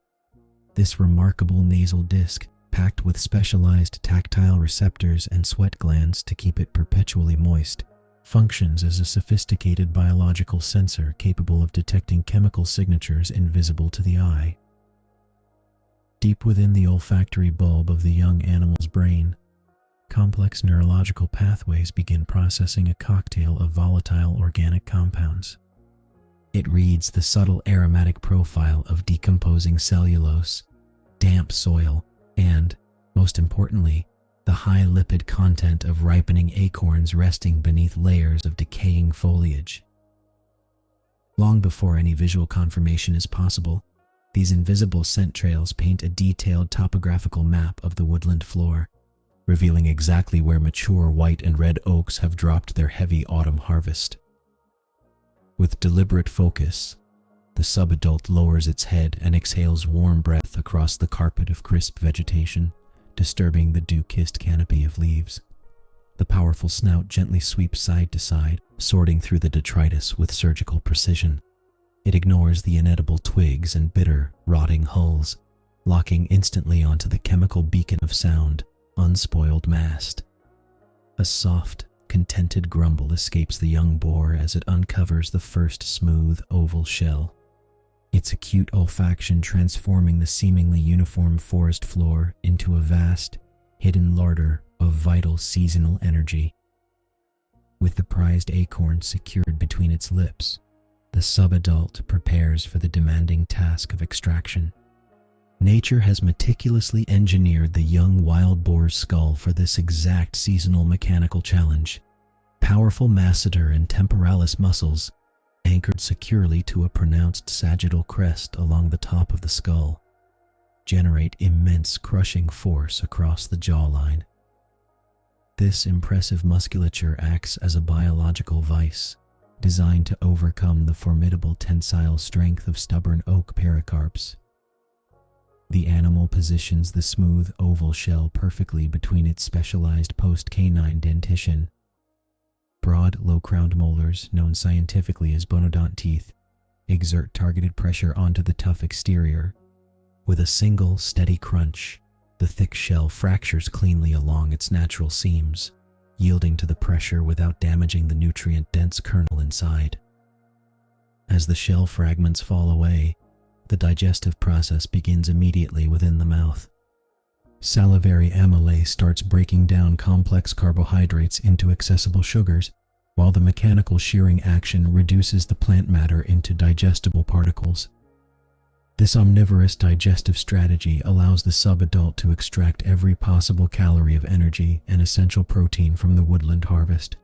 This remarkable nasal disc, packed with specialized tactile receptors and sweat glands to keep it perpetually moist, functions as a sophisticated biological sensor capable of detecting chemical signatures invisible to the eye. Deep within the olfactory bulb of the young animal's brain, complex neurological pathways begin processing a cocktail of volatile organic compounds. It reads the subtle aromatic profile of decomposing cellulose, damp soil, and, most importantly, the high lipid content of ripening acorns resting beneath layers of decaying foliage. Long before any visual confirmation is possible, these invisible scent trails paint a detailed topographical map of the woodland floor, revealing exactly where mature white and red oaks have dropped their heavy autumn harvest. With deliberate focus, the subadult lowers its head and exhales warm breath across the carpet of crisp vegetation, disturbing the dew-kissed canopy of leaves. The powerful snout gently sweeps side to side, sorting through the detritus with surgical precision. It ignores the inedible twigs and bitter, rotting hulls, locking instantly onto the chemical beacon of sound, unspoiled mast. A soft, contented grumble escapes the young boar as it uncovers the first smooth oval shell, its acute olfaction transforming the seemingly uniform forest floor into a vast, hidden larder of vital seasonal energy. With the prized acorn secured between its lips, the subadult prepares for the demanding task of extraction. Nature has meticulously engineered the young wild boar's skull for this exact seasonal mechanical challenge. Powerful masseter and temporalis muscles, anchored securely to a pronounced sagittal crest along the top of the skull, generate immense crushing force across the jawline. This impressive musculature acts as a biological vice, designed to overcome the formidable tensile strength of stubborn oak pericarps. The animal positions the smooth oval shell perfectly between its specialized post-canine dentition. Broad, low-crowned molars, known scientifically as bonodont teeth, exert targeted pressure onto the tough exterior. With a single, steady crunch, the thick shell fractures cleanly along its natural seams, yielding to the pressure without damaging the nutrient-dense kernel inside. As the shell fragments fall away, the digestive process begins immediately within the mouth. Salivary amylase starts breaking down complex carbohydrates into accessible sugars, while the mechanical shearing action reduces the plant matter into digestible particles. This omnivorous digestive strategy allows the subadult to extract every possible calorie of energy and essential protein from the woodland harvest.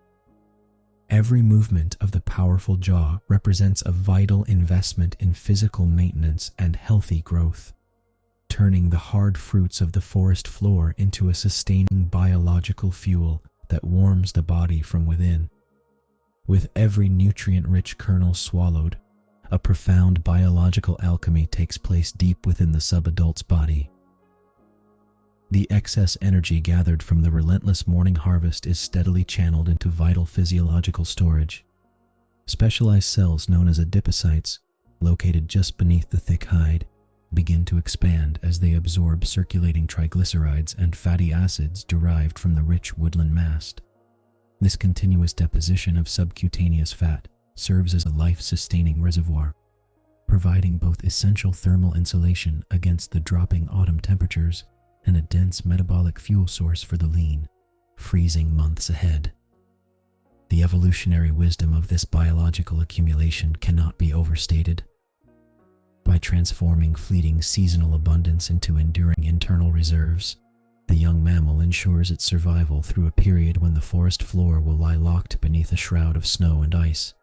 Every movement of the powerful jaw represents a vital investment in physical maintenance and healthy growth, turning the hard fruits of the forest floor into a sustaining biological fuel that warms the body from within. With every nutrient-rich kernel swallowed, a profound biological alchemy takes place deep within the subadult's body. The excess energy gathered from the relentless morning harvest is steadily channeled into vital physiological storage. Specialized cells known as adipocytes, located just beneath the thick hide, begin to expand as they absorb circulating triglycerides and fatty acids derived from the rich woodland mast. This continuous deposition of subcutaneous fat serves as a life-sustaining reservoir, providing both essential thermal insulation against the dropping autumn temperatures and a dense metabolic fuel source for the lean, freezing months ahead. The evolutionary wisdom of this biological accumulation cannot be overstated. By transforming fleeting seasonal abundance into enduring internal reserves, the young mammal ensures its survival through a period when the forest floor will lie locked beneath a shroud of snow and ice.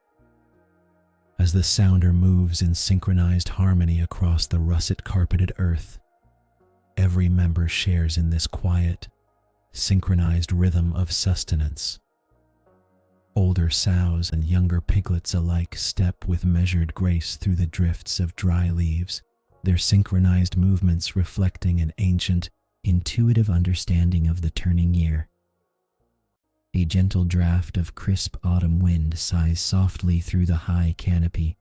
As the sounder moves in synchronized harmony across the russet-carpeted earth, every member shares in this quiet, synchronized rhythm of sustenance. Older sows and younger piglets alike step with measured grace through the drifts of dry leaves, their synchronized movements reflecting an ancient, intuitive understanding of the turning year. A gentle draft of crisp autumn wind sighs softly through the high canopy,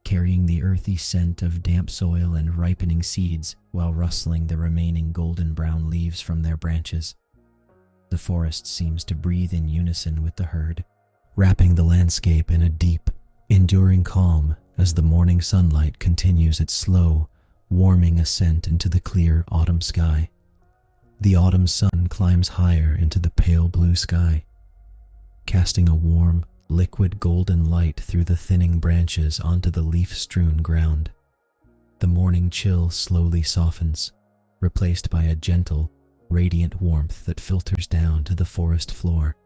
carrying the earthy scent of damp soil and ripening seeds while rustling the remaining golden-brown leaves from their branches. The forest seems to breathe in unison with the herd, wrapping the landscape in a deep, enduring calm as the morning sunlight continues its slow, warming ascent into the clear autumn sky. The autumn sun climbs higher into the pale blue sky, casting a warm, liquid golden light through the thinning branches onto the leaf-strewn ground. The morning chill slowly softens, replaced by a gentle, radiant warmth that filters down to the forest floor.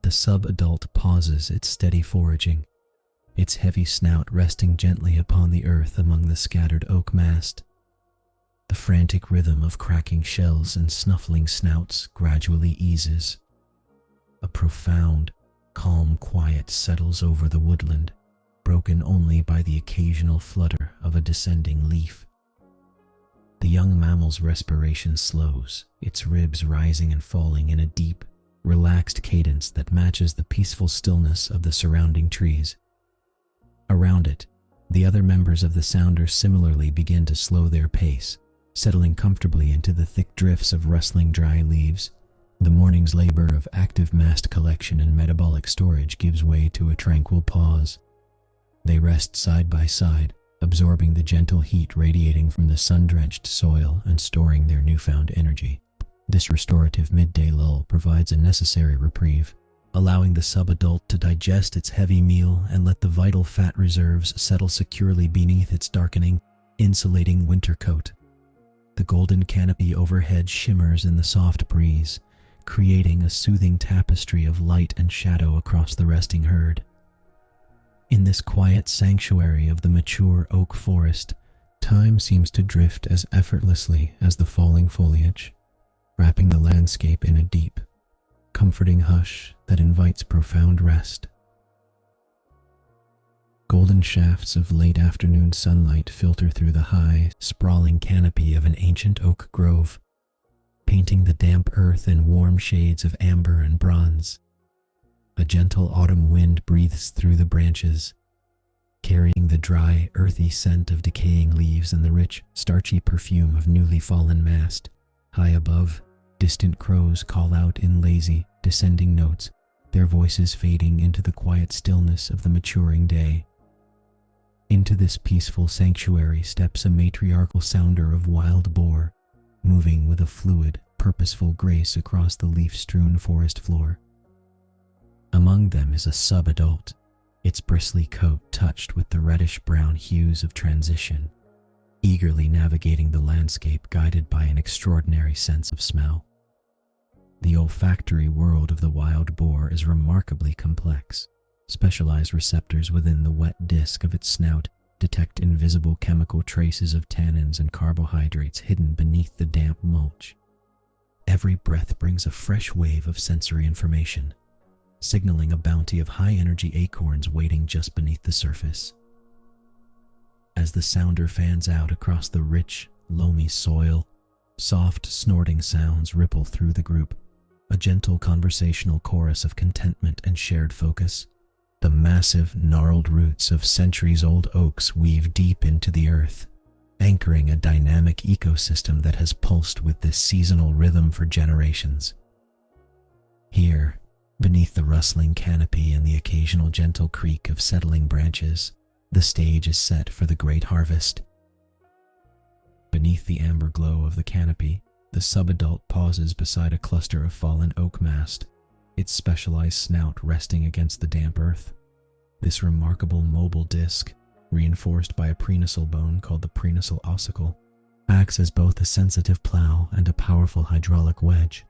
The subadult pauses its steady foraging, its heavy snout resting gently upon the earth among the scattered oak mast. The frantic rhythm of cracking shells and snuffling snouts gradually eases. A profound, calm quiet settles over the woodland, broken only by the occasional flutter of a descending leaf. The young mammal's respiration slows, its ribs rising and falling in a deep, relaxed cadence that matches the peaceful stillness of the surrounding trees. Around it, The other members of the sounder similarly begin to slow their pace, settling comfortably into the thick drifts of rustling dry leaves. The morning's labor of active mast collection and metabolic storage gives way to a tranquil pause. They rest side by side, absorbing the gentle heat radiating from the sun-drenched soil and storing their newfound energy. This restorative midday lull provides a necessary reprieve, allowing the subadult to digest its heavy meal and let the vital fat reserves settle securely beneath its darkening, insulating winter coat. The golden canopy overhead shimmers in the soft breeze, creating a soothing tapestry of light and shadow across the resting herd. In this quiet sanctuary of the mature oak forest, time seems to drift as effortlessly as the falling foliage, wrapping the landscape in a deep, comforting hush that invites profound rest. Golden shafts of late afternoon sunlight filter through the high, sprawling canopy of an ancient oak grove, painting the damp earth in warm shades of amber and bronze. A gentle autumn wind breathes through the branches, carrying the dry, earthy scent of decaying leaves and the rich, starchy perfume of newly fallen mast. High above, distant crows call out in lazy, descending notes, their voices fading into the quiet stillness of the maturing day. Into this peaceful sanctuary steps a matriarchal sounder of wild boar, moving with a fluid, purposeful grace across the leaf-strewn forest floor. Among them is a subadult, its bristly coat touched with the reddish-brown hues of transition, eagerly navigating the landscape guided by an extraordinary sense of smell. The olfactory world of the wild boar is remarkably complex. Specialized receptors within the wet disc of its snout detect invisible chemical traces of tannins and carbohydrates hidden beneath the damp mulch. Every breath brings a fresh wave of sensory information, signaling a bounty of high-energy acorns waiting just beneath the surface. As the sounder fans out across the rich, loamy soil, soft, snorting sounds ripple through the group, a gentle conversational chorus of contentment and shared focus. The massive, gnarled roots of centuries-old oaks weave deep into the earth, anchoring a dynamic ecosystem that has pulsed with this seasonal rhythm for generations. Here, beneath the rustling canopy and the occasional gentle creak of settling branches, the stage is set for the great harvest. Beneath the amber glow of the canopy, the subadult pauses beside a cluster of fallen oak mast, its specialized snout resting against the damp earth. This remarkable mobile disc, reinforced by a prenatal bone called the prenatal ossicle, acts as both a sensitive plow and a powerful hydraulic wedge.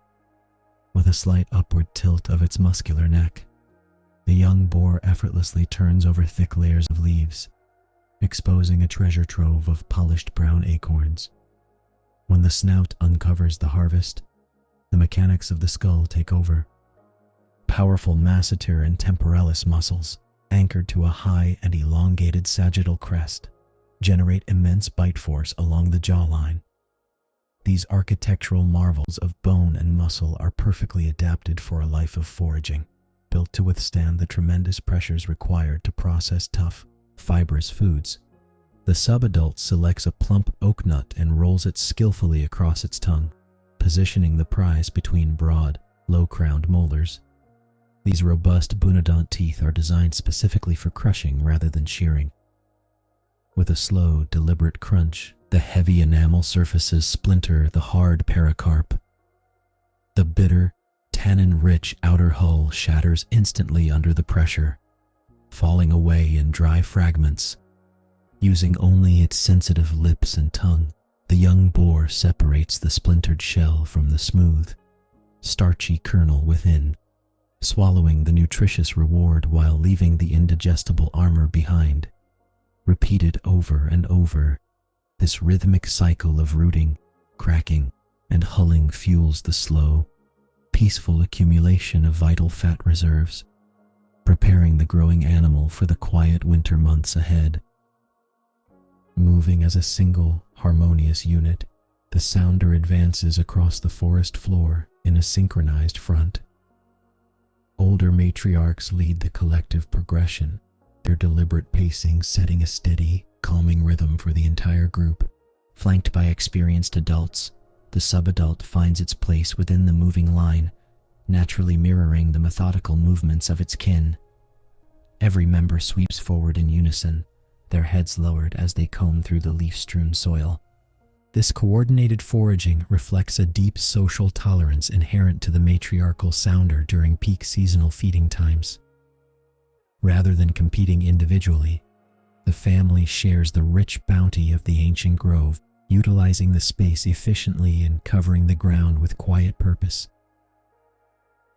With a slight upward tilt of its muscular neck, the young boar effortlessly turns over thick layers of leaves, exposing a treasure trove of polished brown acorns. When the snout uncovers the harvest, the mechanics of the skull take over. Powerful masseter and temporalis muscles, anchored to a high and elongated sagittal crest, generate immense bite force along the jawline. These architectural marvels of bone and muscle are perfectly adapted for a life of foraging, built to withstand the tremendous pressures required to process tough, fibrous foods. The subadult selects a plump oak nut and rolls it skillfully across its tongue, positioning the prize between broad, low-crowned molars. These robust bunodont teeth are designed specifically for crushing rather than shearing. With a slow, deliberate crunch, the heavy enamel surfaces splinter the hard pericarp. The bitter, tannin-rich outer hull shatters instantly under the pressure, falling away in dry fragments. Using only its sensitive lips and tongue, the young boar separates the splintered shell from the smooth, starchy kernel within, swallowing the nutritious reward while leaving the indigestible armor behind. Repeated over and over, this rhythmic cycle of rooting, cracking, and hulling fuels the slow, peaceful accumulation of vital fat reserves, preparing the growing animal for the quiet winter months ahead. Moving as a single, harmonious unit, the sounder advances across the forest floor in a synchronized front. Older matriarchs lead the collective progression, their deliberate pacing setting a steady, calming rhythm for the entire group. Flanked by experienced adults, the subadult finds its place within the moving line, naturally mirroring the methodical movements of its kin. Every member sweeps forward in unison, their heads lowered as they comb through the leaf-strewn soil. This coordinated foraging reflects a deep social tolerance inherent to the matriarchal sounder during peak seasonal feeding times. Rather than competing individually, the family shares the rich bounty of the ancient grove, utilizing the space efficiently and covering the ground with quiet purpose.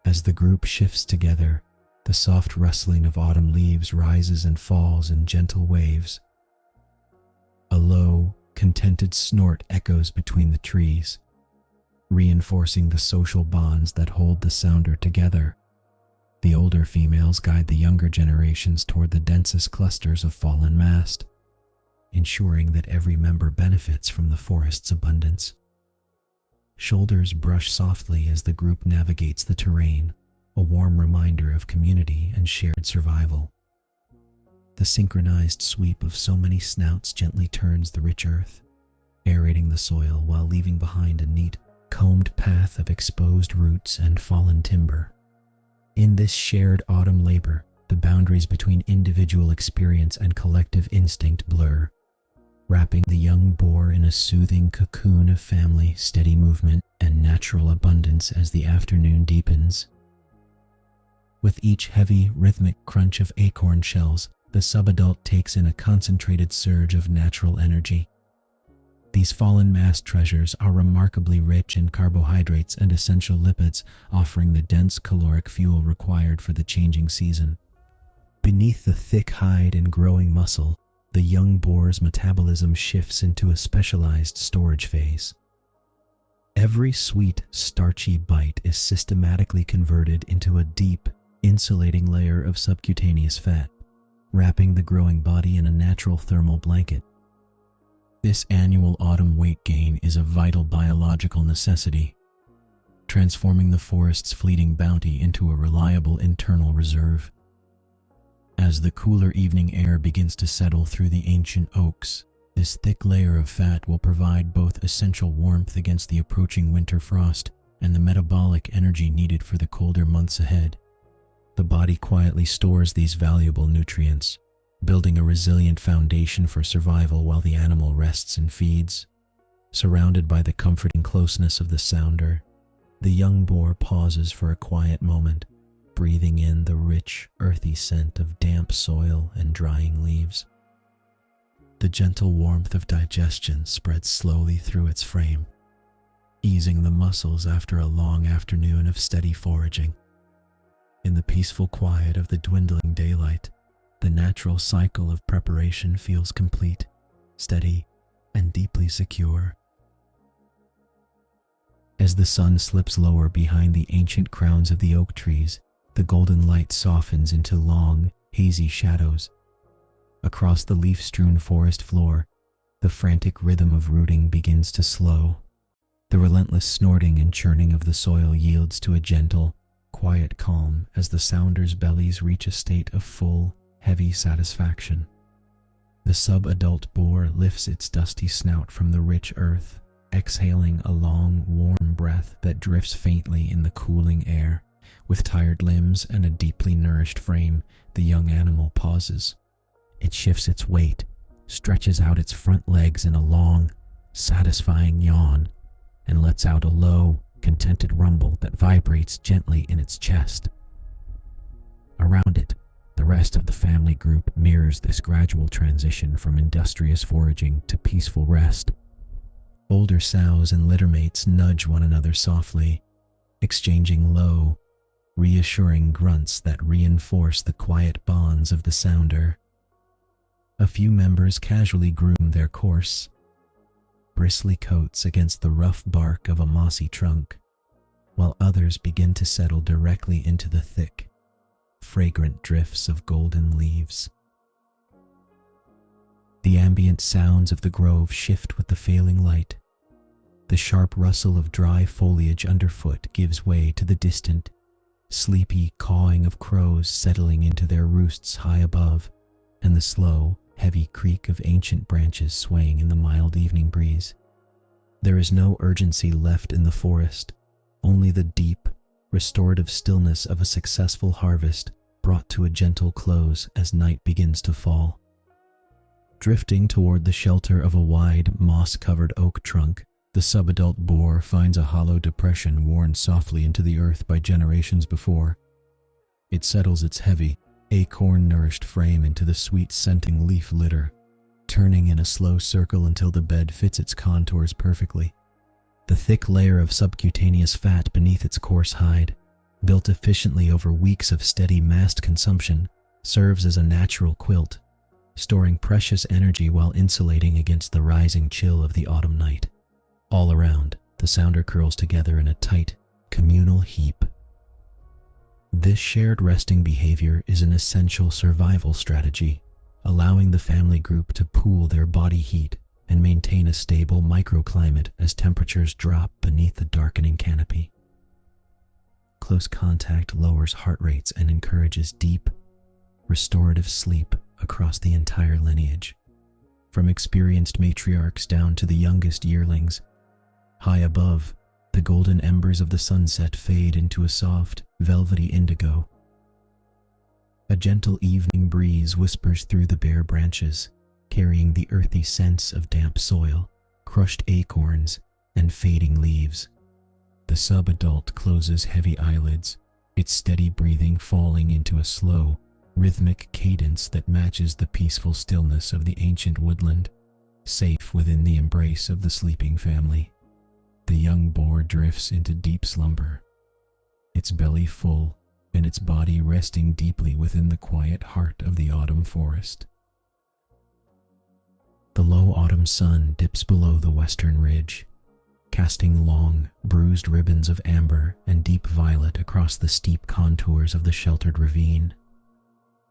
As the group shifts together, the soft rustling of autumn leaves rises and falls in gentle waves. A low, contented snort echoes between the trees, reinforcing the social bonds that hold the sounder together. The older females guide the younger generations toward the densest clusters of fallen mast, ensuring that every member benefits from the forest's abundance. Shoulders brush softly as the group navigates the terrain, a warm reminder of community and shared survival. The synchronized sweep of so many snouts gently turns the rich earth, aerating the soil while leaving behind a neat, combed path of exposed roots and fallen timber. In this shared autumn labor, the boundaries between individual experience and collective instinct blur, wrapping the young boar in a soothing cocoon of family, steady movement, and natural abundance as the afternoon deepens. With each heavy, rhythmic crunch of acorn shells, the subadult takes in a concentrated surge of natural energy. These fallen mast treasures are remarkably rich in carbohydrates and essential lipids, offering the dense caloric fuel required for the changing season. Beneath the thick hide and growing muscle, the young boar's metabolism shifts into a specialized storage phase. Every sweet, starchy bite is systematically converted into a deep, insulating layer of subcutaneous fat, wrapping the growing body in a natural thermal blanket. This annual autumn weight gain is a vital biological necessity, transforming the forest's fleeting bounty into a reliable internal reserve. As the cooler evening air begins to settle through the ancient oaks, this thick layer of fat will provide both essential warmth against the approaching winter frost and the metabolic energy needed for the colder months ahead. The body quietly stores these valuable nutrients, building a resilient foundation for survival while the animal rests and feeds. Surrounded by the comforting closeness of the sounder, the young boar pauses for a quiet moment, breathing in the rich, earthy scent of damp soil and drying leaves. The gentle warmth of digestion spreads slowly through its frame, easing the muscles after a long afternoon of steady foraging. In the peaceful quiet of the dwindling daylight, the natural cycle of preparation feels complete, steady, and deeply secure. As the sun slips lower behind the ancient crowns of the oak trees, the golden light softens into long, hazy shadows. Across the leaf-strewn forest floor, the frantic rhythm of rooting begins to slow. The relentless snorting and churning of the soil yields to a gentle, quiet calm as the sounders' bellies reach a state of full, heavy satisfaction. The sub-adult boar lifts its dusty snout from the rich earth, exhaling a long, warm breath that drifts faintly in the cooling air. With tired limbs and a deeply nourished frame, the young animal pauses. It shifts its weight, stretches out its front legs in a long, satisfying yawn, and lets out a low, contented rumble that vibrates gently in its chest. Around it, the rest of the family group mirrors this gradual transition from industrious foraging to peaceful rest. Older sows and littermates nudge one another softly, exchanging low, reassuring grunts that reinforce the quiet bonds of the sounder. A few members casually groom their coarse, bristly coats against the rough bark of a mossy trunk, while others begin to settle directly into the thick, fragrant drifts of golden leaves. The ambient sounds of the grove shift with the failing light. The sharp rustle of dry foliage underfoot gives way to the distant, sleepy cawing of crows settling into their roosts high above, and the slow, heavy creak of ancient branches swaying in the mild evening breeze. There is no urgency left in the forest, only the deep, restorative stillness of a successful harvest brought to a gentle close as night begins to fall. Drifting toward the shelter of a wide, moss-covered oak trunk, the subadult boar finds a hollow depression worn softly into the earth by generations before. It settles its heavy, acorn-nourished frame into the sweet-scenting leaf litter, turning in a slow circle until the bed fits its contours perfectly. The thick layer of subcutaneous fat beneath its coarse hide, built efficiently over weeks of steady mast consumption, serves as a natural quilt, storing precious energy while insulating against the rising chill of the autumn night. All around, the sounder curls together in a tight, communal heap. This shared resting behavior is an essential survival strategy, allowing the family group to pool their body heat and maintain a stable microclimate as temperatures drop beneath the darkening canopy. Close contact lowers heart rates and encourages deep, restorative sleep across the entire lineage, from experienced matriarchs down to the youngest yearlings. High above, the golden embers of the sunset fade into a soft, velvety indigo. A gentle evening breeze whispers through the bare branches, carrying the earthy scents of damp soil, crushed acorns, and fading leaves. The subadult closes heavy eyelids, its steady breathing falling into a slow, rhythmic cadence that matches the peaceful stillness of the ancient woodland, safe within the embrace of the sleeping family. The young boar drifts into deep slumber, its belly full and its body resting deeply within the quiet heart of the autumn forest. The low autumn sun dips below the western ridge, casting long, bruised ribbons of amber and deep violet across the steep contours of the sheltered ravine.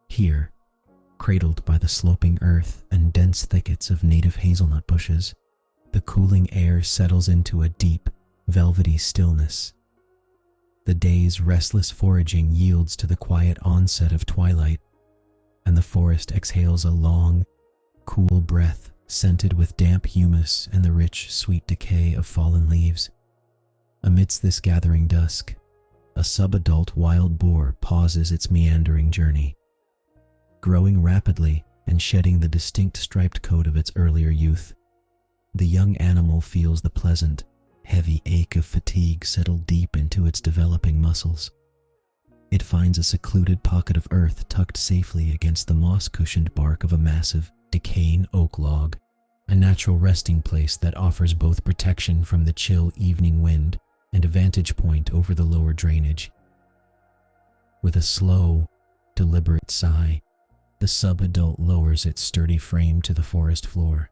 Here, cradled by the sloping earth and dense thickets of native hazelnut bushes, the cooling air settles into a deep, velvety stillness. The day's restless foraging yields to the quiet onset of twilight, and the forest exhales a long, cool breath scented with damp humus and the rich, sweet decay of fallen leaves. Amidst this gathering dusk, a subadult wild boar pauses its meandering journey. Growing rapidly and shedding the distinct striped coat of its earlier youth, the young animal feels the pleasant, heavy ache of fatigue settle deep into its developing muscles. It finds a secluded pocket of earth tucked safely against the moss-cushioned bark of a massive, decaying oak log, a natural resting place that offers both protection from the chill evening wind and a vantage point over the lower drainage. With a slow, deliberate sigh, the subadult lowers its sturdy frame to the forest floor.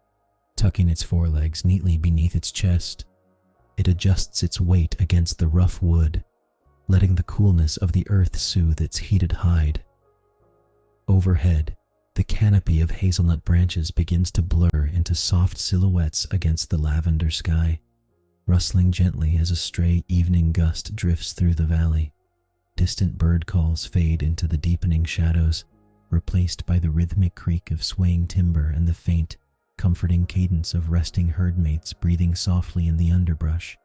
Tucking its forelegs neatly beneath its chest, it adjusts its weight against the rough wood, letting the coolness of the earth soothe its heated hide. Overhead, the canopy of hazelnut branches begins to blur into soft silhouettes against the lavender sky, rustling gently as a stray evening gust drifts through the valley. Distant bird calls fade into the deepening shadows, replaced by the rhythmic creak of swaying timber and the faint, comforting cadence of resting herdmates breathing softly in the underbrush.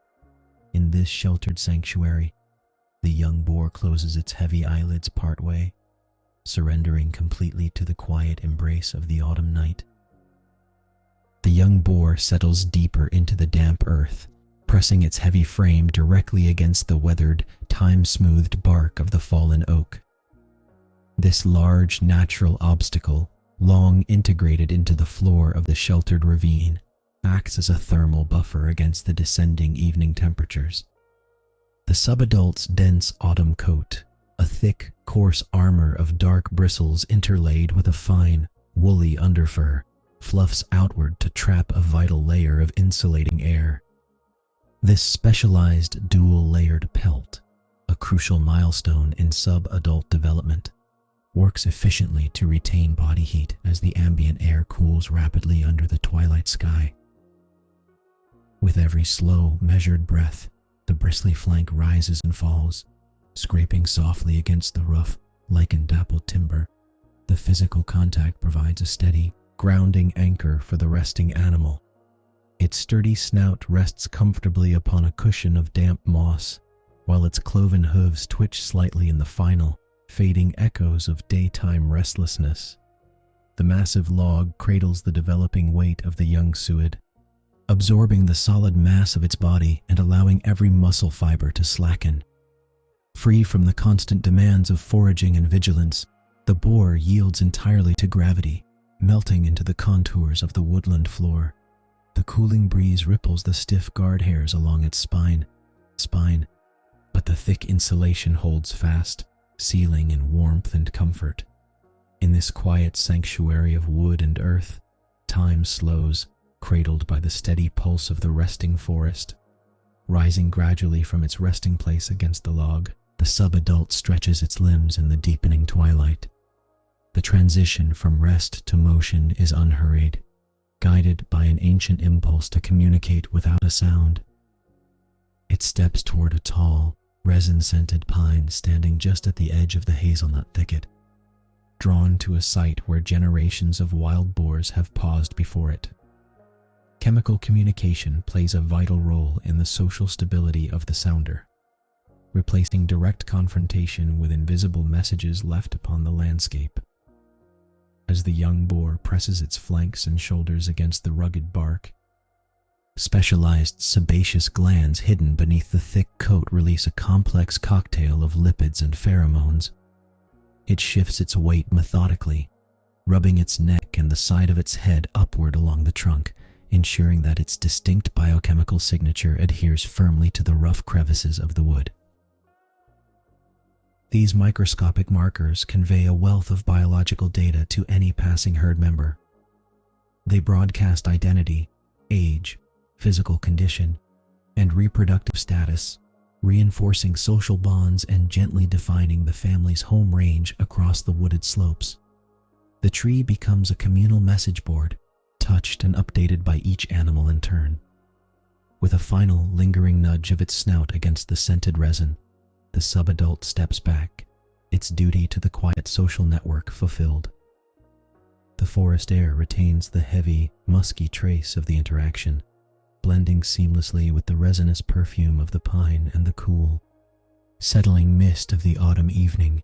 In this sheltered sanctuary, the young boar closes its heavy eyelids partway, surrendering completely to the quiet embrace of the autumn night. The young boar settles deeper into the damp earth, pressing its heavy frame directly against the weathered, time-smoothed bark of the fallen oak. This large, natural obstacle, long integrated into the floor of the sheltered ravine, acts as a thermal buffer against the descending evening temperatures. The subadult's dense autumn coat, a thick, coarse armor of dark bristles interlaid with a fine, woolly underfur, fluffs outward to trap a vital layer of insulating air. This specialized dual-layered pelt, a crucial milestone in subadult development, works efficiently to retain body heat as the ambient air cools rapidly under the twilight sky. With every slow, measured breath, the bristly flank rises and falls, scraping softly against the rough, lichen-dappled timber, The physical contact provides a steady, grounding anchor for the resting animal. Its sturdy snout rests comfortably upon a cushion of damp moss, while its cloven hooves twitch slightly in the final, fading echoes of daytime restlessness. The massive log cradles the developing weight of the young suid, absorbing the solid mass of its body and allowing every muscle fiber to slacken. Free from the constant demands of foraging and vigilance, the boar yields entirely to gravity, melting into the contours of the woodland floor. The cooling breeze ripples the stiff guard hairs along its spine, but the thick insulation holds fast, sealing in warmth and comfort. In this quiet sanctuary of wood and earth, time slows, cradled by the steady pulse of the resting forest. Rising gradually from its resting place against the log, the subadult stretches its limbs in the deepening twilight. The transition from rest to motion is unhurried, guided by an ancient impulse to communicate without a sound. It steps toward a tall, resin-scented pine standing just at the edge of the hazelnut thicket, drawn to a site where generations of wild boars have paused before it. Chemical communication plays a vital role in the social stability of the sounder, replacing direct confrontation with invisible messages left upon the landscape. As the young boar presses its flanks and shoulders against the rugged bark, specialized sebaceous glands hidden beneath the thick coat release a complex cocktail of lipids and pheromones. It shifts its weight methodically, rubbing its neck and the side of its head upward along the trunk, ensuring that its distinct biochemical signature adheres firmly to the rough crevices of the wood. These microscopic markers convey a wealth of biological data to any passing herd member. They broadcast identity, age, physical condition, and reproductive status, reinforcing social bonds and gently defining the family's home range across the wooded slopes. The tree becomes a communal message board, touched and updated by each animal in turn. With a final lingering nudge of its snout against the scented resin, the subadult steps back, its duty to the quiet social network fulfilled. The forest air retains the heavy, musky trace of the interaction, blending seamlessly with the resinous perfume of the pine and the cool, settling mist of the autumn evening.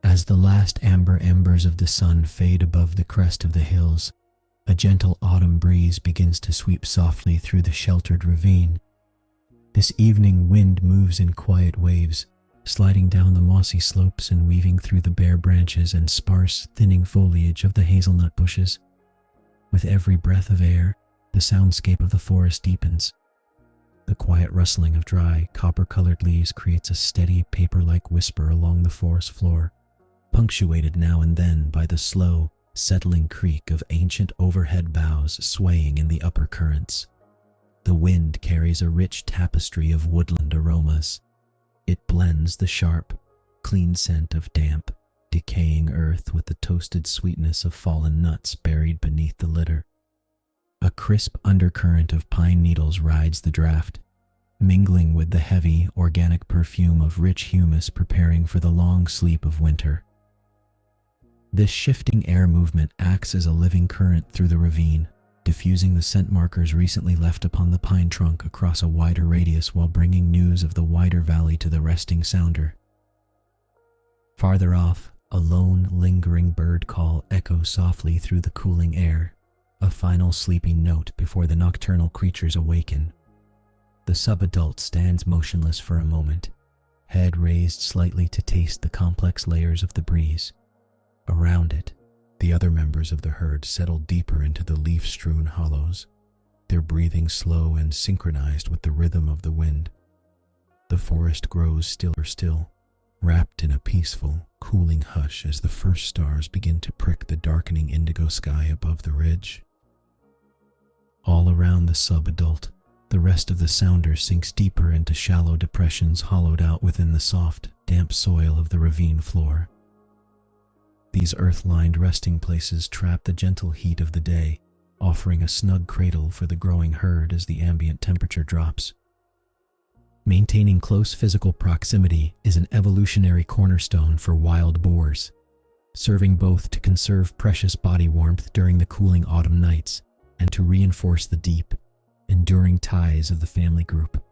As the last amber embers of the sun fade above the crest of the hills, a gentle autumn breeze begins to sweep softly through the sheltered ravine. This evening wind moves in quiet waves, sliding down the mossy slopes and weaving through the bare branches and sparse, thinning foliage of the hazelnut bushes. With every breath of air, the soundscape of the forest deepens. The quiet rustling of dry, copper-colored leaves creates a steady, paper-like whisper along the forest floor, punctuated now and then by the slow, settling creak of ancient overhead boughs swaying in the upper currents. The wind carries a rich tapestry of woodland aromas. It blends the sharp, clean scent of damp, decaying earth with the toasted sweetness of fallen nuts buried beneath the litter. A crisp undercurrent of pine needles rides the draft, mingling with the heavy, organic perfume of rich humus preparing for the long sleep of winter. This shifting air movement acts as a living current through the ravine, diffusing the scent markers recently left upon the pine trunk across a wider radius while bringing news of the wider valley to the resting sounder. Farther off, a lone, lingering bird call echoes softly through the cooling air, a final sleeping note before the nocturnal creatures awaken. The subadult stands motionless for a moment, head raised slightly to taste the complex layers of the breeze. Around it, the other members of the herd settle deeper into the leaf-strewn hollows, their breathing slow and synchronized with the rhythm of the wind. The forest grows stiller still, wrapped in a peaceful, cooling hush as the first stars begin to prick the darkening indigo sky above the ridge. All around the subadult, the rest of the sounder sinks deeper into shallow depressions hollowed out within the soft, damp soil of the ravine floor. These earth-lined resting places trap the gentle heat of the day, offering a snug cradle for the growing herd as the ambient temperature drops. Maintaining close physical proximity is an evolutionary cornerstone for wild boars. serving both to conserve precious body warmth during the cooling autumn nights and to reinforce the deep, enduring ties of the family group.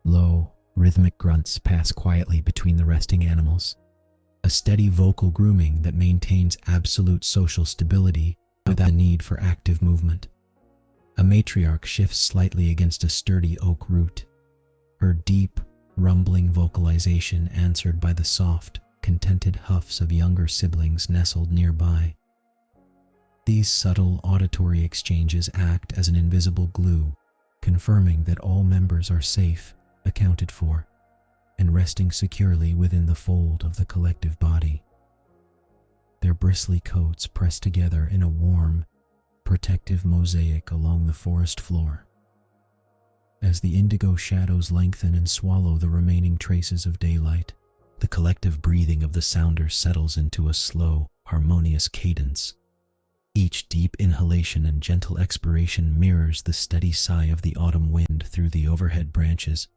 Low, rhythmic grunts pass quietly between the resting animals, a steady vocal grooming that maintains absolute social stability without the need for active movement. A matriarch shifts slightly against a sturdy oak root, her deep, rumbling vocalization answered by the soft, contented huffs of younger siblings nestled nearby. These subtle auditory exchanges act as an invisible glue, confirming that all members are safe, accounted for, and resting securely within the fold of the collective body. Their bristly coats press together in a warm, protective mosaic along the forest floor. As the indigo shadows lengthen and swallow the remaining traces of daylight, the collective breathing of the sounders settles into a slow, harmonious cadence. Each deep inhalation and gentle expiration mirrors the steady sigh of the autumn wind through the overhead branches.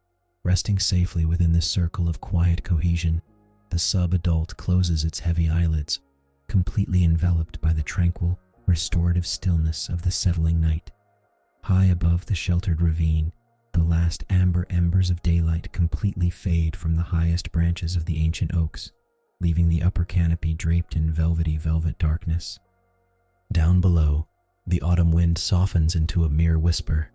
Resting safely within this circle of quiet cohesion, the sub-adult closes its heavy eyelids, completely enveloped by the tranquil, restorative stillness of the settling night. High above the sheltered ravine, the last amber embers of daylight completely fade from the highest branches of the ancient oaks, leaving the upper canopy draped in velvety velvet darkness. Down below, the autumn wind softens into a mere whisper,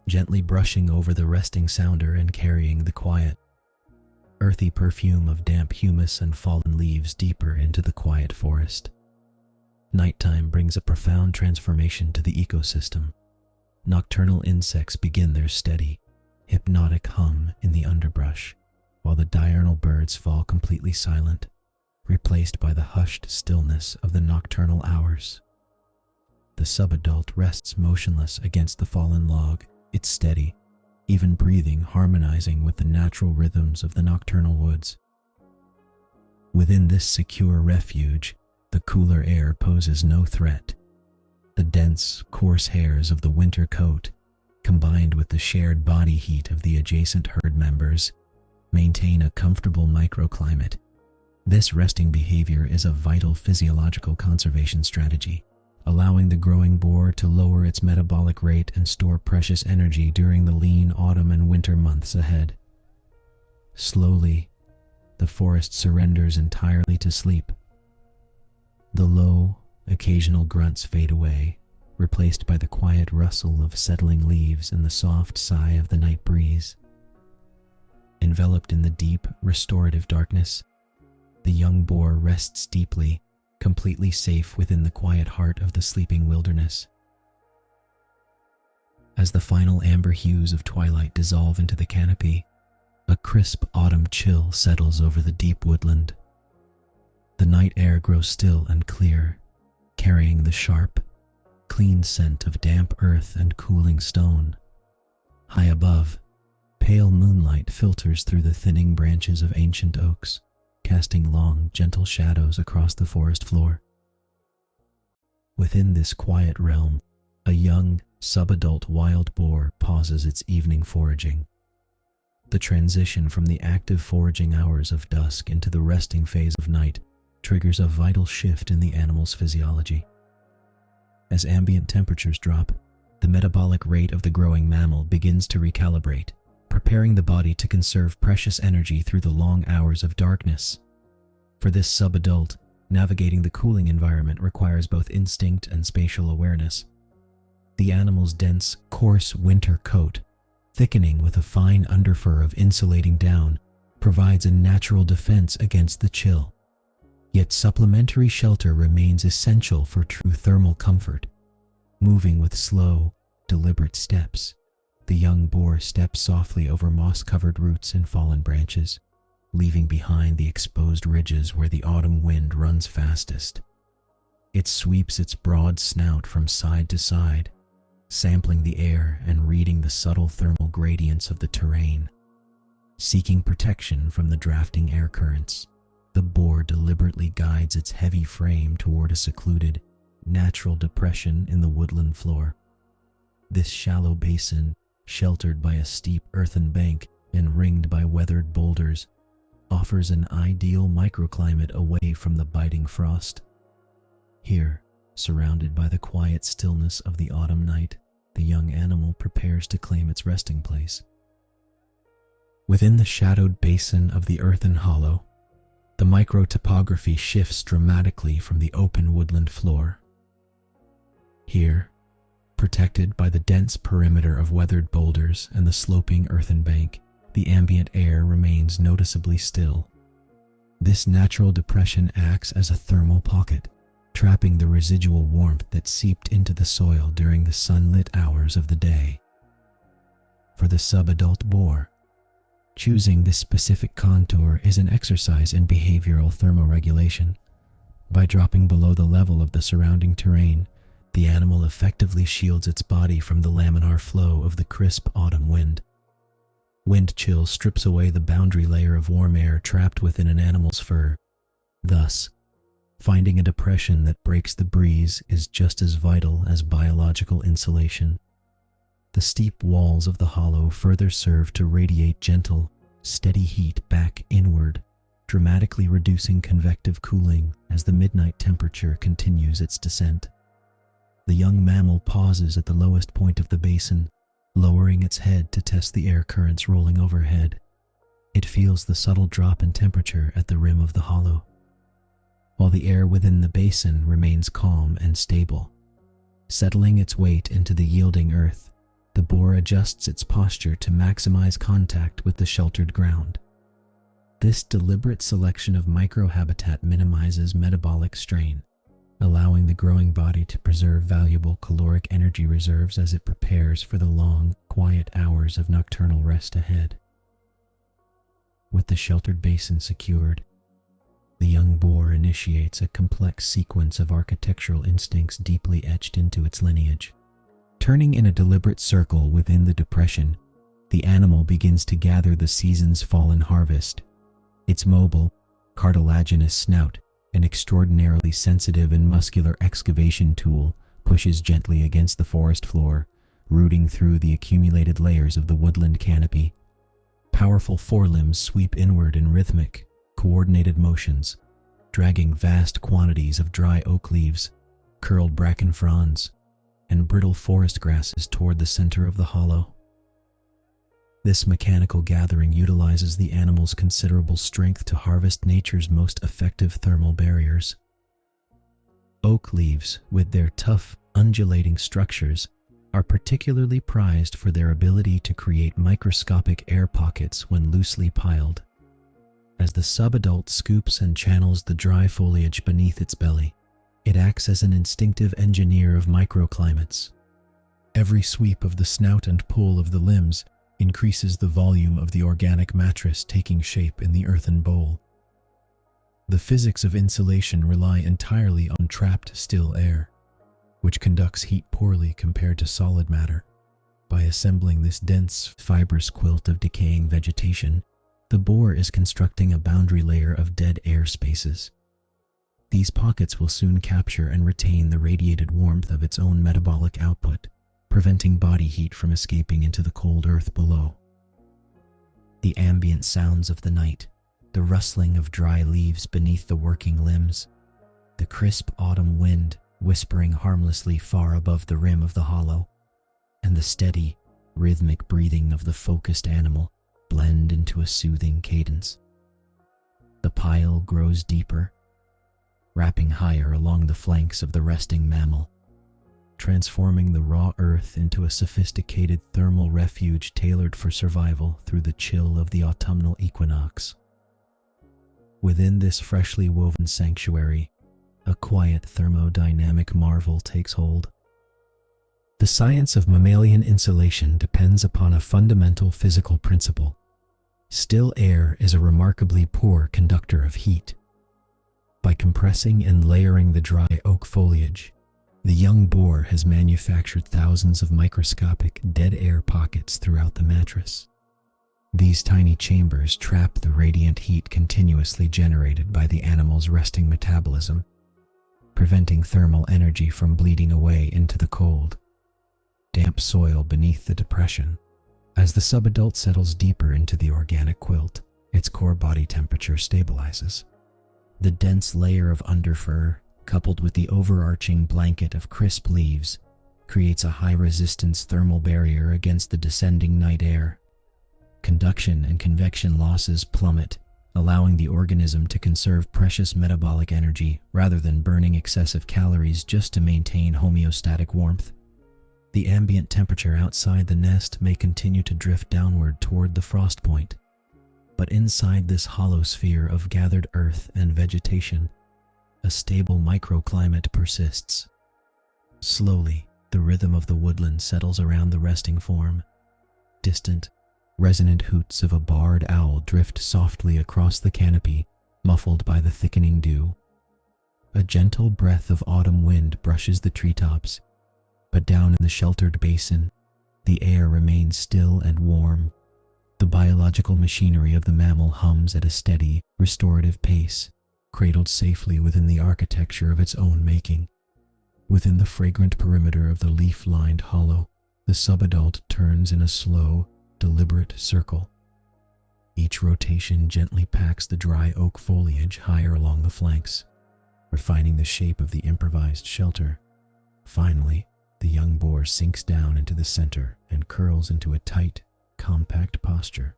gently brushing over the resting sounder and carrying the quiet, earthy perfume of damp humus and fallen leaves deeper into the quiet forest. Nighttime brings a profound transformation to the ecosystem. Nocturnal insects begin their steady, hypnotic hum in the underbrush, while the diurnal birds fall completely silent, replaced by the hushed stillness of the nocturnal hours. The subadult rests motionless against the fallen log, its steady, even breathing harmonizing with the natural rhythms of the nocturnal woods. Within this secure refuge, the cooler air poses no threat. The dense, coarse hairs of the winter coat, combined with the shared body heat of the adjacent herd members, maintain a comfortable microclimate. This resting behavior is a vital physiological conservation strategy, allowing the growing boar to lower its metabolic rate and store precious energy during the lean autumn and winter months ahead. Slowly, the forest surrenders entirely to sleep. The low, occasional grunts fade away, replaced by the quiet rustle of settling leaves and the soft sigh of the night breeze. Enveloped in the deep, restorative darkness, the young boar rests deeply, completely safe within the quiet heart of the sleeping wilderness. As the final amber hues of twilight dissolve into the canopy, a crisp autumn chill settles over the deep woodland. The night air grows still and clear, carrying the sharp, clean scent of damp earth and cooling stone. High above, pale moonlight filters through the thinning branches of ancient oaks, casting long, gentle shadows across the forest floor. Within this quiet realm, a young, subadult wild boar pauses its evening foraging. The transition from the active foraging hours of dusk into the resting phase of night triggers a vital shift in the animal's physiology. As ambient temperatures drop, the metabolic rate of the growing mammal begins to recalibrate, preparing the body to conserve precious energy through the long hours of darkness. For this subadult, navigating the cooling environment requires both instinct and spatial awareness. The animal's dense, coarse winter coat, thickening with a fine underfur of insulating down, provides a natural defense against the chill. Yet supplementary shelter remains essential for true thermal comfort. Moving with slow, deliberate steps, the young boar steps softly over moss-covered roots and fallen branches, leaving behind the exposed ridges where the autumn wind runs fastest. It sweeps its broad snout from side to side, sampling the air and reading the subtle thermal gradients of the terrain. Seeking protection from the drafting air currents, the boar deliberately guides its heavy frame toward a secluded, natural depression in the woodland floor. This shallow basin, sheltered by a steep earthen bank and ringed by weathered boulders, offers an ideal microclimate away from the biting frost. Here, surrounded by the quiet stillness of the autumn night, the young animal prepares to claim its resting place. Within the shadowed basin of the earthen hollow, the microtopography shifts dramatically from the open woodland floor. Here, protected by the dense perimeter of weathered boulders and the sloping earthen bank, the ambient air remains noticeably still. This natural depression acts as a thermal pocket, trapping the residual warmth that seeped into the soil during the sunlit hours of the day. For the subadult boar, choosing this specific contour is an exercise in behavioral thermoregulation. By dropping below the level of the surrounding terrain, the animal effectively shields its body from the laminar flow of the crisp autumn wind. Wind chill strips away the boundary layer of warm air trapped within an animal's fur. Thus, finding a depression that breaks the breeze is just as vital as biological insulation. The steep walls of the hollow further serve to radiate gentle, steady heat back inward, dramatically reducing convective cooling as the midnight temperature continues its descent. The young mammal pauses at the lowest point of the basin, lowering its head to test the air currents rolling overhead. It feels the subtle drop in temperature at the rim of the hollow, while the air within the basin remains calm and stable. Settling its weight into the yielding earth, the boar adjusts its posture to maximize contact with the sheltered ground. This deliberate selection of microhabitat minimizes metabolic strain, allowing the growing body to preserve valuable caloric energy reserves as it prepares for the long, quiet hours of nocturnal rest ahead. With the sheltered basin secured, the young boar initiates a complex sequence of architectural instincts deeply etched into its lineage. Turning in a deliberate circle within the depression, the animal begins to gather the season's fallen harvest. Its mobile, cartilaginous snout, an extraordinarily sensitive and muscular excavation tool, pushes gently against the forest floor, rooting through the accumulated layers of the woodland canopy. Powerful forelimbs sweep inward in rhythmic, coordinated motions, dragging vast quantities of dry oak leaves, curled bracken fronds, and brittle forest grasses toward the center of the hollow. This mechanical gathering utilizes the animal's considerable strength to harvest nature's most effective thermal barriers. Oak leaves, with their tough, undulating structures, are particularly prized for their ability to create microscopic air pockets when loosely piled. As the subadult scoops and channels the dry foliage beneath its belly, it acts as an instinctive engineer of microclimates. Every sweep of the snout and pull of the limbs increases the volume of the organic mattress taking shape in the earthen bowl. The physics of insulation rely entirely on trapped still air, which conducts heat poorly compared to solid matter. By assembling this dense, fibrous quilt of decaying vegetation, the boar is constructing a boundary layer of dead air spaces. These pockets will soon capture and retain the radiated warmth of its own metabolic output, preventing body heat from escaping into the cold earth below. The ambient sounds of the night, the rustling of dry leaves beneath the working limbs, the crisp autumn wind whispering harmlessly far above the rim of the hollow, and the steady, rhythmic breathing of the focused animal blend into a soothing cadence. The pile grows deeper, wrapping higher along the flanks of the resting mammal, transforming the raw earth into a sophisticated thermal refuge tailored for survival through the chill of the autumnal equinox. Within this freshly woven sanctuary, a quiet thermodynamic marvel takes hold. The science of mammalian insulation depends upon a fundamental physical principle. Still air is a remarkably poor conductor of heat. By compressing and layering the dry oak foliage, the young boar has manufactured thousands of microscopic dead air pockets throughout the mattress. These tiny chambers trap the radiant heat continuously generated by the animal's resting metabolism, preventing thermal energy from bleeding away into the cold, damp soil beneath the depression. As the subadult settles deeper into the organic quilt, its core body temperature stabilizes. The dense layer of underfur, coupled with the overarching blanket of crisp leaves, creates a high-resistance thermal barrier against the descending night air. Conduction and convection losses plummet, allowing the organism to conserve precious metabolic energy rather than burning excessive calories just to maintain homeostatic warmth. The ambient temperature outside the nest may continue to drift downward toward the frost point, but inside this hollow sphere of gathered earth and vegetation, a stable microclimate persists. Slowly, the rhythm of the woodland settles around the resting form. Distant, resonant hoots of a barred owl drift softly across the canopy, muffled by the thickening dew. A gentle breath of autumn wind brushes the treetops, but down in the sheltered basin, the air remains still and warm. The biological machinery of the mammal hums at a steady, restorative pace, cradled safely within the architecture of its own making. Within the fragrant perimeter of the leaf-lined hollow, the subadult turns in a slow, deliberate circle. Each rotation gently packs the dry oak foliage higher along the flanks, refining the shape of the improvised shelter. Finally, the young boar sinks down into the center and curls into a tight, compact posture.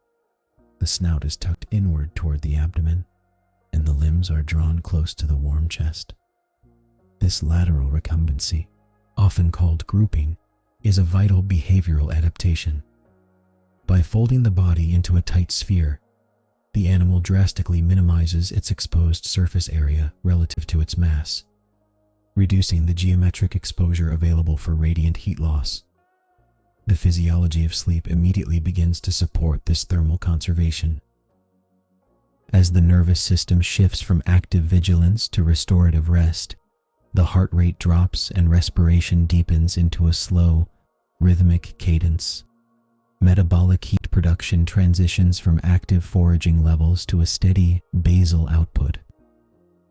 The snout is tucked inward toward the abdomen, and the limbs are drawn close to the warm chest. This lateral recumbency, often called grouping, is a vital behavioral adaptation. By folding the body into a tight sphere, the animal drastically minimizes its exposed surface area relative to its mass, reducing the geometric exposure available for radiant heat loss. The physiology of sleep immediately begins to support this thermal conservation. As the nervous system shifts from active vigilance to restorative rest, the heart rate drops and respiration deepens into a slow, rhythmic cadence. Metabolic heat production transitions from active foraging levels to a steady basal output.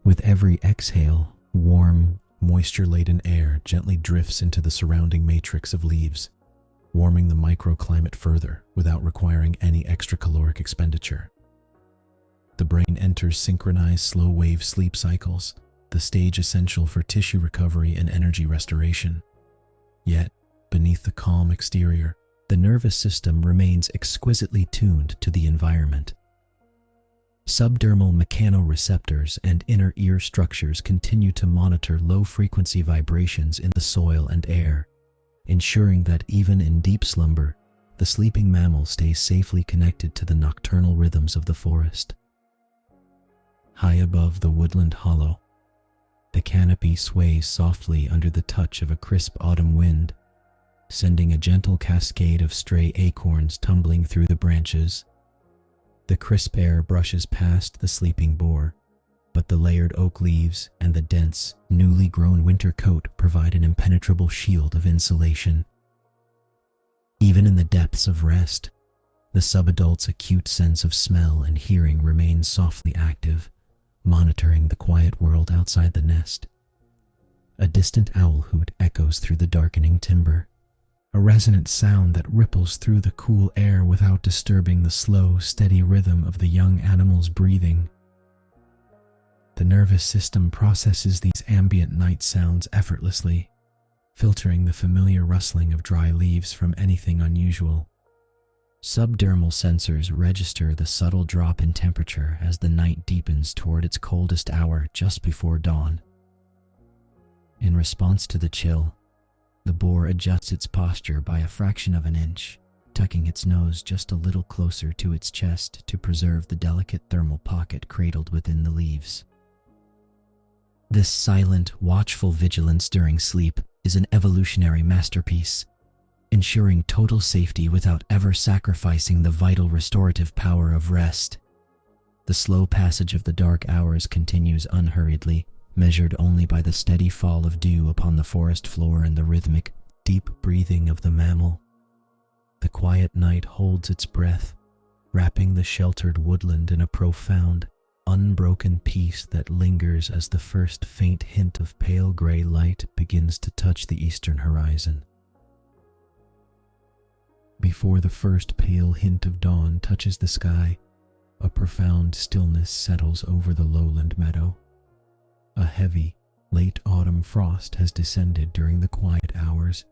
With every exhale, warm, moisture-laden air gently drifts into the surrounding matrix of leaves, warming the microclimate further without requiring any extra caloric expenditure. The brain enters synchronized slow-wave sleep cycles, the stage essential for tissue recovery and energy restoration. Yet, beneath the calm exterior, the nervous system remains exquisitely tuned to the environment. Subdermal mechanoreceptors and inner ear structures continue to monitor low-frequency vibrations in the soil and air, ensuring that even in deep slumber, the sleeping mammal stays safely connected to the nocturnal rhythms of the forest. High above the woodland hollow, the canopy sways softly under the touch of a crisp autumn wind, sending a gentle cascade of stray acorns tumbling through the branches. The crisp air brushes past the sleeping boar, but the layered oak leaves and the dense, newly grown winter coat provide an impenetrable shield of insulation. Even in the depths of rest, the subadult's acute sense of smell and hearing remains softly active, monitoring the quiet world outside the nest. A distant owl hoot echoes through the darkening timber, a resonant sound that ripples through the cool air without disturbing the slow, steady rhythm of the young animal's breathing. The nervous system processes these ambient night sounds effortlessly, filtering the familiar rustling of dry leaves from anything unusual. Subdermal sensors register the subtle drop in temperature as the night deepens toward its coldest hour just before dawn. In response to the chill, the boar adjusts its posture by a fraction of an inch, tucking its nose just a little closer to its chest to preserve the delicate thermal pocket cradled within the leaves. This silent, watchful vigilance during sleep is an evolutionary masterpiece, ensuring total safety without ever sacrificing the vital restorative power of rest. The slow passage of the dark hours continues unhurriedly, measured only by the steady fall of dew upon the forest floor and the rhythmic, deep breathing of the mammal. The quiet night holds its breath, wrapping the sheltered woodland in a profound, unbroken peace that lingers as the first faint hint of pale gray light begins to touch the eastern horizon. Before the first pale hint of dawn touches the sky, a profound stillness settles over the lowland meadow. A heavy, Late autumn frost has descended during the quiet hours,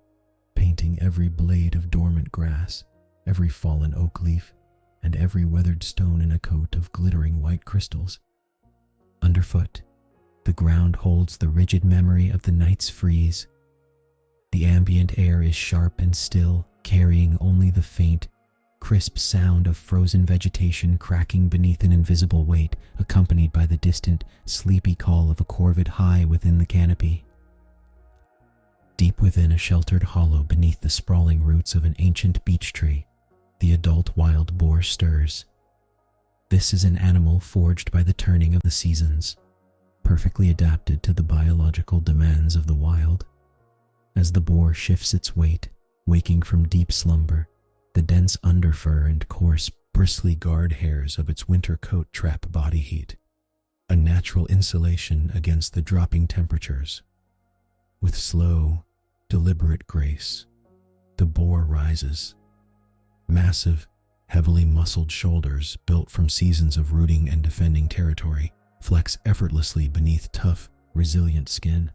painting every blade of dormant grass, every fallen oak leaf, and every weathered stone in a coat of glittering white crystals. Underfoot, the ground holds the rigid memory of the night's freeze. The ambient air is sharp and still, carrying only the faint, crisp sound of frozen vegetation cracking beneath an invisible weight, accompanied by the distant, sleepy call of a corvid high within the canopy. Deep within a sheltered hollow beneath the sprawling roots of an ancient beech tree, the adult wild boar stirs. This is an animal forged by the turning of the seasons, perfectly adapted to the biological demands of the wild. As the boar shifts its weight, waking from deep slumber, the dense underfur and coarse, bristly guard hairs of its winter coat trap body heat, a natural insulation against the dropping temperatures. With slow, deliberate grace, the boar rises. Massive, heavily muscled shoulders, built from seasons of rooting and defending territory, flex effortlessly beneath tough, resilient skin.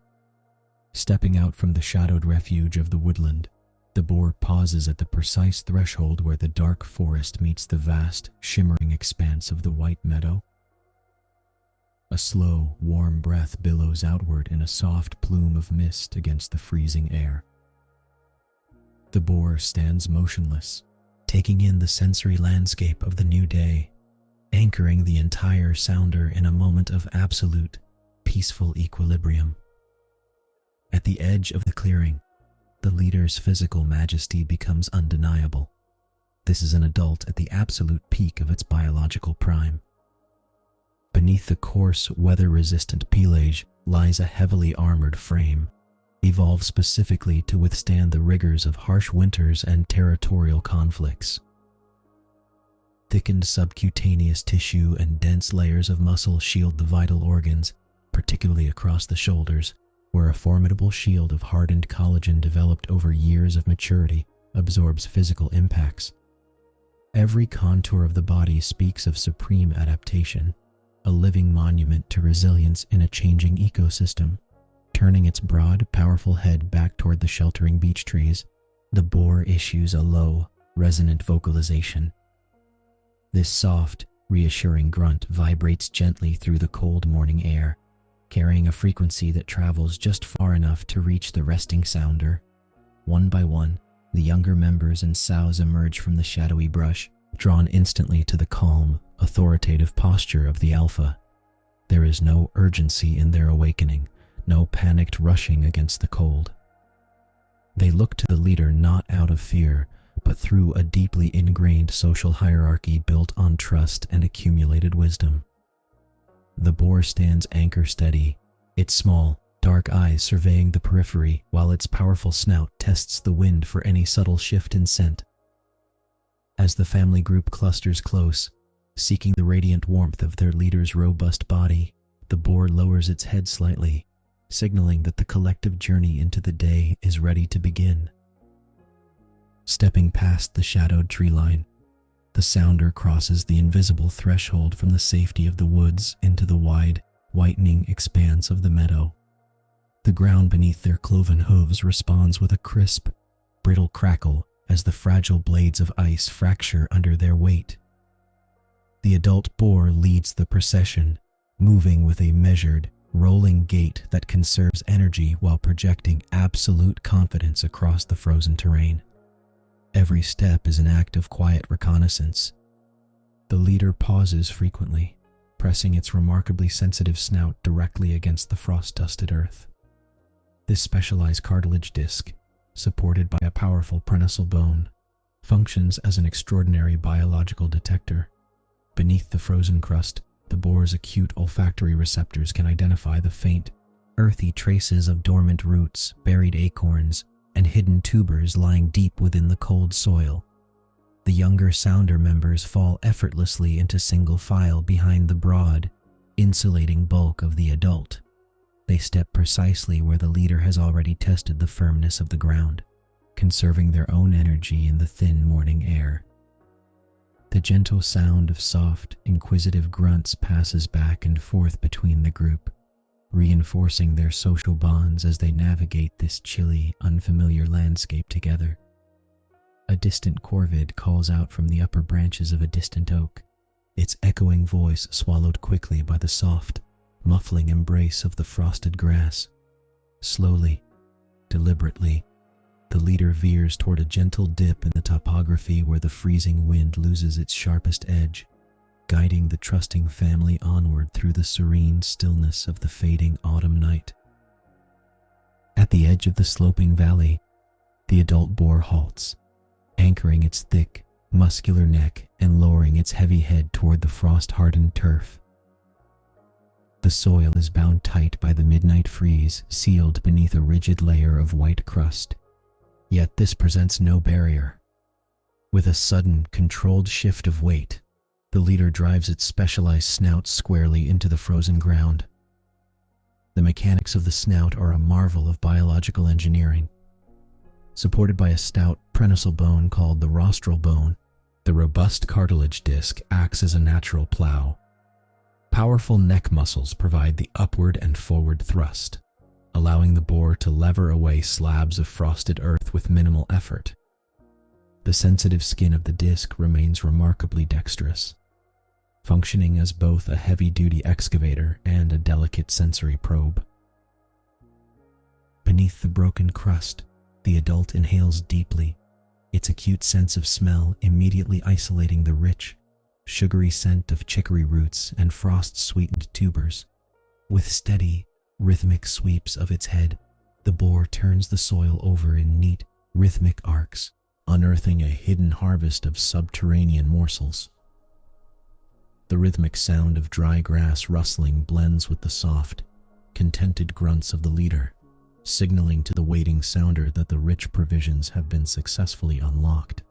Stepping out from the shadowed refuge of the woodland, the boar pauses at the precise threshold where the dark forest meets the vast, shimmering expanse of the white meadow. A slow, warm breath billows outward in a soft plume of mist against the freezing air. The boar stands motionless, taking in the sensory landscape of the new day, anchoring the entire sounder in a moment of absolute, peaceful equilibrium. At the edge of the clearing, the leader's physical majesty becomes undeniable. This is an adult at the absolute peak of its biological prime. Beneath the coarse, weather-resistant pelage lies a heavily armored frame, evolved specifically to withstand the rigors of harsh winters and territorial conflicts. Thickened subcutaneous tissue and dense layers of muscle shield the vital organs, particularly across the shoulders, where a formidable shield of hardened collagen developed over years of maturity absorbs physical impacts. Every contour of the body speaks of supreme adaptation, a living monument to resilience in a changing ecosystem. Turning its broad, powerful head back toward the sheltering beech trees, the boar issues a low, resonant vocalization. This soft, reassuring grunt vibrates gently through the cold morning air, carrying a frequency that travels just far enough to reach the resting sounder. One by one, the younger members and sows emerge from the shadowy brush, drawn instantly to the calm, authoritative posture of the alpha. There is no urgency in their awakening, no panicked rushing against the cold. They look to the leader not out of fear, but through a deeply ingrained social hierarchy built on trust and accumulated wisdom. The boar stands anchor steady, its small, dark eyes surveying the periphery while its powerful snout tests the wind for any subtle shift in scent. As the family group clusters close, seeking the radiant warmth of their leader's robust body, the boar lowers its head slightly, signaling that the collective journey into the day is ready to begin. Stepping past the shadowed tree line, the sounder crosses the invisible threshold from the safety of the woods into the wide, whitening expanse of the meadow. The ground beneath their cloven hooves responds with a crisp, brittle crackle as the fragile blades of ice fracture under their weight. The adult boar leads the procession, moving with a measured, rolling gait that conserves energy while projecting absolute confidence across the frozen terrain. Every step is an act of quiet reconnaissance. The leader pauses frequently, pressing its remarkably sensitive snout directly against the frost-dusted earth. This specialized cartilage disc, supported by a powerful prehensile bone, functions as an extraordinary biological detector. Beneath the frozen crust, the boar's acute olfactory receptors can identify the faint, earthy traces of dormant roots, buried acorns, and hidden tubers lying deep within the cold soil. The younger sounder members fall effortlessly into single file behind the broad, insulating bulk of the adult. They step precisely where the leader has already tested the firmness of the ground, conserving their own energy in the thin morning air. The gentle sound of soft, inquisitive grunts passes back and forth between the group, reinforcing their social bonds as they navigate this chilly, unfamiliar landscape together. A distant corvid calls out from the upper branches of a distant oak, its echoing voice swallowed quickly by the soft, muffling embrace of the frosted grass. Slowly, deliberately, the leader veers toward a gentle dip in the topography where the freezing wind loses its sharpest edge, guiding the trusting family onward through the serene stillness of the fading autumn night. At the edge of the sloping valley, the adult boar halts, anchoring its thick, muscular neck and lowering its heavy head toward the frost-hardened turf. The soil is bound tight by the midnight freeze, sealed beneath a rigid layer of white crust. Yet this presents no barrier. With a sudden, controlled shift of weight, the leader drives its specialized snout squarely into the frozen ground. The mechanics of the snout are a marvel of biological engineering. Supported by a stout prehensile bone called the rostral bone, the robust cartilage disc acts as a natural plow. Powerful neck muscles provide the upward and forward thrust, allowing the boar to lever away slabs of frosted earth with minimal effort. The sensitive skin of the disc remains remarkably dexterous, functioning as both a heavy-duty excavator and a delicate sensory probe. Beneath the broken crust, the adult inhales deeply, its acute sense of smell immediately isolating the rich, sugary scent of chicory roots and frost-sweetened tubers. With steady, rhythmic sweeps of its head, the boar turns the soil over in neat, rhythmic arcs, unearthing a hidden harvest of subterranean morsels. The rhythmic sound of dry grass rustling blends with the soft, contented grunts of the leader, signaling to the waiting sounder that the rich provisions have been successfully unlocked.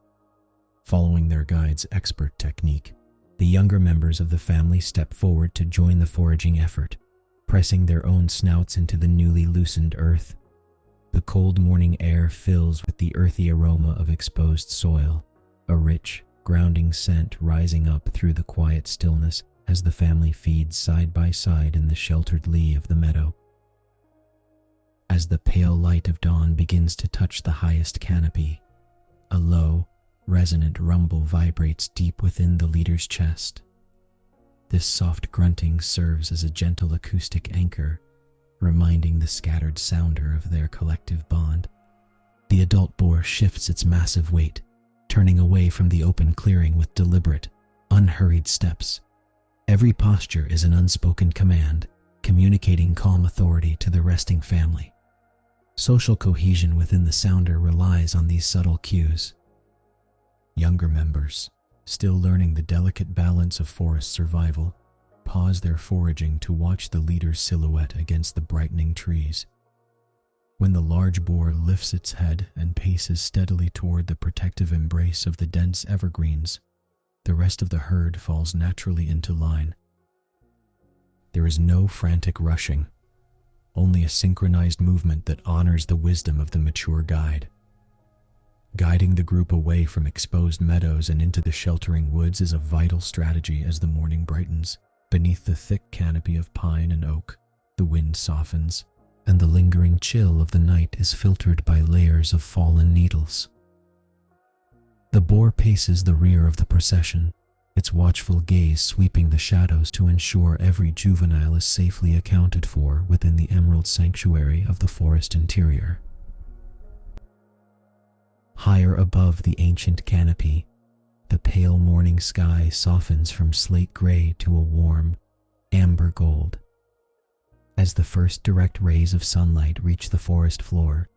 Following their guide's expert technique, the younger members of the family step forward to join the foraging effort, pressing their own snouts into the newly loosened earth. The cold morning air fills with the earthy aroma of exposed soil, a rich, grounding scent rising up through the quiet stillness as the family feeds side by side in the sheltered lee of the meadow. As the pale light of dawn begins to touch the highest canopy, a low, resonant rumble vibrates deep within the leader's chest. This soft grunting serves as a gentle acoustic anchor, reminding the scattered sounder of their collective bond. The adult boar shifts its massive weight, turning away from the open clearing with deliberate, unhurried steps. Every posture is an unspoken command, communicating calm authority to the resting family. Social cohesion within the sounder relies on these subtle cues. Younger members, still learning the delicate balance of forest survival, pause their foraging to watch the leader's silhouette against the brightening trees. When the large boar lifts its head and paces steadily toward the protective embrace of the dense evergreens, the rest of the herd falls naturally into line. There is no frantic rushing, only a synchronized movement that honors the wisdom of the mature guide. Guiding the group away from exposed meadows and into the sheltering woods is a vital strategy as the morning brightens. Beneath the thick canopy of pine and oak, the wind softens, and the lingering chill of the night is filtered by layers of fallen needles. The boar paces the rear of the procession, its watchful gaze sweeping the shadows to ensure every juvenile is safely accounted for within the emerald sanctuary of the forest interior. Higher above the ancient canopy, the pale morning sky softens from slate gray to a warm, amber gold. As the first direct rays of sunlight reach the forest floor,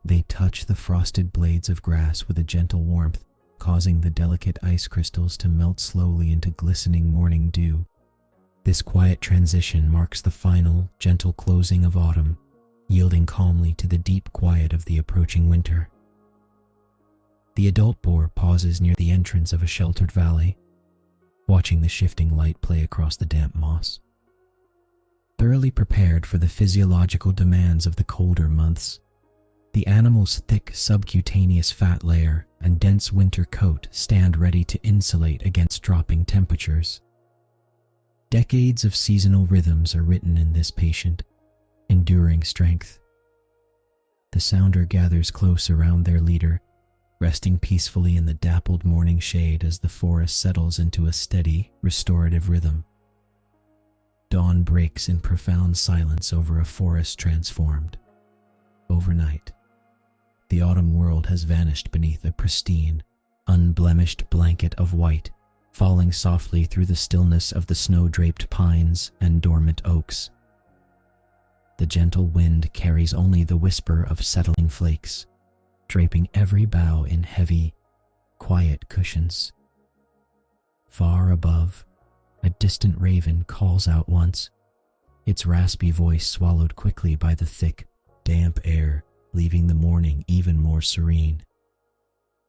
they touch the frosted blades of grass with a gentle warmth, causing the delicate ice crystals to melt slowly into glistening morning dew. This quiet transition marks the final, gentle closing of autumn, yielding calmly to the deep quiet of the approaching winter. The adult boar pauses near the entrance of a sheltered valley, watching the shifting light play across the damp moss. Thoroughly prepared for the physiological demands of the colder months, the animal's thick subcutaneous fat layer and dense winter coat stand ready to insulate against dropping temperatures. Decades of seasonal rhythms are written in this patient, enduring strength. The sounder gathers close around their leader, resting peacefully in the dappled morning shade as the forest settles into a steady, restorative rhythm. Dawn breaks in profound silence over a forest transformed. Overnight, the autumn world has vanished beneath a pristine, unblemished blanket of white, falling softly through the stillness of the snow-draped pines and dormant oaks. The gentle wind carries only the whisper of settling flakes, draping every bough in heavy, quiet cushions. Far above, a distant raven calls out once, its raspy voice swallowed quickly by the thick, damp air, leaving the morning even more serene.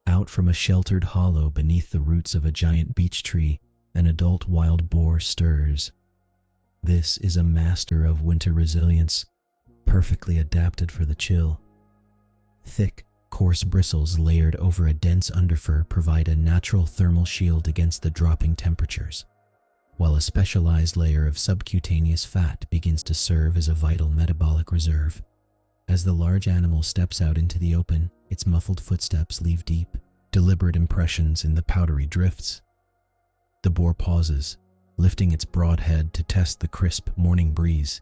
Out from a sheltered hollow beneath the roots of a giant beech tree, an adult wild boar stirs. This is a master of winter resilience, perfectly adapted for the chill. Thick, coarse bristles layered over a dense underfur provide a natural thermal shield against the dropping temperatures, while a specialized layer of subcutaneous fat begins to serve as a vital metabolic reserve. As the large animal steps out into the open, its muffled footsteps leave deep, deliberate impressions in the powdery drifts. The boar pauses, lifting its broad head to test the crisp morning breeze.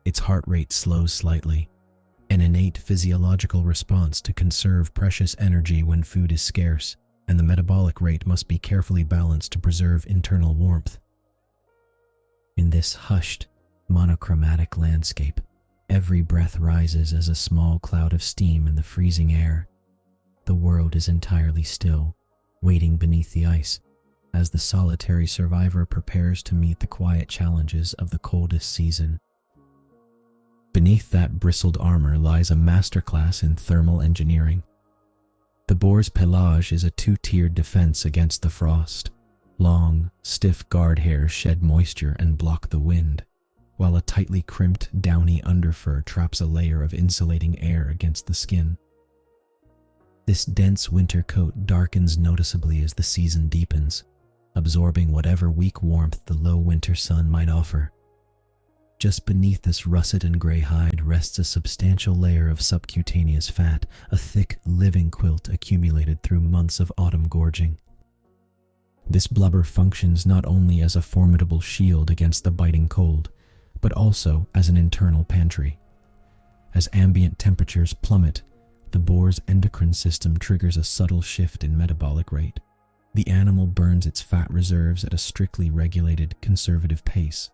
Its heart rate slows slightly, an innate physiological response to conserve precious energy when food is scarce, and the metabolic rate must be carefully balanced to preserve internal warmth. In this hushed, monochromatic landscape, every breath rises as a small cloud of steam in the freezing air. The world is entirely still, waiting beneath the ice, as the solitary survivor prepares to meet the quiet challenges of the coldest season. Beneath that bristled armor lies a masterclass in thermal engineering. The boar's pelage is a two-tiered defense against the frost. Long, stiff guard hairs shed moisture and block the wind, while a tightly crimped, downy underfur traps a layer of insulating air against the skin. This dense winter coat darkens noticeably as the season deepens, absorbing whatever weak warmth the low winter sun might offer. Just beneath this russet and gray hide rests a substantial layer of subcutaneous fat, a thick, living quilt accumulated through months of autumn gorging. This blubber functions not only as a formidable shield against the biting cold, but also as an internal pantry. As ambient temperatures plummet, the boar's endocrine system triggers a subtle shift in metabolic rate. The animal burns its fat reserves at a strictly regulated, conservative pace,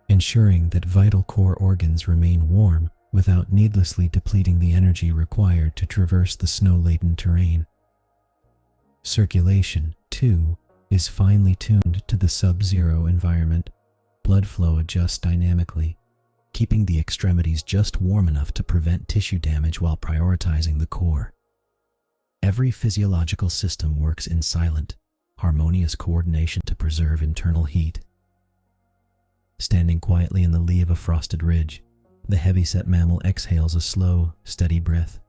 ensuring that vital core organs remain warm without needlessly depleting the energy required to traverse the snow-laden terrain. Circulation, too, is finely tuned to the sub-zero environment. Blood flow adjusts dynamically, keeping the extremities just warm enough to prevent tissue damage while prioritizing the core. Every physiological system works in silent, harmonious coordination to preserve internal heat. Standing quietly in the lee of a frosted ridge, the heavy-set mammal exhales a slow, steady breath,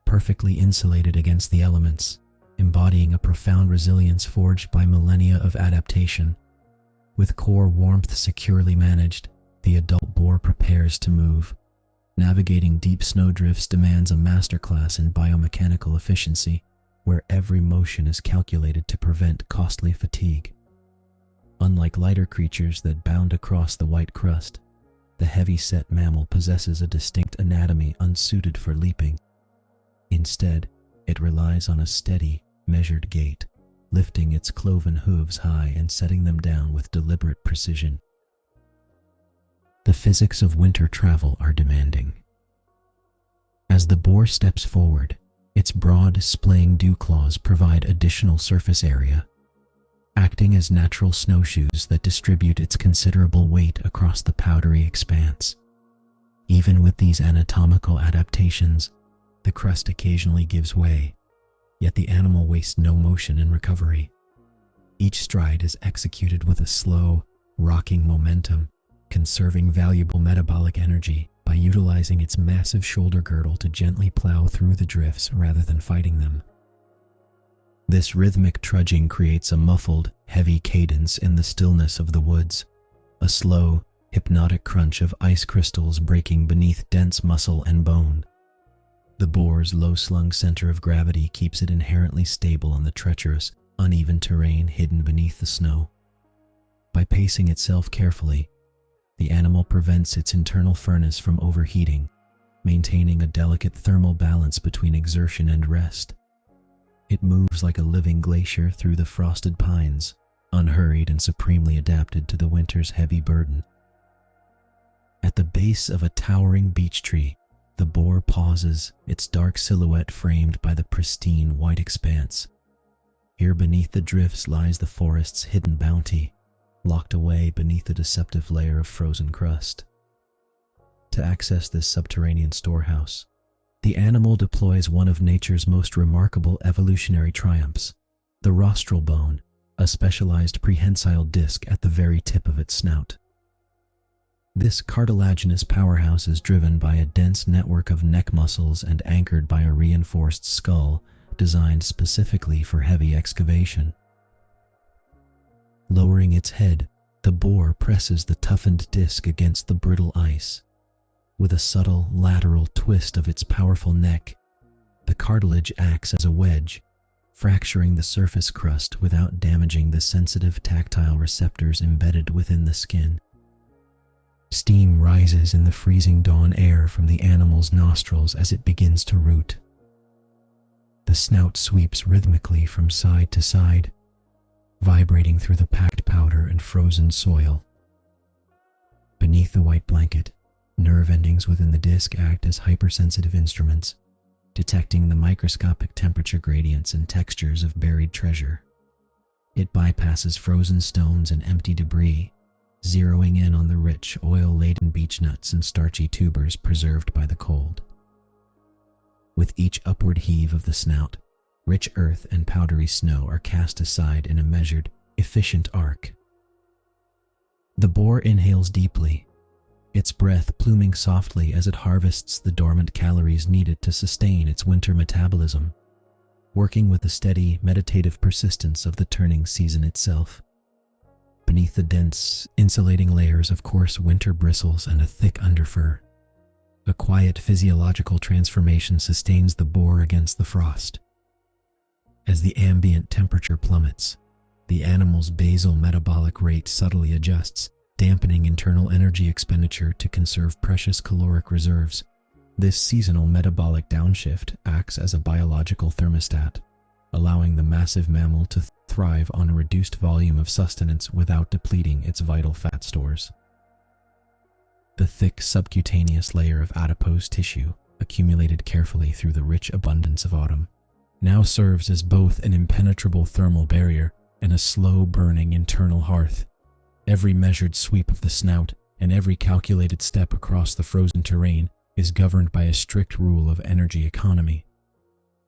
perfectly insulated against the elements, embodying a profound resilience forged by millennia of adaptation. With core warmth securely managed, the adult boar prepares to move. Navigating deep snowdrifts demands a masterclass in biomechanical efficiency, where every motion is calculated to prevent costly fatigue. Unlike lighter creatures that bound across the white crust, the heavy-set mammal possesses a distinct anatomy unsuited for leaping. Instead, it relies on a steady, measured gait, lifting its cloven hooves high and setting them down with deliberate precision. The physics of winter travel are demanding. As the boar steps forward, its broad, splaying dew claws provide additional surface area, acting as natural snowshoes that distribute its considerable weight across the powdery expanse. Even with these anatomical adaptations, the crust occasionally gives way, yet the animal wastes no motion in recovery. Each stride is executed with a slow, rocking momentum, conserving valuable metabolic energy by utilizing its massive shoulder girdle to gently plow through the drifts rather than fighting them. This rhythmic trudging creates a muffled, heavy cadence in the stillness of the woods, a slow, hypnotic crunch of ice crystals breaking beneath dense muscle and bone. The boar's low-slung center of gravity keeps it inherently stable on the treacherous, uneven terrain hidden beneath the snow. By pacing itself carefully, the animal prevents its internal furnace from overheating, maintaining a delicate thermal balance between exertion and rest. It moves like a living glacier through the frosted pines, unhurried and supremely adapted to the winter's heavy burden. At the base of a towering beech tree, the boar pauses, its dark silhouette framed by the pristine white expanse. Here beneath the drifts lies the forest's hidden bounty, locked away beneath a deceptive layer of frozen crust. To access this subterranean storehouse, the animal deploys one of nature's most remarkable evolutionary triumphs, the rostral bone, a specialized prehensile disc at the very tip of its snout. This cartilaginous powerhouse is driven by a dense network of neck muscles and anchored by a reinforced skull designed specifically for heavy excavation. Lowering its head, the boar presses the toughened disc against the brittle ice. With a subtle lateral twist of its powerful neck, the cartilage acts as a wedge, fracturing the surface crust without damaging the sensitive tactile receptors embedded within the skin. Steam rises in the freezing dawn air from the animal's nostrils as it begins to root. The snout sweeps rhythmically from side to side, vibrating through the packed powder and frozen soil. Beneath the white blanket, nerve endings within the disc act as hypersensitive instruments, detecting the microscopic temperature gradients and textures of buried treasure. It bypasses frozen stones and empty debris, zeroing in on the rich, oil-laden beech nuts and starchy tubers preserved by the cold. With each upward heave of the snout, rich earth and powdery snow are cast aside in a measured, efficient arc. The boar inhales deeply, its breath pluming softly as it harvests the dormant calories needed to sustain its winter metabolism, working with the steady, meditative persistence of the turning season itself. Beneath the dense, insulating layers of coarse winter bristles and a thick underfur, a quiet physiological transformation sustains the boar against the frost. As the ambient temperature plummets, the animal's basal metabolic rate subtly adjusts, dampening internal energy expenditure to conserve precious caloric reserves. This seasonal metabolic downshift acts as a biological thermostat, allowing the massive mammal to thrive on a reduced volume of sustenance without depleting its vital fat stores. The thick subcutaneous layer of adipose tissue, accumulated carefully through the rich abundance of autumn, now serves as both an impenetrable thermal barrier and a slow-burning internal hearth. Every measured sweep of the snout and every calculated step across the frozen terrain is governed by a strict rule of energy economy.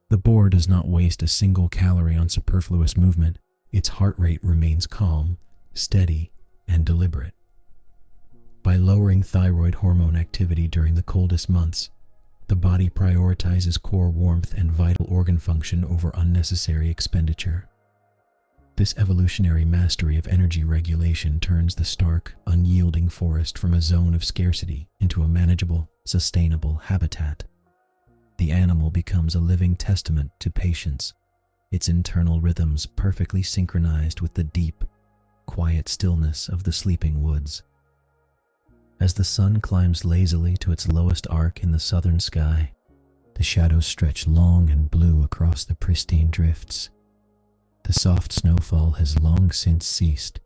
The boar does not waste a single calorie on superfluous movement. Its heart rate remains calm, steady, and deliberate. By lowering thyroid hormone activity during the coldest months, the body prioritizes core warmth and vital organ function over unnecessary expenditure. This evolutionary mastery of energy regulation turns the stark, unyielding forest from a zone of scarcity into a manageable, sustainable habitat. The animal becomes a living testament to patience, its internal rhythms perfectly synchronized with the deep, quiet stillness of the sleeping woods. As the sun climbs lazily to its lowest arc in the southern sky, the shadows stretch long and blue across the pristine drifts. The soft snowfall has long since ceased,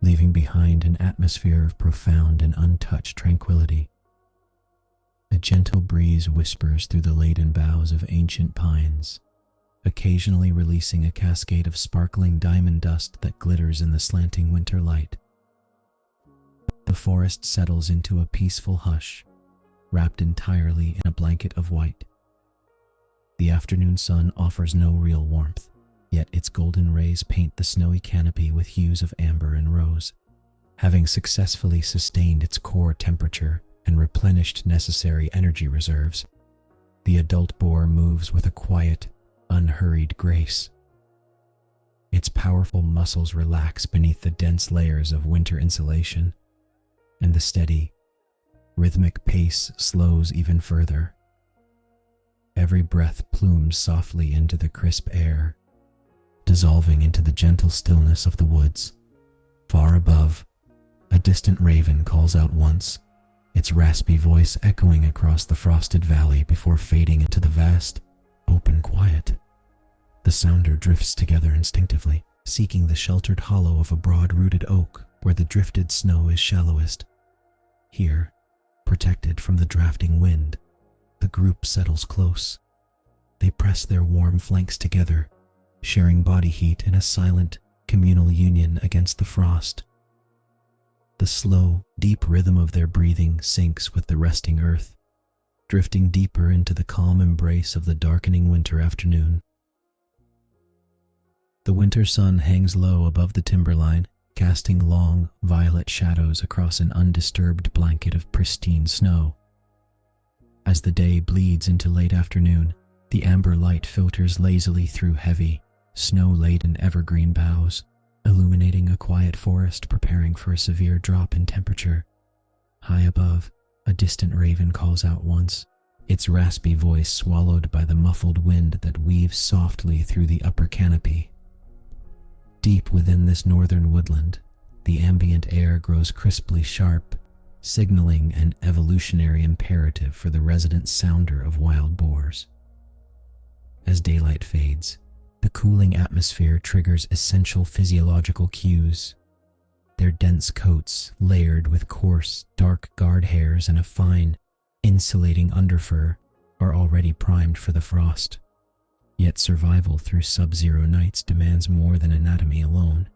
leaving behind an atmosphere of profound and untouched tranquility. A gentle breeze whispers through the laden boughs of ancient pines, occasionally releasing a cascade of sparkling diamond dust that glitters in the slanting winter light. The forest settles into a peaceful hush, wrapped entirely in a blanket of white. The afternoon sun offers no real warmth, yet its golden rays paint the snowy canopy with hues of amber and rose. Having successfully sustained its core temperature and replenished necessary energy reserves, the adult boar moves with a quiet, unhurried grace. Its powerful muscles relax beneath the dense layers of winter insulation, and the steady, rhythmic pace slows even further. Every breath plumes softly into the crisp air, dissolving into the gentle stillness of the woods. Far above, a distant raven calls out once, its raspy voice echoing across the frosted valley before fading into the vast, open quiet. The sounder drifts together instinctively, seeking the sheltered hollow of a broad-rooted oak where the drifted snow is shallowest. Here, protected from the drafting wind, the group settles close. They press their warm flanks together, sharing body heat in a silent, communal union against the frost. The slow, deep rhythm of their breathing syncs with the resting earth, drifting deeper into the calm embrace of the darkening winter afternoon. The winter sun hangs low above the timberline, casting long, violet shadows across an undisturbed blanket of pristine snow. As the day bleeds into late afternoon, the amber light filters lazily through heavy, snow-laden evergreen boughs, illuminating a quiet forest preparing for a severe drop in temperature. High above, a distant raven calls out once, its raspy voice swallowed by the muffled wind that weaves softly through the upper canopy. Deep within this northern woodland, the ambient air grows crisply sharp, signaling an evolutionary imperative for the resident sounder of wild boars. As daylight fades, the cooling atmosphere triggers essential physiological cues. Their dense coats, layered with coarse, dark guard hairs and a fine, insulating underfur, are already primed for the frost. Yet survival through sub-zero nights demands more than anatomy alone.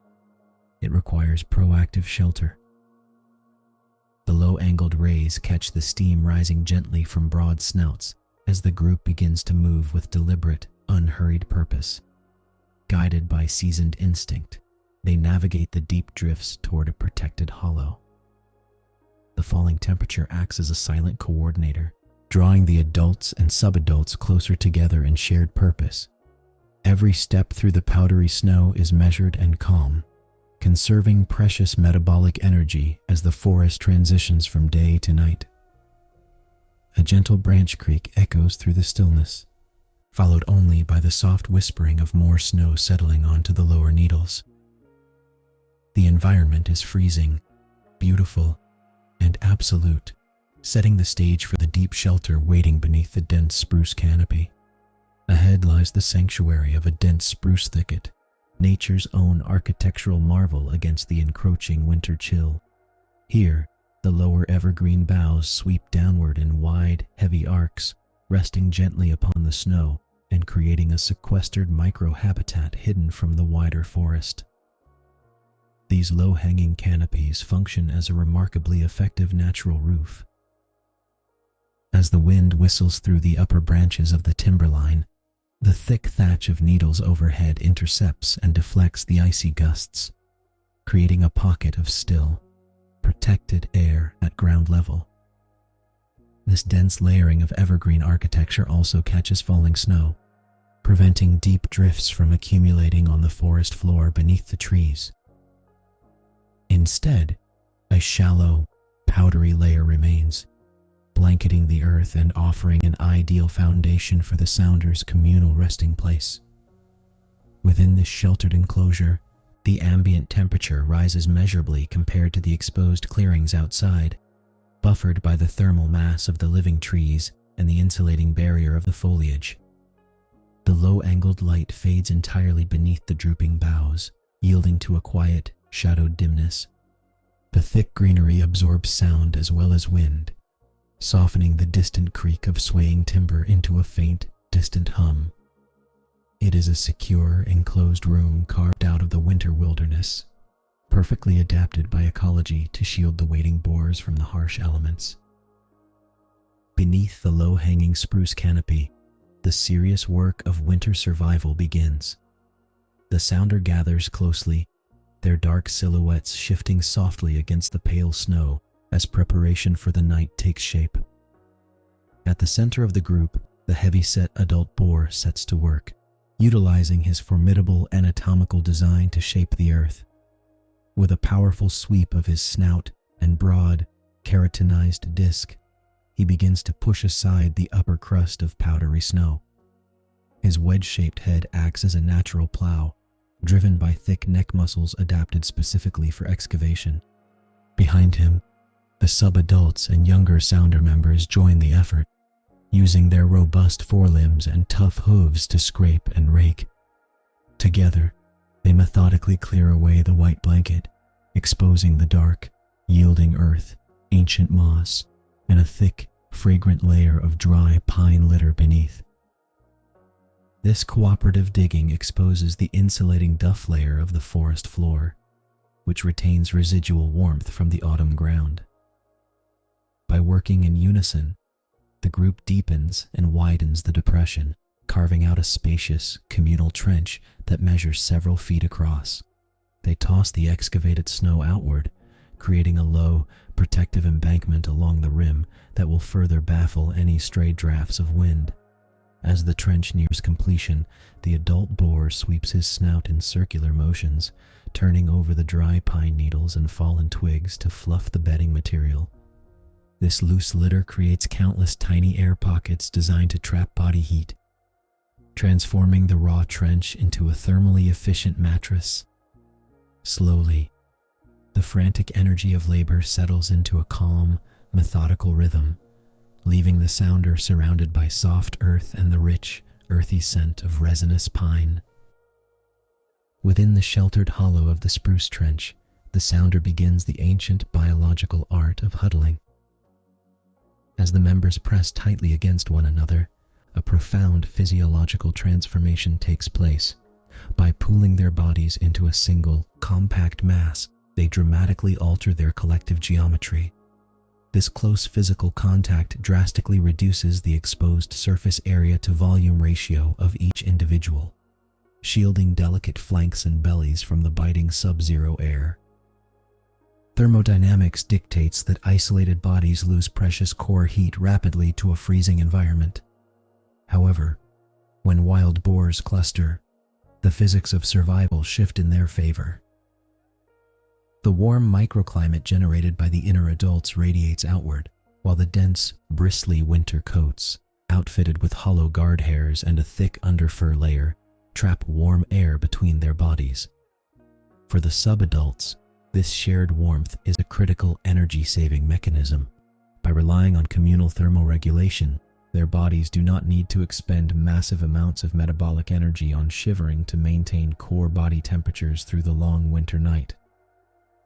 It requires proactive shelter. The low-angled rays catch the steam rising gently from broad snouts as the group begins to move with deliberate, unhurried purpose. Guided by seasoned instinct, they navigate the deep drifts toward a protected hollow. The falling temperature acts as a silent coordinator, drawing the adults and subadults closer together in shared purpose. Every step through the powdery snow is measured and calm, conserving precious metabolic energy as the forest transitions from day to night. A gentle branch creak echoes through the stillness, followed only by the soft whispering of more snow settling onto the lower needles. The environment is freezing, beautiful, and absolute, setting the stage for the deep shelter waiting beneath the dense spruce canopy. Ahead lies the sanctuary of a dense spruce thicket, nature's own architectural marvel against the encroaching winter chill. Here, the lower evergreen boughs sweep downward in wide, heavy arcs, resting gently upon the snow and creating a sequestered microhabitat hidden from the wider forest. These low-hanging canopies function as a remarkably effective natural roof. As the wind whistles through the upper branches of the timberline, the thick thatch of needles overhead intercepts and deflects the icy gusts, creating a pocket of still, protected air at ground level. This dense layering of evergreen architecture also catches falling snow, preventing deep drifts from accumulating on the forest floor beneath the trees. Instead, a shallow, powdery layer remains, blanketing the earth and offering an ideal foundation for the sounder's communal resting place. Within this sheltered enclosure, the ambient temperature rises measurably compared to the exposed clearings outside, buffered by the thermal mass of the living trees and the insulating barrier of the foliage. The low-angled light fades entirely beneath the drooping boughs, yielding to a quiet, shadowed dimness. The thick greenery absorbs sound as well as wind, softening the distant creak of swaying timber into a faint, distant hum. It is a secure, enclosed room carved out of the winter wilderness, perfectly adapted by ecology to shield the waiting boars from the harsh elements. Beneath the low-hanging spruce canopy, the serious work of winter survival begins. The sounder gathers closely, their dark silhouettes shifting softly against the pale snow as preparation for the night takes shape. At the center of the group, the heavy-set adult boar sets to work, utilizing his formidable anatomical design to shape the earth. With a powerful sweep of his snout and broad, keratinized disc, he begins to push aside the upper crust of powdery snow. His wedge-shaped head acts as a natural plow, driven by thick neck muscles adapted specifically for excavation. Behind him, the sub-adults and younger sounder members join the effort, using their robust forelimbs and tough hooves to scrape and rake. Together, they methodically clear away the white blanket, exposing the dark, yielding earth, ancient moss, and a thick, fragrant layer of dry pine litter beneath. This cooperative digging exposes the insulating duff layer of the forest floor, which retains residual warmth from the autumn ground. By working in unison, the group deepens and widens the depression, carving out a spacious, communal trench that measures several feet across. They toss the excavated snow outward, creating a low, protective embankment along the rim that will further baffle any stray drafts of wind. As the trench nears completion, the adult boar sweeps his snout in circular motions, turning over the dry pine needles and fallen twigs to fluff the bedding material. This loose litter creates countless tiny air pockets designed to trap body heat, transforming the raw trench into a thermally efficient mattress. Slowly, the frantic energy of labor settles into a calm, methodical rhythm, leaving the sounder surrounded by soft earth and the rich, earthy scent of resinous pine. Within the sheltered hollow of the spruce trench, the sounder begins the ancient biological art of huddling. As the members press tightly against one another, a profound physiological transformation takes place. By pooling their bodies into a single, compact mass, they dramatically alter their collective geometry. This close physical contact drastically reduces the exposed surface area to volume ratio of each individual, shielding delicate flanks and bellies from the biting sub-zero air. Thermodynamics dictates that isolated bodies lose precious core heat rapidly to a freezing environment. However, when wild boars cluster, the physics of survival shift in their favor. The warm microclimate generated by the inner adults radiates outward, while the dense, bristly winter coats, outfitted with hollow guard hairs and a thick underfur layer, trap warm air between their bodies. For the sub-adults, this shared warmth is a critical energy-saving mechanism. By relying on communal thermoregulation, their bodies do not need to expend massive amounts of metabolic energy on shivering to maintain core body temperatures through the long winter night.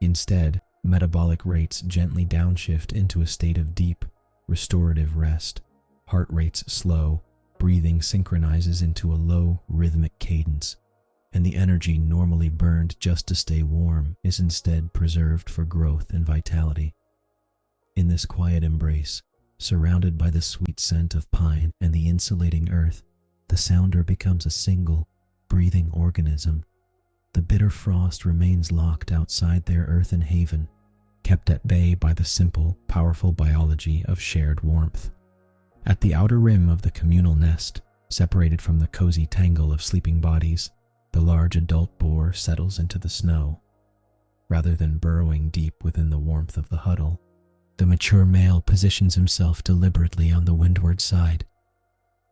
Instead, metabolic rates gently downshift into a state of deep, restorative rest. Heart rates slow, breathing synchronizes into a low, rhythmic cadence, and the energy normally burned just to stay warm is instead preserved for growth and vitality. In this quiet embrace, surrounded by the sweet scent of pine and the insulating earth, the sounder becomes a single, breathing organism. The bitter frost remains locked outside their earthen haven, kept at bay by the simple, powerful biology of shared warmth. At the outer rim of the communal nest, separated from the cozy tangle of sleeping bodies, the large adult boar settles into the snow. Rather than burrowing deep within the warmth of the huddle, the mature male positions himself deliberately on the windward side.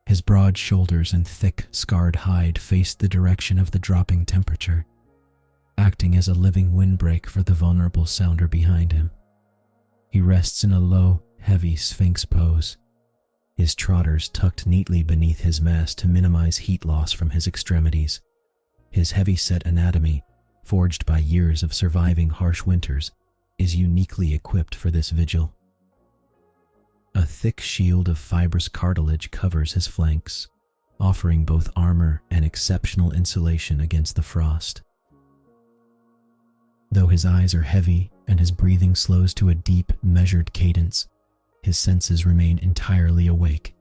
His broad shoulders and thick, scarred hide face the direction of the dropping temperature, acting as a living windbreak for the vulnerable sounder behind him. He rests in a low, heavy sphinx pose, his trotters tucked neatly beneath his mass to minimize heat loss from his extremities. His heavy-set anatomy, forged by years of surviving harsh winters, is uniquely equipped for this vigil. A thick shield of fibrous cartilage covers his flanks, offering both armor and exceptional insulation against the frost. Though his eyes are heavy and his breathing slows to a deep, measured cadence, his senses remain entirely awake.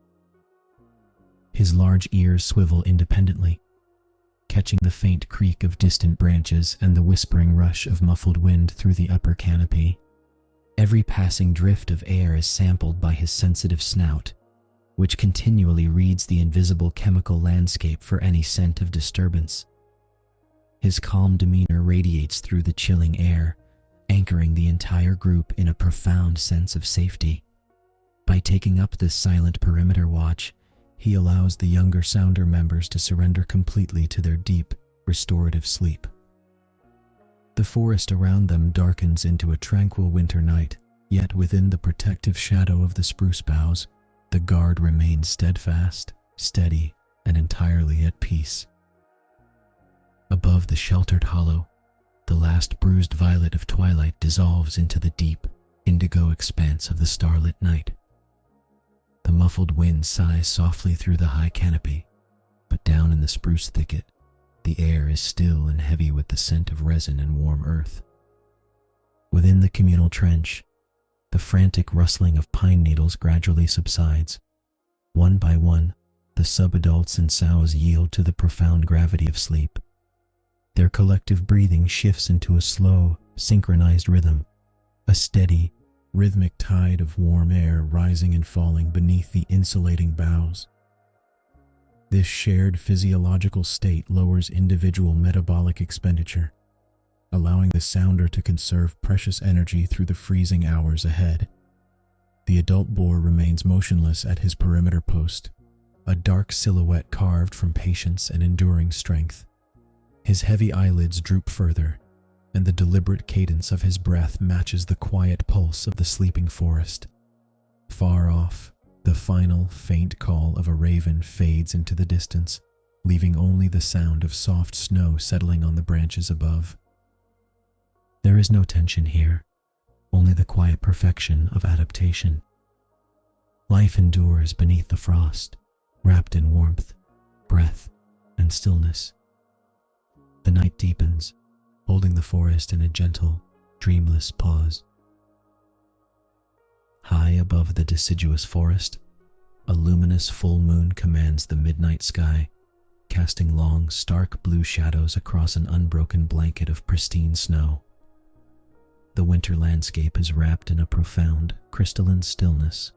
His large ears swivel independently, catching the faint creak of distant branches and the whispering rush of muffled wind through the upper canopy. Every passing drift of air is sampled by his sensitive snout, which continually reads the invisible chemical landscape for any scent of disturbance. His calm demeanor radiates through the chilling air, anchoring the entire group in a profound sense of safety. By taking up this silent perimeter watch, he allows the younger sounder members to surrender completely to their deep, restorative sleep. The forest around them darkens into a tranquil winter night, yet within the protective shadow of the spruce boughs, the guard remains steadfast, steady, and entirely at peace. Above the sheltered hollow, the last bruised violet of twilight dissolves into the deep, indigo expanse of the starlit night. The muffled wind sighs softly through the high canopy, but down in the spruce thicket, the air is still and heavy with the scent of resin and warm earth. Within the communal trench, the frantic rustling of pine needles gradually subsides. One by one, the subadults and sows yield to the profound gravity of sleep. Their collective breathing shifts into a slow, synchronized rhythm, a steady, rhythmic tide of warm air rising and falling beneath the insulating boughs. This shared physiological state lowers individual metabolic expenditure, allowing the sounder to conserve precious energy through the freezing hours ahead. The adult boar remains motionless at his perimeter post, a dark silhouette carved from patience and enduring strength. His heavy eyelids droop further, and the deliberate cadence of his breath matches the quiet pulse of the sleeping forest. Far off, the final, faint call of a raven fades into the distance, leaving only the sound of soft snow settling on the branches above. There is no tension here, only the quiet perfection of adaptation. Life endures beneath the frost, wrapped in warmth, breath, and stillness. The night deepens, holding the forest in a gentle, dreamless pause. High above the deciduous forest, a luminous full moon commands the midnight sky, casting long, stark blue shadows across an unbroken blanket of pristine snow. The winter landscape is wrapped in a profound, crystalline stillness,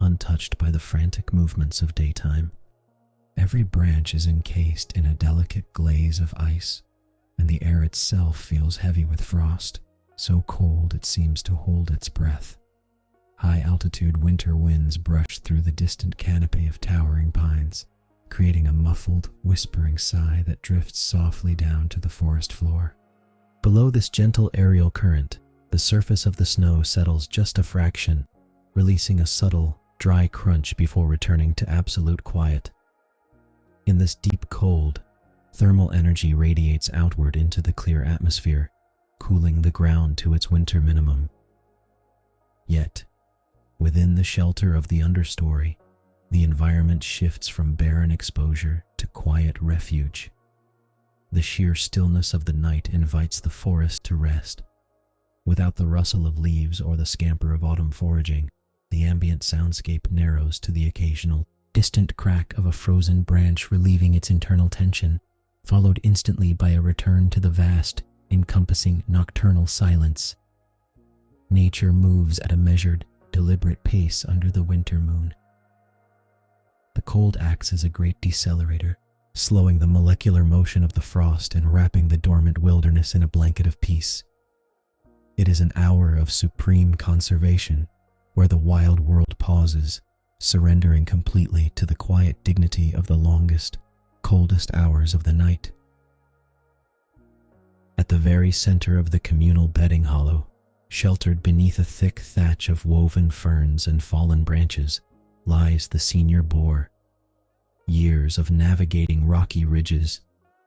untouched by the frantic movements of daytime. Every branch is encased in a delicate glaze of ice, and the air itself feels heavy with frost, so cold it seems to hold its breath. High-altitude winter winds brush through the distant canopy of towering pines, creating a muffled, whispering sigh that drifts softly down to the forest floor. Below this gentle aerial current, the surface of the snow settles just a fraction, releasing a subtle, dry crunch before returning to absolute quiet. In this deep cold, thermal energy radiates outward into the clear atmosphere, cooling the ground to its winter minimum. Yet, within the shelter of the understory, the environment shifts from barren exposure to quiet refuge. The sheer stillness of the night invites the forest to rest. Without the rustle of leaves or the scamper of autumn foraging, the ambient soundscape narrows to the occasional, distant crack of a frozen branch relieving its internal tension, followed instantly by a return to the vast, encompassing nocturnal silence. Nature moves at a measured, deliberate pace under the winter moon. The cold acts as a great decelerator, slowing the molecular motion of the frost and wrapping the dormant wilderness in a blanket of peace. It is an hour of supreme conservation, where the wild world pauses, surrendering completely to the quiet dignity of the longest, coldest hours of the night. At the very center of the communal bedding hollow, sheltered beneath a thick thatch of woven ferns and fallen branches, lies the senior boar. Years of navigating rocky ridges,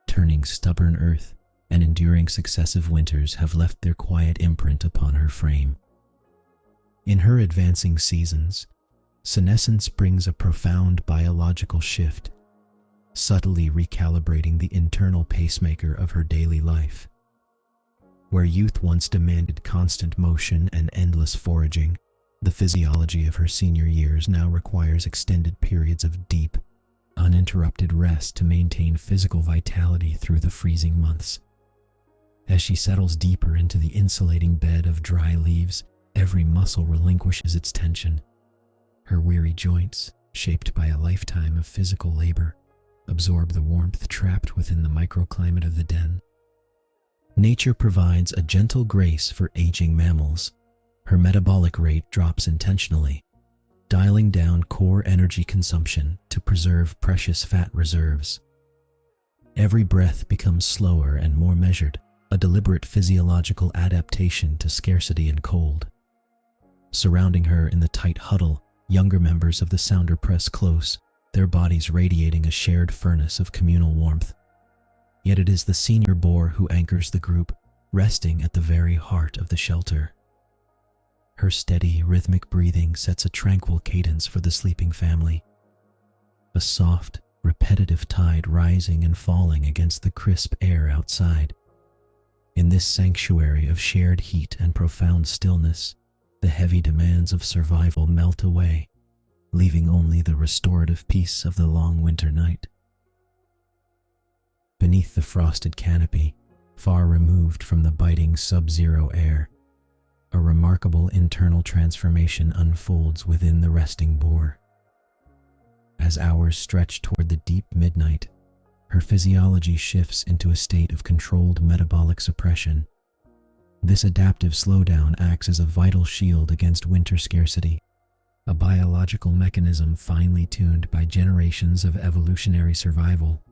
turning stubborn earth, and enduring successive winters have left their quiet imprint upon her frame. In her advancing seasons, senescence brings a profound biological shift, subtly recalibrating the internal pacemaker of her daily life. Where youth once demanded constant motion and endless foraging, the physiology of her senior years now requires extended periods of deep, uninterrupted rest to maintain physical vitality through the freezing months. As she settles deeper into the insulating bed of dry leaves, every muscle relinquishes its tension. Her weary joints, shaped by a lifetime of physical labor, absorb the warmth trapped within the microclimate of the den. Nature provides a gentle grace for aging mammals. Her metabolic rate drops intentionally, dialing down core energy consumption to preserve precious fat reserves. Every breath becomes slower and more measured, a deliberate physiological adaptation to scarcity and cold. Surrounding her in the tight huddle, younger members of the sounder press close, their bodies radiating a shared furnace of communal warmth. Yet it is the senior boar who anchors the group, resting at the very heart of the shelter. Her steady, rhythmic breathing sets a tranquil cadence for the sleeping family. A soft, repetitive tide rising and falling against the crisp air outside. In this sanctuary of shared heat and profound stillness, the heavy demands of survival melt away, leaving only the restorative peace of the long winter night. Beneath the frosted canopy, far removed from the biting sub-zero air, a remarkable internal transformation unfolds within the resting boar. As hours stretch toward the deep midnight, her physiology shifts into a state of controlled metabolic suppression. This adaptive slowdown acts as a vital shield against winter scarcity, a biological mechanism finely tuned by generations of evolutionary survival.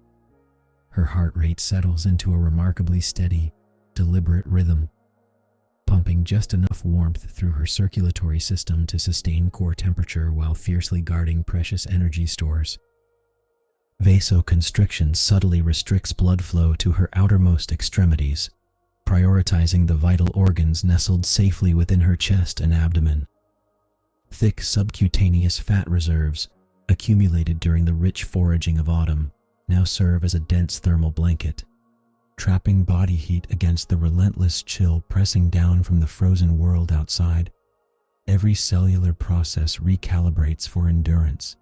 Her heart rate settles into a remarkably steady, deliberate rhythm, pumping just enough warmth through her circulatory system to sustain core temperature while fiercely guarding precious energy stores. Vasoconstriction subtly restricts blood flow to her outermost extremities, prioritizing the vital organs nestled safely within her chest and abdomen. Thick subcutaneous fat reserves, accumulated during the rich foraging of autumn, now serve as a dense thermal blanket, trapping body heat against the relentless chill pressing down from the frozen world outside. Every cellular process recalibrates for endurance.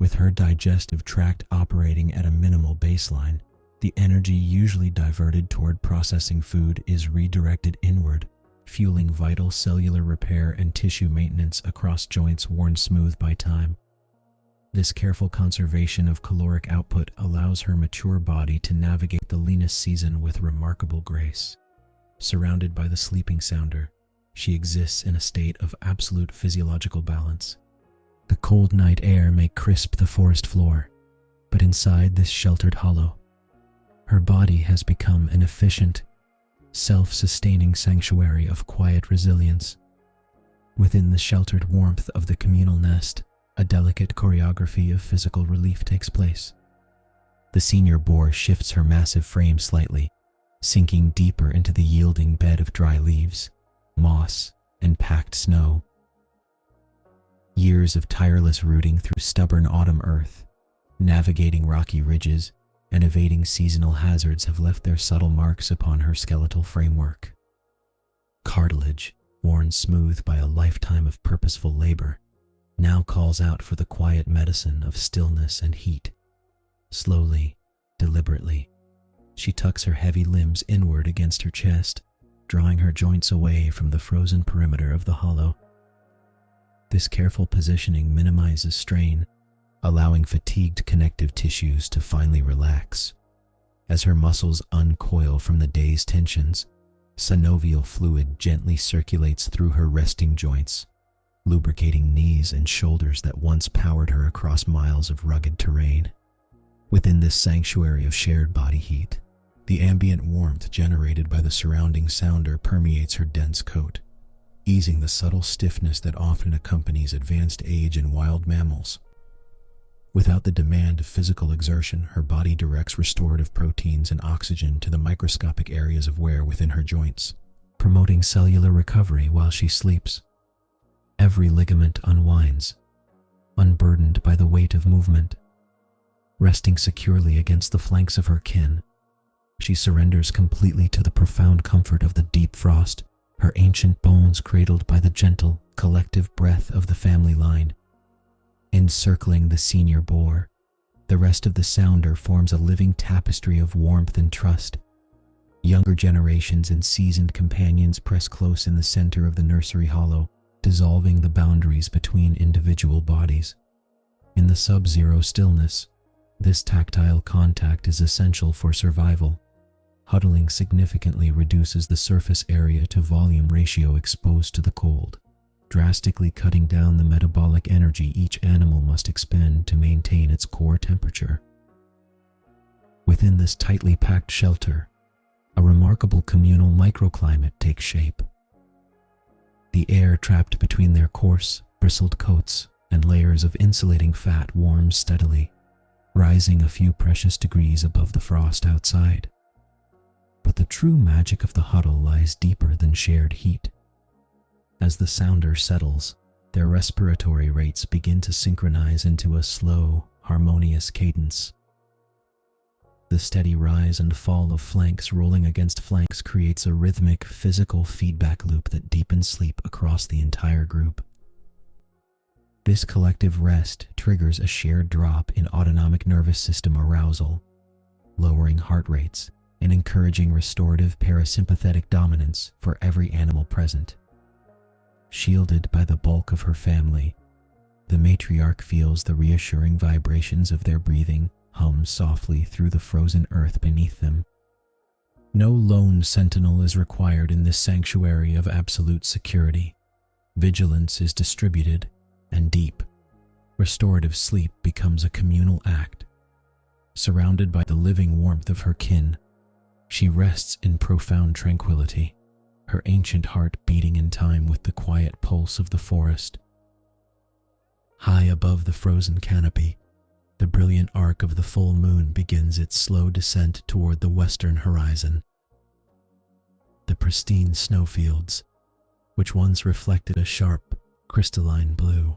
With her digestive tract operating at a minimal baseline, the energy usually diverted toward processing food is redirected inward, fueling vital cellular repair and tissue maintenance across joints worn smooth by time. This careful conservation of caloric output allows her mature body to navigate the leanest season with remarkable grace. Surrounded by the sleeping sounder, she exists in a state of absolute physiological balance. The cold night air may crisp the forest floor, but inside this sheltered hollow, her body has become an efficient, self-sustaining sanctuary of quiet resilience. Within the sheltered warmth of the communal nest, a delicate choreography of physical relief takes place. The senior boar shifts her massive frame slightly, sinking deeper into the yielding bed of dry leaves, moss, and packed snow. Years of tireless rooting through stubborn autumn earth, navigating rocky ridges, and evading seasonal hazards have left their subtle marks upon her skeletal framework. Cartilage, worn smooth by a lifetime of purposeful labor, now calls out for the quiet medicine of stillness and heat. Slowly, deliberately, she tucks her heavy limbs inward against her chest, drawing her joints away from the frozen perimeter of the hollow. This careful positioning minimizes strain, allowing fatigued connective tissues to finally relax. As her muscles uncoil from the day's tensions, synovial fluid gently circulates through her resting joints, lubricating knees and shoulders that once powered her across miles of rugged terrain. Within this sanctuary of shared body heat, the ambient warmth generated by the surrounding sounder permeates her dense coat, easing the subtle stiffness that often accompanies advanced age in wild mammals. Without the demand of physical exertion, her body directs restorative proteins and oxygen to the microscopic areas of wear within her joints, promoting cellular recovery while she sleeps. Every ligament unwinds, unburdened by the weight of movement. Resting securely against the flanks of her kin, she surrenders completely to the profound comfort of the deep frost, her ancient bones cradled by the gentle, collective breath of the family line. Encircling the senior boar, the rest of the sounder forms a living tapestry of warmth and trust. Younger generations and seasoned companions press close in the center of the nursery hollow, dissolving the boundaries between individual bodies. In the sub-zero stillness, this tactile contact is essential for survival. Huddling significantly reduces the surface area to volume ratio exposed to the cold, drastically cutting down the metabolic energy each animal must expend to maintain its core temperature. Within this tightly packed shelter, a remarkable communal microclimate takes shape. The air trapped between their coarse, bristled coats and layers of insulating fat warms steadily, rising a few precious degrees above the frost outside. But the true magic of the huddle lies deeper than shared heat. As the sounder settles, their respiratory rates begin to synchronize into a slow, harmonious cadence. The steady rise and fall of flanks rolling against flanks creates a rhythmic, physical feedback loop that deepens sleep across the entire group. This collective rest triggers a shared drop in autonomic nervous system arousal, lowering heart rates and encouraging restorative parasympathetic dominance for every animal present. Shielded by the bulk of her family, the matriarch feels the reassuring vibrations of their breathing hum softly through the frozen earth beneath them. No lone sentinel is required in this sanctuary of absolute security. Vigilance is distributed and deep. Restorative sleep becomes a communal act. Surrounded by the living warmth of her kin, she rests in profound tranquility, her ancient heart beating in time with the quiet pulse of the forest. High above the frozen canopy, the brilliant arc of the full moon begins its slow descent toward the western horizon. The pristine snowfields, which once reflected a sharp, crystalline blue,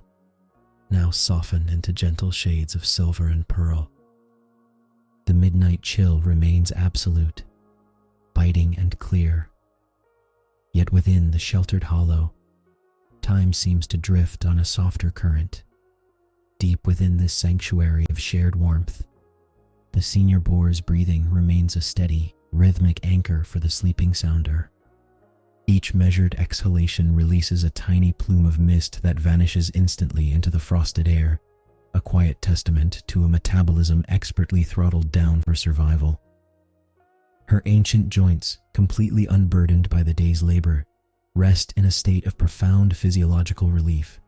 now soften into gentle shades of silver and pearl. The midnight chill remains absolute, biting and clear. Yet within the sheltered hollow, time seems to drift on a softer current. Deep within this sanctuary of shared warmth, the senior boar's breathing remains a steady, rhythmic anchor for the sleeping sounder. Each measured exhalation releases a tiny plume of mist that vanishes instantly into the frosted air, a quiet testament to a metabolism expertly throttled down for survival. Her ancient joints, completely unburdened by the day's labor, rest in a state of profound physiological relief.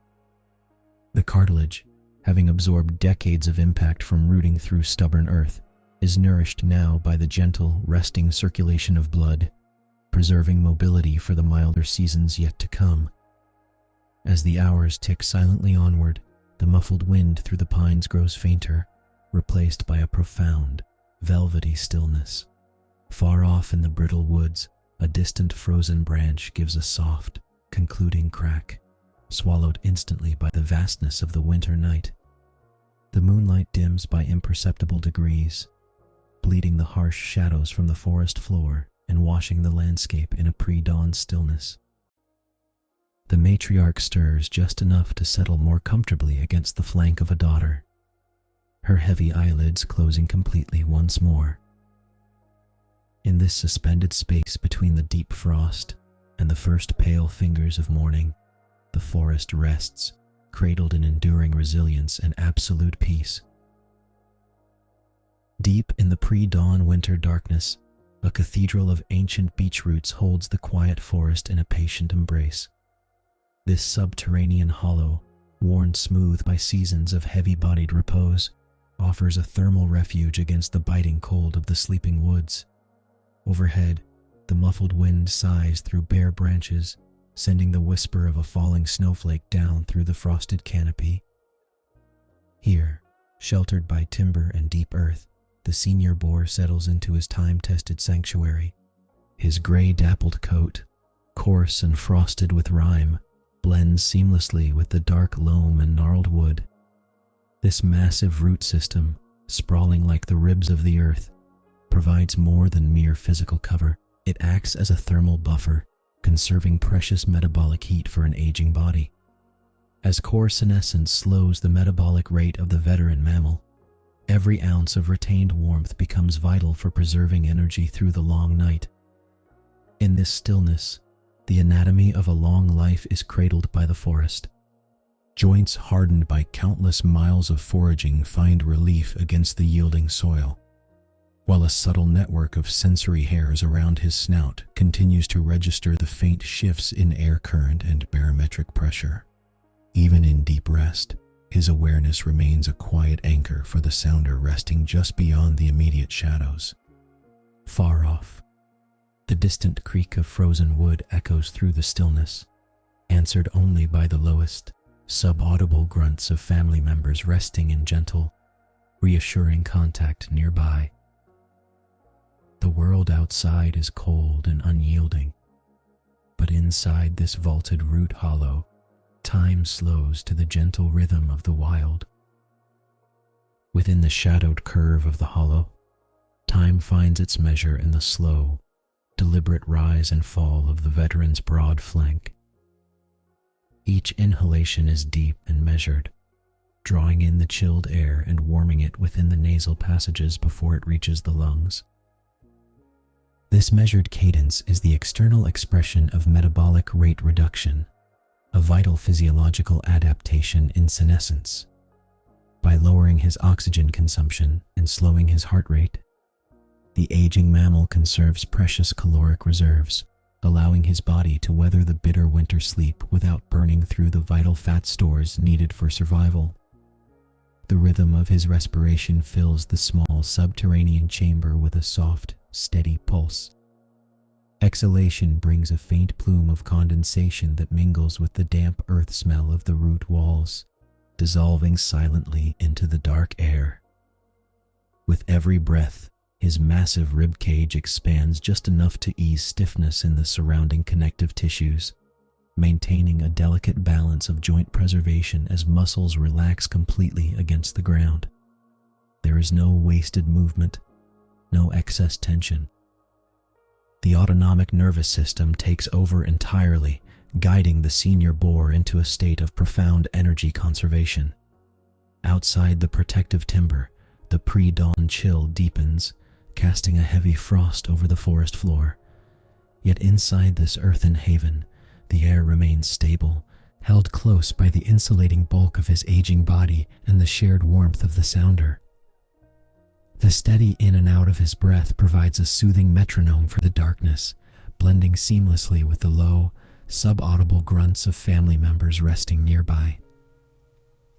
The cartilage, having absorbed decades of impact from rooting through stubborn earth, is nourished now by the gentle, resting circulation of blood, preserving mobility for the milder seasons yet to come. As the hours tick silently onward, the muffled wind through the pines grows fainter, replaced by a profound, velvety stillness. Far off in the brittle woods, a distant frozen branch gives a soft, concluding crack, swallowed instantly by the vastness of the winter night. The moonlight dims by imperceptible degrees, bleeding the harsh shadows from the forest floor and washing the landscape in a pre-dawn stillness. The matriarch stirs just enough to settle more comfortably against the flank of a daughter, her heavy eyelids closing completely once more. In this suspended space between the deep frost and the first pale fingers of morning, the forest rests, cradled in enduring resilience and absolute peace. Deep in the pre-dawn winter darkness, a cathedral of ancient beech roots holds the quiet forest in a patient embrace. This subterranean hollow, worn smooth by seasons of heavy-bodied repose, offers a thermal refuge against the biting cold of the sleeping woods. Overhead, the muffled wind sighs through bare branches, sending the whisper of a falling snowflake down through the frosted canopy. Here, sheltered by timber and deep earth, the senior boar settles into his time-tested sanctuary. His gray-dappled coat, coarse and frosted with rime, blends seamlessly with the dark loam and gnarled wood. This massive root system, sprawling like the ribs of the earth, provides more than mere physical cover. It acts as a thermal buffer, conserving precious metabolic heat for an aging body. As core senescence slows the metabolic rate of the veteran mammal, every ounce of retained warmth becomes vital for preserving energy through the long night. In this stillness, the anatomy of a long life is cradled by the forest. Joints hardened by countless miles of foraging find relief against the yielding soil. while a subtle network of sensory hairs around his snout continues to register the faint shifts in air current and barometric pressure. Even in deep rest, his awareness remains a quiet anchor for the sounder resting just beyond the immediate shadows. Far off, the distant creak of frozen wood echoes through the stillness, answered only by the lowest, subaudible grunts of family members resting in gentle, reassuring contact nearby. The world outside is cold and unyielding, but inside this vaulted root hollow, time slows to the gentle rhythm of the wild. Within the shadowed curve of the hollow, time finds its measure in the slow, deliberate rise and fall of the veteran's broad flank. Each inhalation is deep and measured, drawing in the chilled air and warming it within the nasal passages before it reaches the lungs. This measured cadence is the external expression of metabolic rate reduction, a vital physiological adaptation in senescence. By lowering his oxygen consumption and slowing his heart rate, the aging mammal conserves precious caloric reserves, allowing his body to weather the bitter winter sleep without burning through the vital fat stores needed for survival. The rhythm of his respiration fills the small subterranean chamber with a soft, steady pulse. Exhalation brings a faint plume of condensation that mingles with the damp earth smell of the root walls, dissolving silently into the dark air. With every breath, his massive rib cage expands just enough to ease stiffness in the surrounding connective tissues, maintaining a delicate balance of joint preservation as muscles relax completely against the ground. There is no wasted movement, no excess tension. The autonomic nervous system takes over entirely, guiding the senior boar into a state of profound energy conservation. Outside the protective timber, the pre-dawn chill deepens, casting a heavy frost over the forest floor. Yet inside this earthen haven, the air remains stable, held close by the insulating bulk of his aging body and the shared warmth of the sounder. The steady in and out of his breath provides a soothing metronome for the darkness, blending seamlessly with the low, subaudible grunts of family members resting nearby.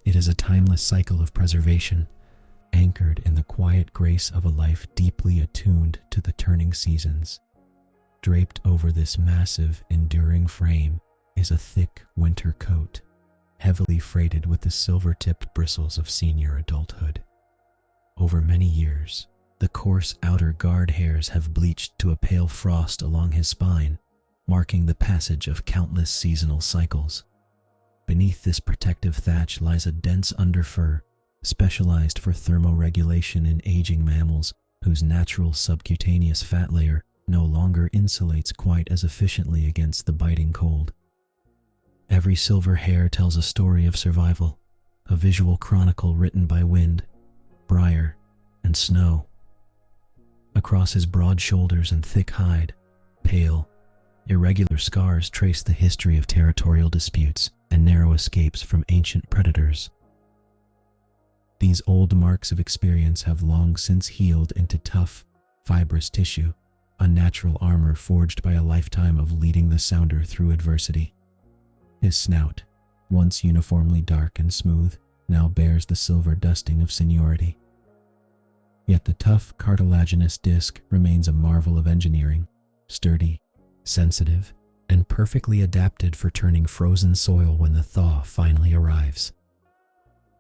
It is a timeless cycle of preservation, anchored in the quiet grace of a life deeply attuned to the turning seasons. Draped over this massive, enduring frame is a thick winter coat, heavily freighted with the silver-tipped bristles of senior adulthood. Over many years, the coarse outer guard hairs have bleached to a pale frost along his spine, marking the passage of countless seasonal cycles. Beneath this protective thatch lies a dense underfur, specialized for thermoregulation in aging mammals whose natural subcutaneous fat layer no longer insulates quite as efficiently against the biting cold. Every silver hair tells a story of survival, a visual chronicle written by wind, briar, and snow. Across his broad shoulders and thick hide, pale, irregular scars trace the history of territorial disputes and narrow escapes from ancient predators. These old marks of experience have long since healed into tough, fibrous tissue, a natural armor forged by a lifetime of leading the sounder through adversity. His snout, once uniformly dark and smooth, now bears the silver dusting of seniority. Yet the tough, cartilaginous disc remains a marvel of engineering, sturdy, sensitive, and perfectly adapted for turning frozen soil when the thaw finally arrives.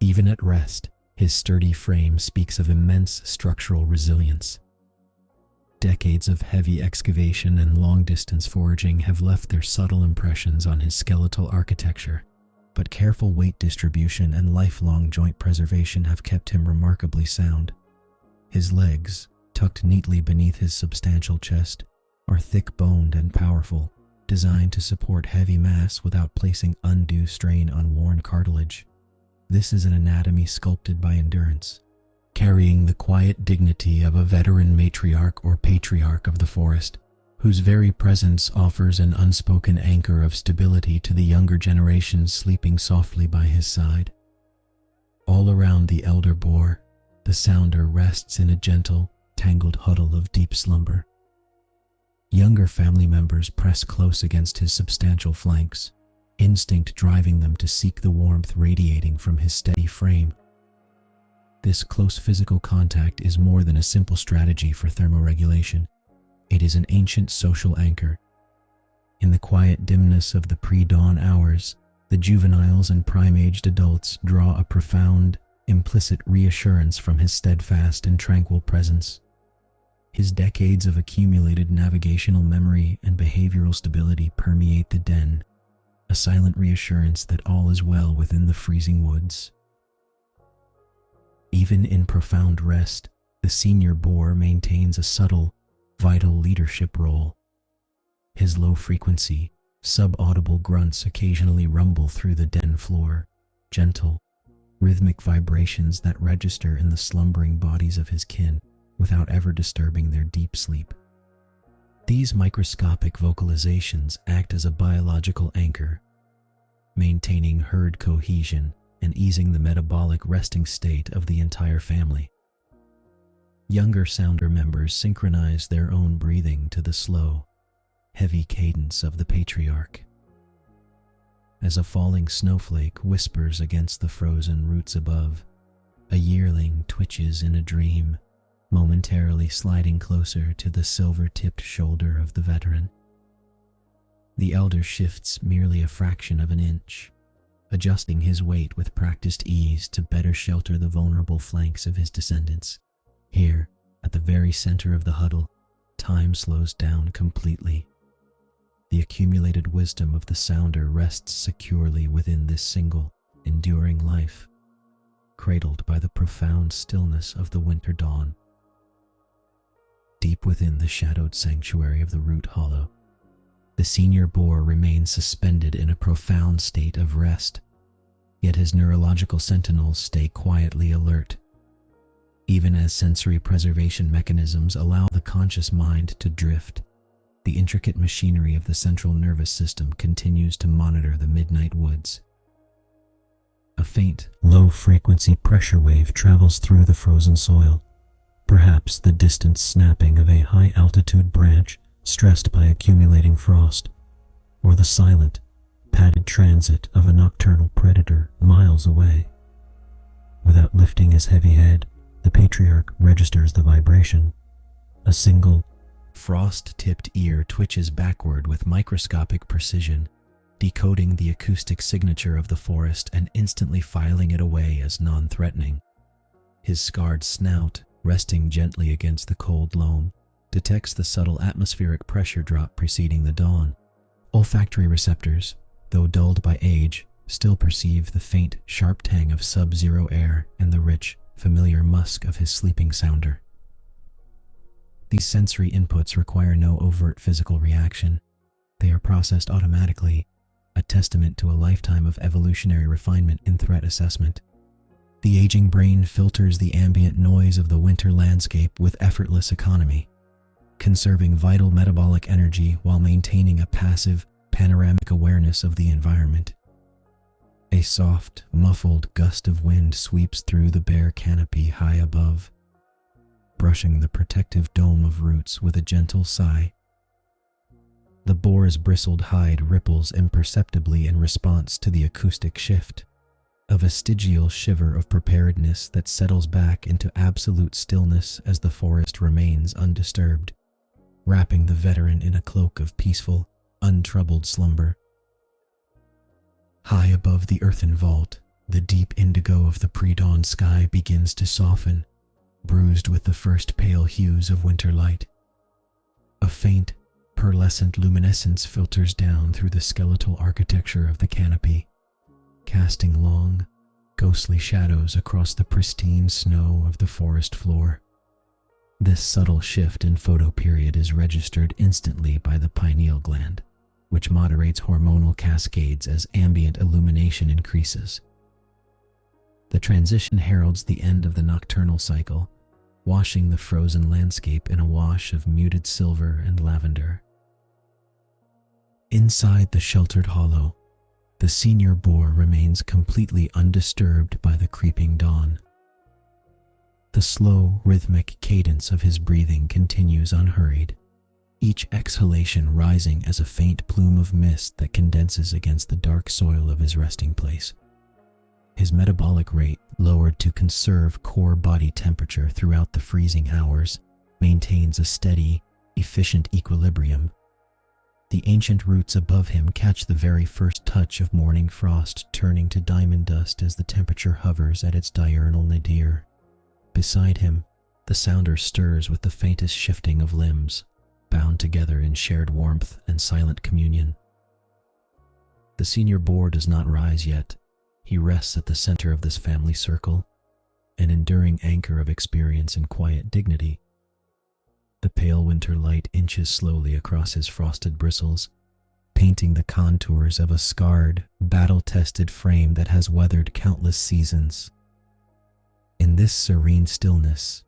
Even at rest, his sturdy frame speaks of immense structural resilience. Decades of heavy excavation and long-distance foraging have left their subtle impressions on his skeletal architecture, but careful weight distribution and lifelong joint preservation have kept him remarkably sound. His legs, tucked neatly beneath his substantial chest, are thick-boned and powerful, designed to support heavy mass without placing undue strain on worn cartilage. This is an anatomy sculpted by endurance, carrying the quiet dignity of a veteran matriarch or patriarch of the forest, whose very presence offers an unspoken anchor of stability to the younger generation sleeping softly by his side. All around the elder boar, the sounder rests in a gentle, tangled huddle of deep slumber. Younger family members press close against his substantial flanks, instinct driving them to seek the warmth radiating from his steady frame. This close physical contact is more than a simple strategy for thermoregulation. It is an ancient social anchor. In the quiet dimness of the pre-dawn hours, the juveniles and prime-aged adults draw a profound, implicit reassurance from his steadfast and tranquil presence. His decades of accumulated navigational memory and behavioral stability permeate the den, a silent reassurance that all is well within the freezing woods. Even in profound rest, the senior boar maintains a subtle, vital leadership role. His low-frequency, subaudible grunts occasionally rumble through the den floor, gentle, rhythmic vibrations that register in the slumbering bodies of his kin without ever disturbing their deep sleep. These microscopic vocalizations act as a biological anchor, maintaining herd cohesion and easing the metabolic resting state of the entire family. Younger sounder members synchronize their own breathing to the slow, heavy cadence of the patriarch. As a falling snowflake whispers against the frozen roots above, a yearling twitches in a dream, momentarily sliding closer to the silver-tipped shoulder of the veteran. The elder shifts merely a fraction of an inch, adjusting his weight with practiced ease to better shelter the vulnerable flanks of his descendants. Here, at the very center of the huddle, time slows down completely. The accumulated wisdom of the sounder rests securely within this single, enduring life, cradled by the profound stillness of the winter dawn. Deep within the shadowed sanctuary of the root hollow, the senior boar remains suspended in a profound state of rest, yet his neurological sentinels stay quietly alert. Even as sensory preservation mechanisms allow the conscious mind to drift, the intricate machinery of the central nervous system continues to monitor the midnight woods. A faint, low-frequency pressure wave travels through the frozen soil, perhaps the distant snapping of a high-altitude branch stressed by accumulating frost, or the silent, padded transit of a nocturnal predator miles away. Without lifting his heavy head, the patriarch registers the vibration. A single, frost-tipped ear twitches backward with microscopic precision, decoding the acoustic signature of the forest and instantly filing it away as non-threatening. His scarred snout, resting gently against the cold loam, detects the subtle atmospheric pressure drop preceding the dawn. Olfactory receptors, though dulled by age, still perceive the faint, sharp tang of sub-zero air and the rich, familiar musk of his sleeping sounder. These sensory inputs require no overt physical reaction. They are processed automatically, a testament to a lifetime of evolutionary refinement in threat assessment. The aging brain filters the ambient noise of the winter landscape with effortless economy, conserving vital metabolic energy while maintaining a passive, panoramic awareness of the environment. A soft, muffled gust of wind sweeps through the bare canopy high above, brushing the protective dome of roots with a gentle sigh. The boar's bristled hide ripples imperceptibly in response to the acoustic shift, a vestigial shiver of preparedness that settles back into absolute stillness as the forest remains undisturbed, wrapping the veteran in a cloak of peaceful, untroubled slumber. High above the earthen vault, the deep indigo of the pre-dawn sky begins to soften, bruised with the first pale hues of winter light. A faint, pearlescent luminescence filters down through the skeletal architecture of the canopy, casting long, ghostly shadows across the pristine snow of the forest floor. This subtle shift in photoperiod is registered instantly by the pineal gland, which moderates hormonal cascades as ambient illumination increases. The transition heralds the end of the nocturnal cycle, washing the frozen landscape in a wash of muted silver and lavender. Inside the sheltered hollow, the senior boar remains completely undisturbed by the creeping dawn. The slow, rhythmic cadence of his breathing continues unhurried, each exhalation rising as a faint plume of mist that condenses against the dark soil of his resting place. His metabolic rate, lowered to conserve core body temperature throughout the freezing hours, maintains a steady, efficient equilibrium. The ancient roots above him catch the very first touch of morning frost, turning to diamond dust as the temperature hovers at its diurnal nadir. Beside him, the sounder stirs with the faintest shifting of limbs, bound together in shared warmth and silent communion. The senior boar does not rise yet. He rests at the center of this family circle, an enduring anchor of experience and quiet dignity. The pale winter light inches slowly across his frosted bristles, painting the contours of a scarred, battle-tested frame that has weathered countless seasons. In this serene stillness,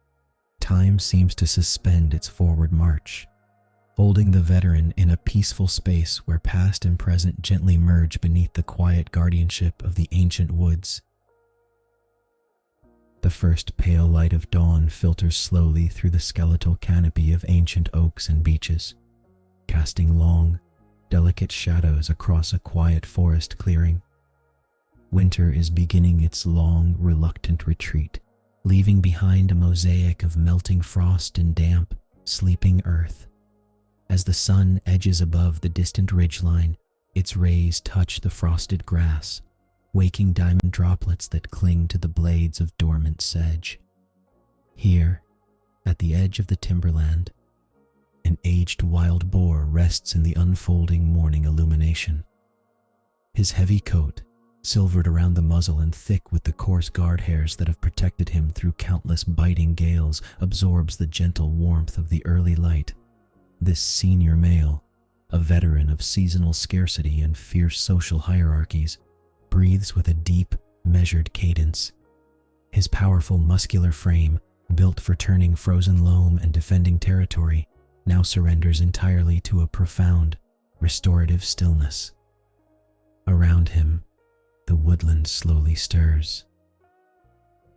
time seems to suspend its forward march, holding the veteran in a peaceful space where past and present gently merge beneath the quiet guardianship of the ancient woods. The first pale light of dawn filters slowly through the skeletal canopy of ancient oaks and beeches, casting long, delicate shadows across a quiet forest clearing. Winter is beginning its long, reluctant retreat, leaving behind a mosaic of melting frost and damp, sleeping earth. As the sun edges above the distant ridgeline, its rays touch the frosted grass, waking diamond droplets that cling to the blades of dormant sedge. Here, at the edge of the timberland, an aged wild boar rests in the unfolding morning illumination. His heavy coat, silvered around the muzzle and thick with the coarse guard hairs that have protected him through countless biting gales, absorbs the gentle warmth of the early light. This senior male, a veteran of seasonal scarcity and fierce social hierarchies, breathes with a deep, measured cadence. His powerful muscular frame, built for turning frozen loam and defending territory, now surrenders entirely to a profound, restorative stillness. Around him, the woodland slowly stirs.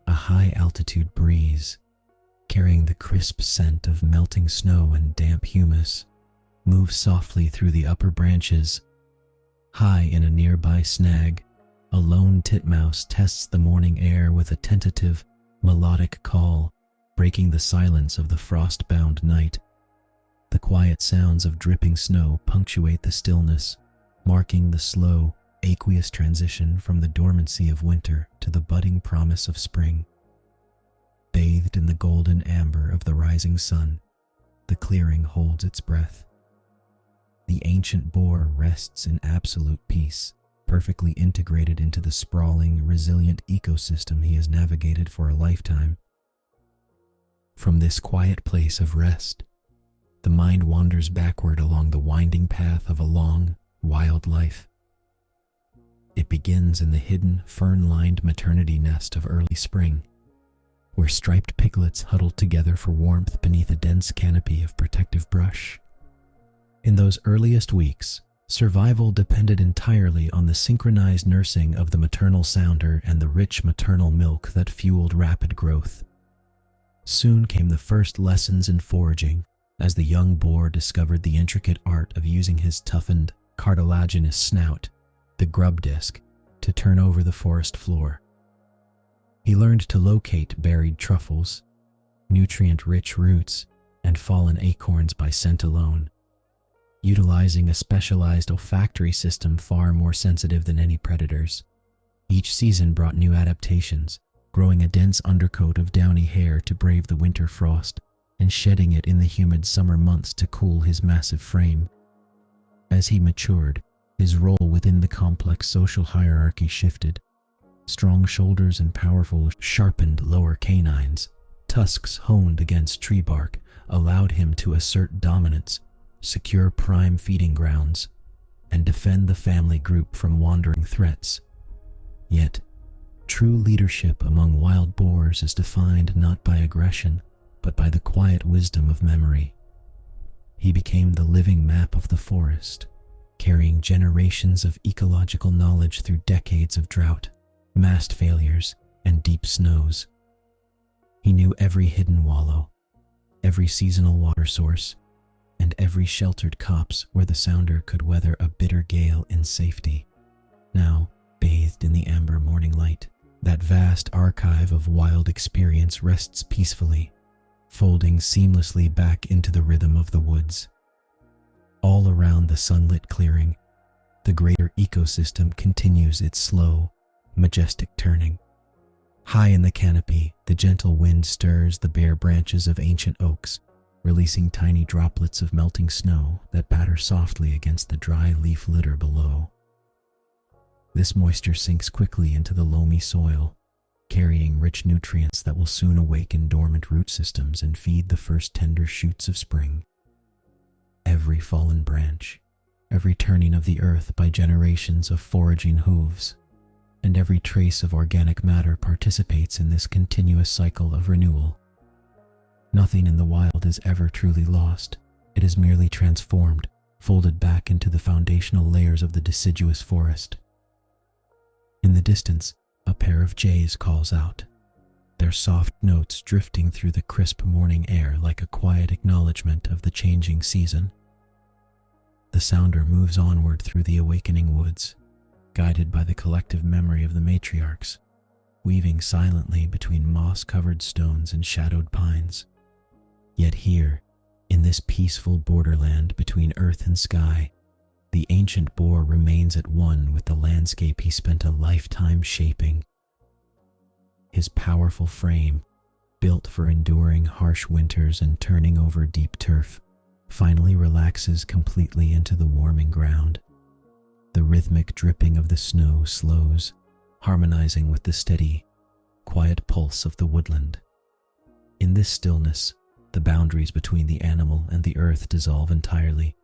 A high-altitude breeze, carrying the crisp scent of melting snow and damp humus, moves softly through the upper branches. High in a nearby snag, a lone titmouse tests the morning air with a tentative, melodic call, breaking the silence of the frost-bound night. The quiet sounds of dripping snow punctuate the stillness, marking the slow, aqueous transition from the dormancy of winter to the budding promise of spring. Bathed in the golden amber of the rising sun, the clearing holds its breath. The ancient boar rests in absolute peace, perfectly integrated into the sprawling, resilient ecosystem he has navigated for a lifetime. From this quiet place of rest, the mind wanders backward along the winding path of a long, wild life. It begins in the hidden, fern-lined maternity nest of early spring, where striped piglets huddled together for warmth beneath a dense canopy of protective brush. In those earliest weeks, survival depended entirely on the synchronized nursing of the maternal sounder and the rich maternal milk that fueled rapid growth. Soon came the first lessons in foraging, as the young boar discovered the intricate art of using his toughened, cartilaginous snout, the grub disc, to turn over the forest floor. He learned to locate buried truffles, nutrient-rich roots, and fallen acorns by scent alone, utilizing a specialized olfactory system far more sensitive than any predators. Each season brought new adaptations, growing a dense undercoat of downy hair to brave the winter frost, and shedding it in the humid summer months to cool his massive frame. As he matured, his role within the complex social hierarchy shifted. Strong shoulders and powerful, sharpened lower canines, tusks honed against tree bark, allowed him to assert dominance, secure prime feeding grounds, and defend the family group from wandering threats. Yet, true leadership among wild boars is defined not by aggression, but by the quiet wisdom of memory. He became the living map of the forest, carrying generations of ecological knowledge through decades of drought, mast failures, and deep snows. He knew every hidden wallow, every seasonal water source, and every sheltered copse where the sounder could weather a bitter gale in safety. Now, bathed in the amber morning light, that vast archive of wild experience rests peacefully, folding seamlessly back into the rhythm of the woods. All around the sunlit clearing, the greater ecosystem continues its slow, majestic turning. High in the canopy, the gentle wind stirs the bare branches of ancient oaks, releasing tiny droplets of melting snow that batter softly against the dry leaf litter below. This moisture sinks quickly into the loamy soil, carrying rich nutrients that will soon awaken dormant root systems and feed the first tender shoots of spring. Every fallen branch, every turning of the earth by generations of foraging hooves, and every trace of organic matter participates in this continuous cycle of renewal. Nothing in the wild is ever truly lost. It is merely transformed, folded back into the foundational layers of the deciduous forest. In the distance, a pair of jays calls out, their soft notes drifting through the crisp morning air like a quiet acknowledgement of the changing season. The sounder moves onward through the awakening woods, guided by the collective memory of the matriarchs, weaving silently between moss-covered stones and shadowed pines. Yet here, in this peaceful borderland between earth and sky, the ancient boar remains at one with the landscape he spent a lifetime shaping. His powerful frame, built for enduring harsh winters and turning over deep turf, finally relaxes completely into the warming ground. The rhythmic dripping of the snow slows, harmonizing with the steady, quiet pulse of the woodland. In this stillness, the boundaries between the animal and the earth dissolve entirely,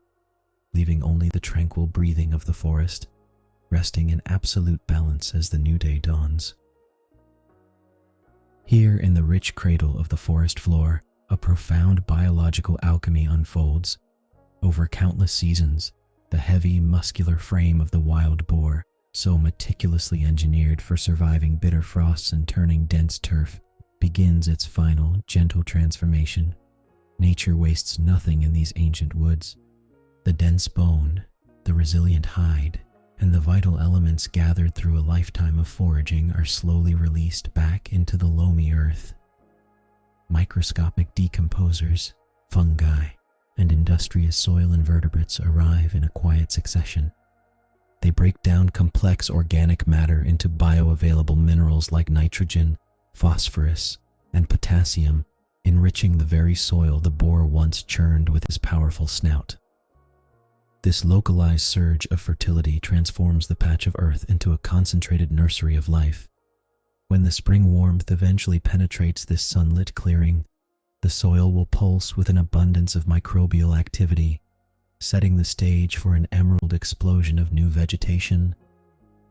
leaving only the tranquil breathing of the forest, resting in absolute balance as the new day dawns. Here in the rich cradle of the forest floor, a profound biological alchemy unfolds. Over countless seasons, the heavy, muscular frame of the wild boar, so meticulously engineered for surviving bitter frosts and turning dense turf, begins its final, gentle transformation. Nature wastes nothing in these ancient woods. The dense bone, the resilient hide, and the vital elements gathered through a lifetime of foraging are slowly released back into the loamy earth. Microscopic decomposers, fungi, and industrious soil invertebrates arrive in a quiet succession. They break down complex organic matter into bioavailable minerals like nitrogen, phosphorus, and potassium, enriching the very soil the boar once churned with his powerful snout. This localized surge of fertility transforms the patch of earth into a concentrated nursery of life. When the spring warmth eventually penetrates this sunlit clearing, the soil will pulse with an abundance of microbial activity, setting the stage for an emerald explosion of new vegetation.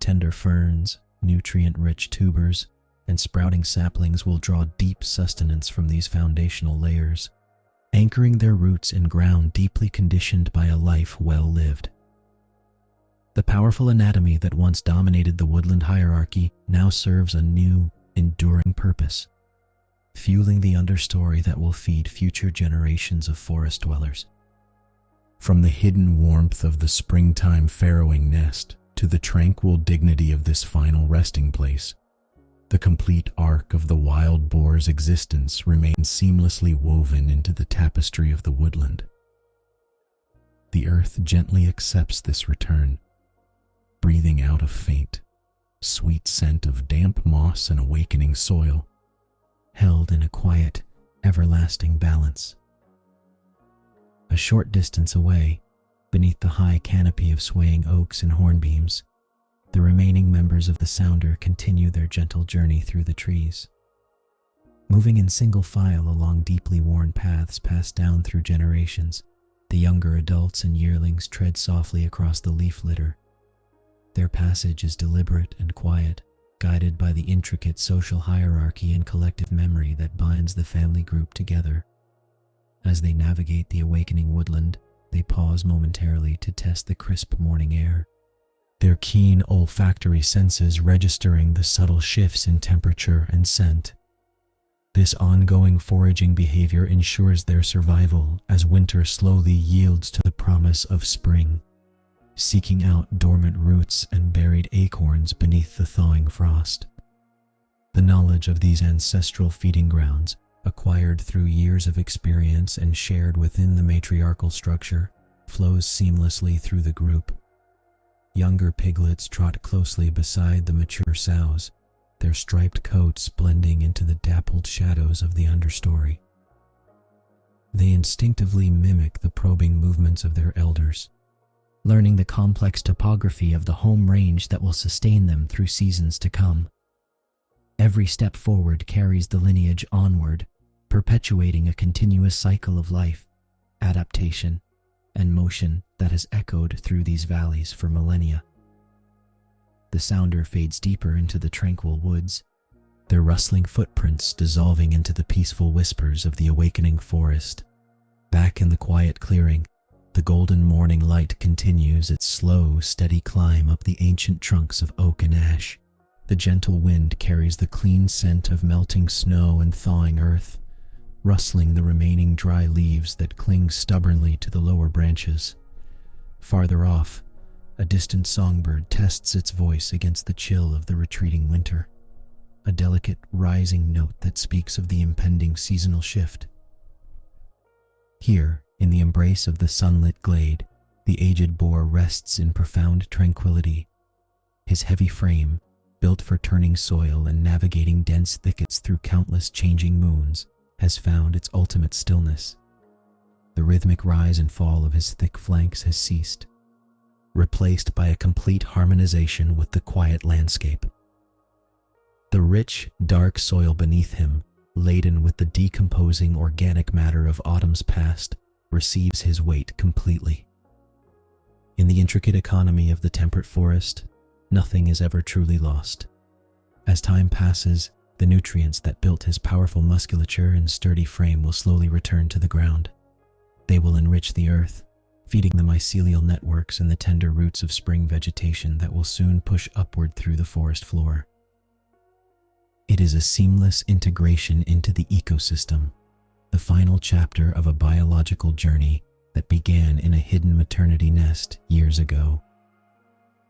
Tender ferns, nutrient-rich tubers, and sprouting saplings will draw deep sustenance from these foundational layers, anchoring their roots in ground deeply conditioned by a life well lived. The powerful anatomy that once dominated the woodland hierarchy now serves a new, enduring purpose, fueling the understory that will feed future generations of forest dwellers. From the hidden warmth of the springtime farrowing nest to the tranquil dignity of this final resting place, the complete arc of the wild boar's existence remains seamlessly woven into the tapestry of the woodland. The earth gently accepts this return, breathing out a faint, sweet scent of damp moss and awakening soil, held in a quiet, everlasting balance. A short distance away, beneath the high canopy of swaying oaks and hornbeams, the remaining members of the sounder continue their gentle journey through the trees. Moving in single file along deeply worn paths passed down through generations, the younger adults and yearlings tread softly across the leaf litter. Their passage is deliberate and quiet, guided by the intricate social hierarchy and collective memory that binds the family group together. As they navigate the awakening woodland, they pause momentarily to test the crisp morning air, their keen olfactory senses registering the subtle shifts in temperature and scent. This ongoing foraging behavior ensures their survival as winter slowly yields to the promise of spring, seeking out dormant roots and buried acorns beneath the thawing frost. The knowledge of these ancestral feeding grounds, acquired through years of experience and shared within the matriarchal structure, flows seamlessly through the group. Younger piglets trot closely beside the mature sows, their striped coats blending into the dappled shadows of the understory. They instinctively mimic the probing movements of their elders, learning the complex topography of the home range that will sustain them through seasons to come. Every step forward carries the lineage onward, perpetuating a continuous cycle of life, adaptation, and motion that has echoed through these valleys for millennia. The sounder fades deeper into the tranquil woods, their rustling footprints dissolving into the peaceful whispers of the awakening forest. Back in the quiet clearing, the golden morning light continues its slow, steady climb up the ancient trunks of oak and ash. The gentle wind carries the clean scent of melting snow and thawing earth, rustling the remaining dry leaves that cling stubbornly to the lower branches. Farther off, a distant songbird tests its voice against the chill of the retreating winter, a delicate rising note that speaks of the impending seasonal shift. Here, in the embrace of the sunlit glade, the aged boar rests in profound tranquility. His heavy frame, built for turning soil and navigating dense thickets through countless changing moons, has found its ultimate stillness. The rhythmic rise and fall of his thick flanks has ceased, replaced by a complete harmonization with the quiet landscape. The rich, dark soil beneath him, laden with the decomposing organic matter of autumn's past, receives his weight completely. In the intricate economy of the temperate forest, nothing is ever truly lost. As time passes, the nutrients that built his powerful musculature and sturdy frame will slowly return to the ground. They will enrich the earth, feeding the mycelial networks and the tender roots of spring vegetation that will soon push upward through the forest floor. It is a seamless integration into the ecosystem, the final chapter of a biological journey that began in a hidden maternity nest years ago.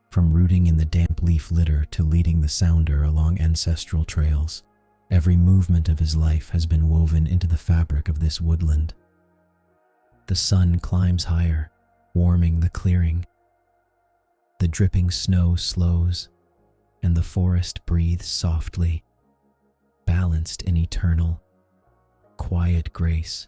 From rooting in the damp leaf litter to leading the sounder along ancestral trails, every movement of his life has been woven into the fabric of this woodland. The sun climbs higher, warming the clearing. The dripping snow slows, and the forest breathes softly, balanced in eternal, quiet grace.